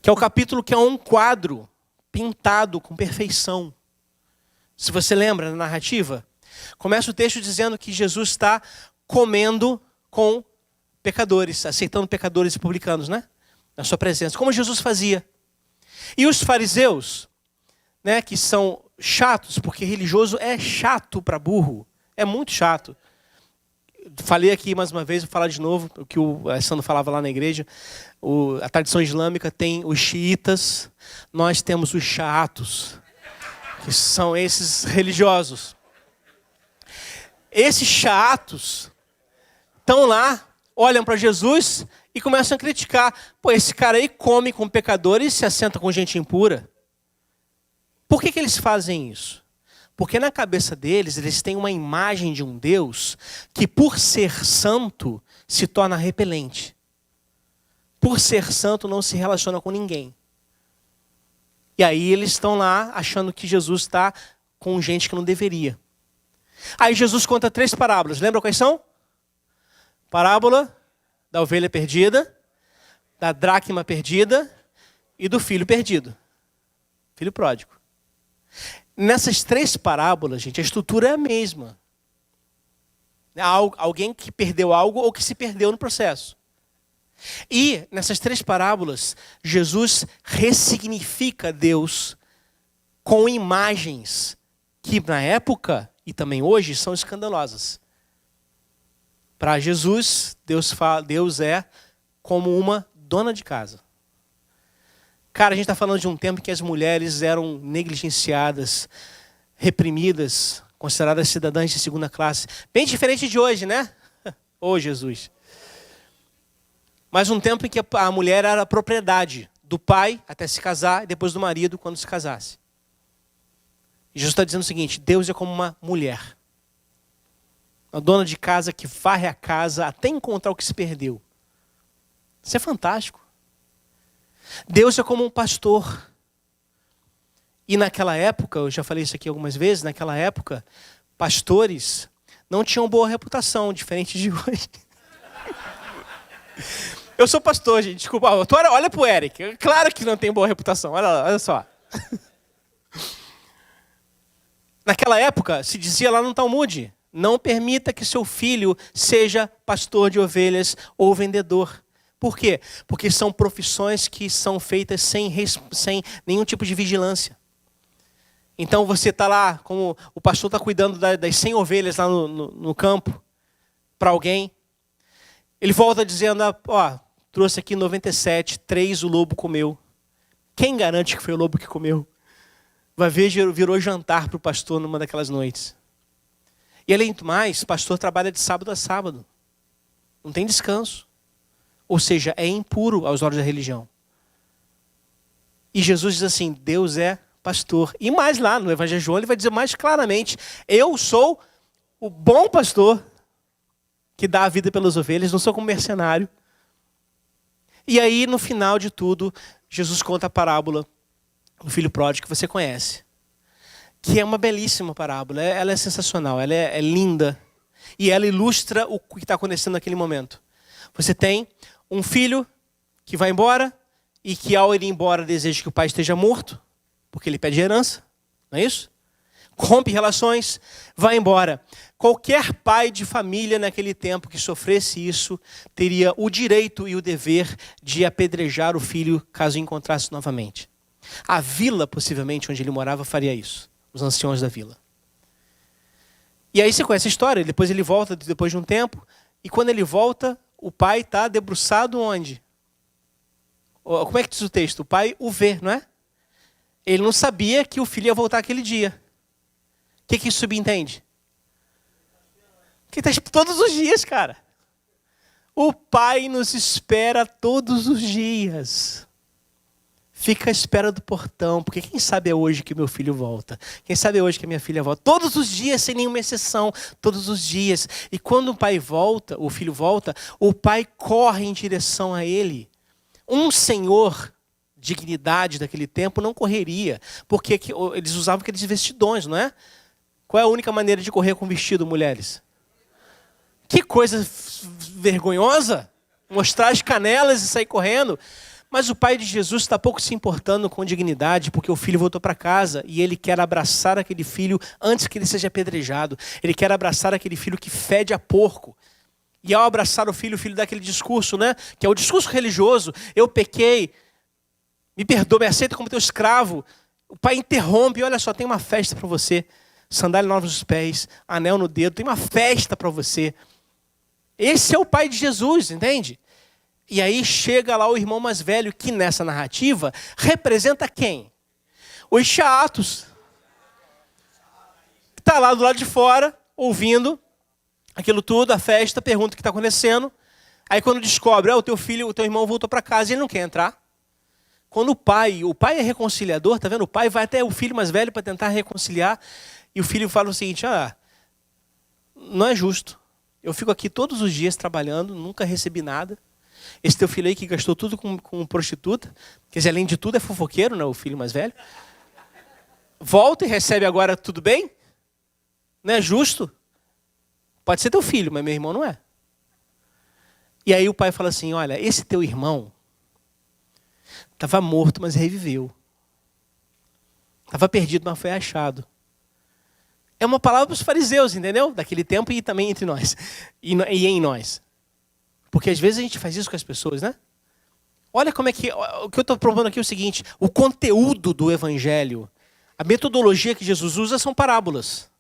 [SPEAKER 1] Que é o capítulo que é um quadro pintado com perfeição. Se você lembra na narrativa, começa o texto dizendo que Jesus está comendo com pecadores, aceitando pecadores e publicanos, né? Na sua presença, como Jesus fazia. E os fariseus, né, que são chatos, porque religioso é chato para burro. É muito chato. Falei aqui mais uma vez, vou falar de novo, o que o Alessandro falava lá na igreja. A tradição islâmica tem os xiitas, nós temos os chatos, que são esses religiosos. Esses chatos estão lá, olham para Jesus e começam a criticar. Pô, esse cara aí come com pecadores e se assenta com gente impura. Por que eles fazem isso? Porque na cabeça deles, eles têm uma imagem de um Deus que, por ser santo, se torna repelente. Por ser santo, não se relaciona com ninguém. E aí eles estão lá achando que Jesus está com gente que não deveria. Aí Jesus conta 3 parábolas. Lembra quais são? Parábola da ovelha perdida, da dracma perdida e do filho perdido. Filho pródigo. Nessas 3 parábolas, gente, a estrutura é a mesma. Alguém que perdeu algo ou que se perdeu no processo. E nessas 3 parábolas, Jesus ressignifica Deus com imagens que na época e também hoje são escandalosas. Para Jesus, Deus é como uma dona de casa. Cara, a gente está falando de um tempo em que as mulheres eram negligenciadas, reprimidas, consideradas cidadãs de segunda classe. Bem diferente de hoje, né? Ô, Jesus. Mas um tempo em que a mulher era propriedade do pai até se casar e depois do marido quando se casasse. E Jesus está dizendo o seguinte: Deus é como uma mulher. Uma dona de casa que varre a casa até encontrar o que se perdeu. Isso é fantástico. Deus é como um pastor. E naquela época, eu já falei isso aqui algumas vezes, naquela época, pastores não tinham boa reputação, diferente de hoje. Eu sou pastor, gente, desculpa. Olha pro Eric, claro que não tem boa reputação, olha só. Naquela época, se dizia lá no Talmud: não permita que seu filho seja pastor de ovelhas ou vendedor. Por quê? Porque são profissões que são feitas sem nenhum tipo de vigilância. Então você está lá, como o pastor está cuidando das 100 ovelhas lá no campo, para alguém. Ele volta dizendo: ó, trouxe aqui 97, 3 o lobo comeu. Quem garante que foi o lobo que comeu? Vai ver, virou jantar para o pastor numa daquelas noites. E além do mais, o pastor trabalha de sábado a sábado. Não tem descanso. Ou seja, é impuro aos olhos da religião. E Jesus diz assim: Deus é pastor. E mais lá no Evangelho de João ele vai dizer mais claramente: eu sou o bom pastor que dá a vida pelas ovelhas, não sou como mercenário. E aí no final de tudo, Jesus conta a parábola do filho pródigo que você conhece. Que é uma belíssima parábola, ela é sensacional, ela é linda. E ela ilustra o que está acontecendo naquele momento. Você tem um filho que vai embora e que ao ir embora deseja que o pai esteja morto, porque ele pede herança, não é isso? Rompe relações, vai embora. Qualquer pai de família naquele tempo que sofresse isso, teria o direito e o dever de apedrejar o filho caso o encontrasse novamente. A vila, possivelmente, onde ele morava, faria isso. Os anciões da vila. E aí você conhece a história, depois ele volta depois de um tempo, e quando ele volta, o pai está debruçado onde? Como é que diz o texto? O pai o vê, não é? Ele não sabia que o filho ia voltar aquele dia. O que isso subentende? Que está todos os dias, cara. O pai nos espera todos os dias. Fica à espera do portão, porque quem sabe é hoje que meu filho volta. Quem sabe é hoje que a minha filha volta. Todos os dias, sem nenhuma exceção. Todos os dias. E quando o pai volta, o filho volta, o pai corre em direção a ele. Um senhor, dignidade daquele tempo, não correria. Porque eles usavam aqueles vestidões, não é? Qual é a única maneira de correr com vestido, mulheres? Que coisa vergonhosa. Mostrar as canelas e sair correndo. Mas o pai de Jesus está pouco se importando com dignidade, porque o filho voltou para casa e ele quer abraçar aquele filho antes que ele seja apedrejado. Ele quer abraçar aquele filho que fede a porco. E ao abraçar o filho dá aquele discurso, né? Que é o discurso religioso. Eu pequei, me perdoa, me aceita como teu escravo. O pai interrompe: olha só, tem uma festa para você. Sandália nova nos pés, anel no dedo, tem uma festa para você. Esse é o pai de Jesus, entende? E aí chega lá o irmão mais velho, que nessa narrativa representa quem? Os chatos. Está lá do lado de fora, ouvindo aquilo tudo, a festa, pergunta o que está acontecendo. Aí quando descobre: o teu filho, o teu irmão voltou para casa e ele não quer entrar. Quando o pai é reconciliador, tá vendo? O pai vai até o filho mais velho para tentar reconciliar. E o filho fala o seguinte: não é justo. Eu fico aqui todos os dias trabalhando, nunca recebi nada. Esse teu filho aí que gastou tudo com prostituta, quer dizer, além de tudo é fofoqueiro, né, o filho mais velho. Volta e recebe agora, tudo bem? Não é justo? Pode ser teu filho, mas meu irmão não é. E aí o pai fala assim: olha, esse teu irmão estava morto, mas reviveu. Estava perdido, mas foi achado. É uma palavra para os fariseus, entendeu? Daquele tempo e também entre nós. E em nós. Porque às vezes a gente faz isso com as pessoas, né? Olha como é que... O que eu estou propondo aqui é o seguinte: o conteúdo do evangelho, a metodologia que Jesus usa são parábolas.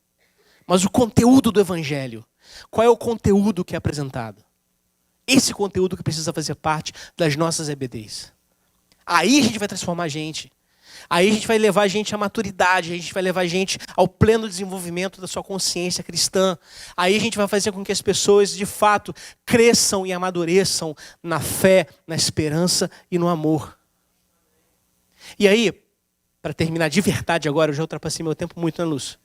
[SPEAKER 1] mas o conteúdo do evangelho. Qual é o conteúdo que é apresentado? Esse conteúdo que precisa fazer parte das nossas EBDs. Aí a gente vai transformar a gente. Aí a gente vai levar a gente à maturidade, a gente vai levar a gente ao pleno desenvolvimento da sua consciência cristã. Aí a gente vai fazer com que as pessoas, de fato, cresçam e amadureçam na fé, na esperança e no amor. E aí, para terminar de verdade agora, eu já ultrapassei meu tempo muito, né, Lúcio?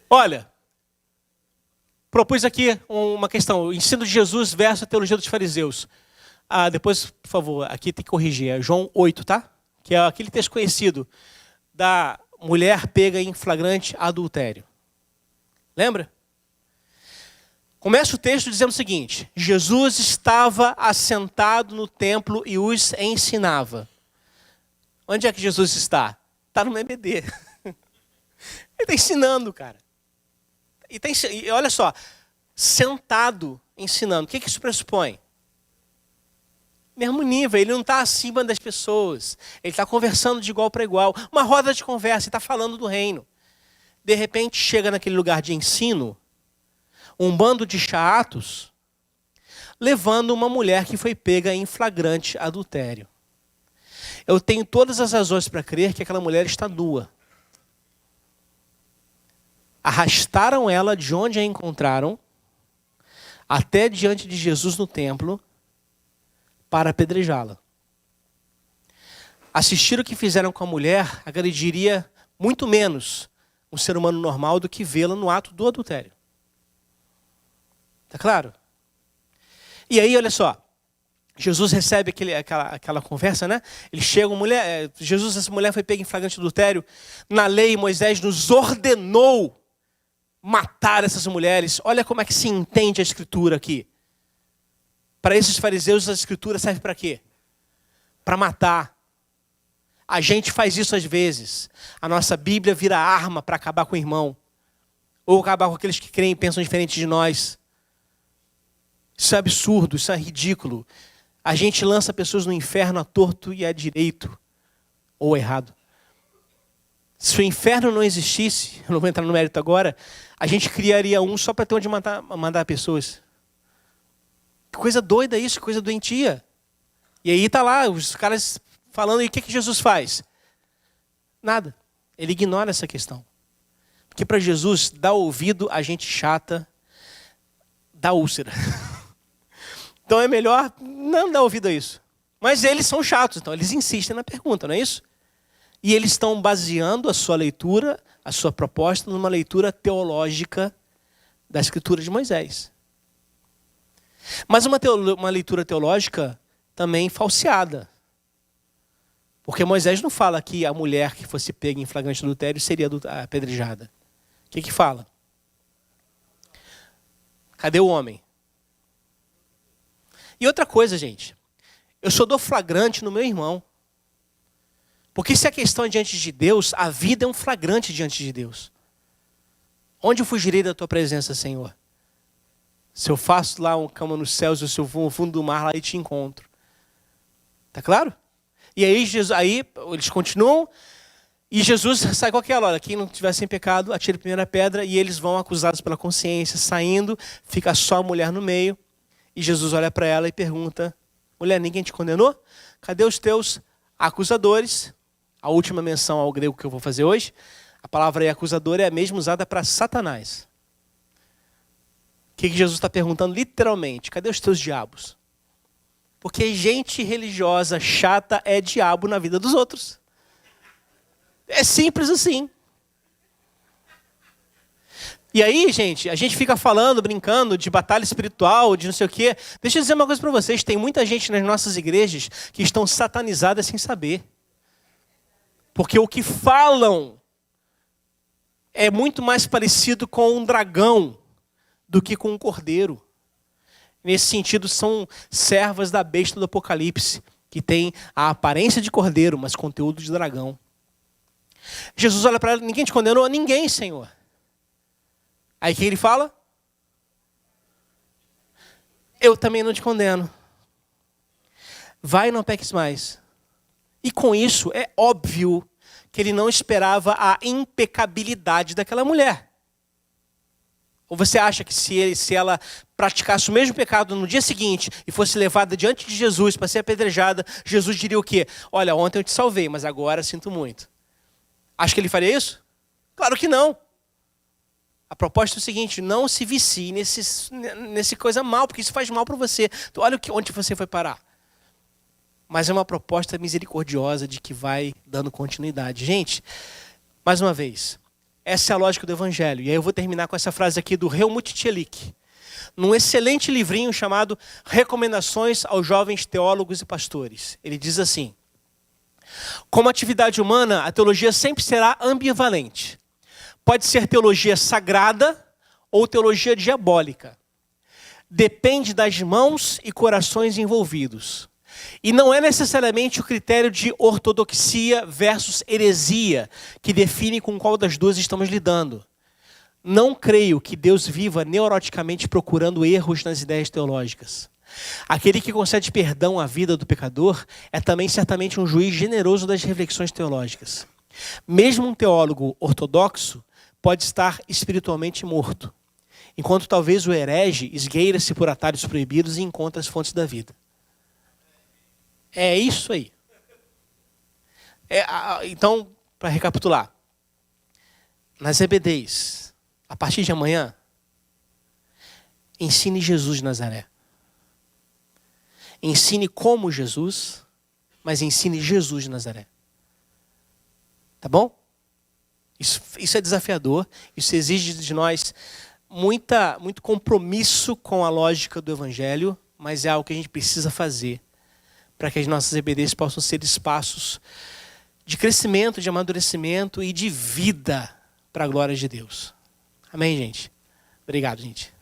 [SPEAKER 1] Olha, propus aqui uma questão, o ensino de Jesus versus a teologia dos fariseus. Depois, por favor, aqui tem que corrigir, é João 8, tá? Que é aquele texto conhecido da mulher pega em flagrante adultério. Lembra? Começa o texto dizendo o seguinte: Jesus estava assentado no templo e os ensinava. Onde é que Jesus está? Está no EBD. Ele está ensinando, cara. E olha só, sentado ensinando. O que isso pressupõe? Mesmo nível, ele não está acima das pessoas. Ele está conversando de igual para igual. Uma roda de conversa, ele está falando do reino. De repente, chega naquele lugar de ensino, um bando de chatos, levando uma mulher que foi pega em flagrante adultério. Eu tenho todas as razões para crer que aquela mulher está nua. Arrastaram ela de onde a encontraram, até diante de Jesus no templo, para apedrejá-la. Assistir o que fizeram com a mulher agrediria muito menos um ser humano normal do que vê-la no ato do adultério. Tá claro? E aí, olha só, Jesus recebe aquela conversa, né? Ele chega, essa mulher foi pega em flagrante adultério. Na lei, Moisés nos ordenou matar essas mulheres. Olha como é que se entende a escritura aqui. Para esses fariseus, a escritura serve para quê? Para matar. A gente faz isso às vezes. A nossa Bíblia vira arma para acabar com o irmão. Ou acabar com aqueles que creem e pensam diferente de nós. Isso é absurdo, isso é ridículo. A gente lança pessoas no inferno a torto e a direito. Ou errado. Se o inferno não existisse, eu não vou entrar no mérito agora, a gente criaria um só para ter onde mandar pessoas. Que coisa doida isso, que coisa doentia. E aí tá lá, os caras falando, e o que Jesus faz? Nada. Ele ignora essa questão. Porque para Jesus, dar ouvido a gente chata, dá úlcera. Então é melhor não dar ouvido a isso. Mas eles são chatos, então eles insistem na pergunta, não é isso? E eles estão baseando a sua leitura, a sua proposta, numa leitura teológica da Escritura de Moisés. Mas uma leitura teológica também falseada. Porque Moisés não fala que a mulher que fosse pega em flagrante adultério seria apedrejada. O que fala? Cadê o homem? E outra coisa, gente. Eu só dou flagrante no meu irmão. Porque se a questão é diante de Deus, a vida é um flagrante diante de Deus. Onde eu fugirei da tua presença, Senhor? Se eu faço lá uma cama nos céus, ou se eu vou no fundo do mar lá e te encontro. Tá claro? E aí eles continuam, e Jesus sai com aquela hora, quem não tiver sem pecado, atire a primeira pedra, e eles vão acusados pela consciência, saindo, fica só a mulher no meio, e Jesus olha para ela e pergunta: mulher, ninguém te condenou? Cadê os teus acusadores? A última menção ao grego que eu vou fazer hoje, a palavra aí, acusador, é a mesma usada para Satanás. O que Jesus está perguntando literalmente? Cadê os teus diabos? Porque gente religiosa, chata, é diabo na vida dos outros. É simples assim. E aí, gente, a gente fica falando, brincando de batalha espiritual, de não sei o quê. Deixa eu dizer uma coisa para vocês. Tem muita gente nas nossas igrejas que estão satanizadas sem saber. Porque o que falam é muito mais parecido com um dragão do que com um cordeiro. Nesse sentido, são servas da besta do Apocalipse, que tem a aparência de cordeiro, mas conteúdo de dragão. Jesus olha para ela: ninguém te condenou? Ninguém, Senhor. Aí o que ele fala? Eu também não te condeno. Vai e não peques mais. E com isso, é óbvio que ele não esperava a impecabilidade daquela mulher. Ou você acha que se ela praticasse o mesmo pecado no dia seguinte e fosse levada diante de Jesus para ser apedrejada, Jesus diria o quê? Olha, ontem eu te salvei, mas agora sinto muito. Acha que ele faria isso? Claro que não. A proposta é o seguinte: não se vicie nesse coisa mal, porque isso faz mal para você. Então, olha onde você foi parar. Mas é uma proposta misericordiosa de que vai dando continuidade. Gente, mais uma vez, essa é a lógica do Evangelho. E aí eu vou terminar com essa frase aqui do Helmut Tielik, num excelente livrinho chamado Recomendações aos Jovens Teólogos e Pastores. Ele diz assim: como atividade humana, a teologia sempre será ambivalente. Pode ser teologia sagrada ou teologia diabólica. Depende das mãos e corações envolvidos. E não é necessariamente o critério de ortodoxia versus heresia que define com qual das duas estamos lidando. Não creio que Deus viva neuroticamente procurando erros nas ideias teológicas. Aquele que concede perdão à vida do pecador é também certamente um juiz generoso das reflexões teológicas. Mesmo um teólogo ortodoxo pode estar espiritualmente morto, enquanto talvez o herege esgueira-se por atalhos proibidos e encontra as fontes da vida. É isso aí. Então, para recapitular, nas EBDs, a partir de amanhã, ensine Jesus de Nazaré. Ensine como Jesus, mas ensine Jesus de Nazaré. Tá bom? Isso é desafiador, isso exige de nós muito compromisso com a lógica do Evangelho, mas é algo que a gente precisa fazer para que as nossas EBDs possam ser espaços de crescimento, de amadurecimento e de vida para a glória de Deus. Amém, gente? Obrigado, gente.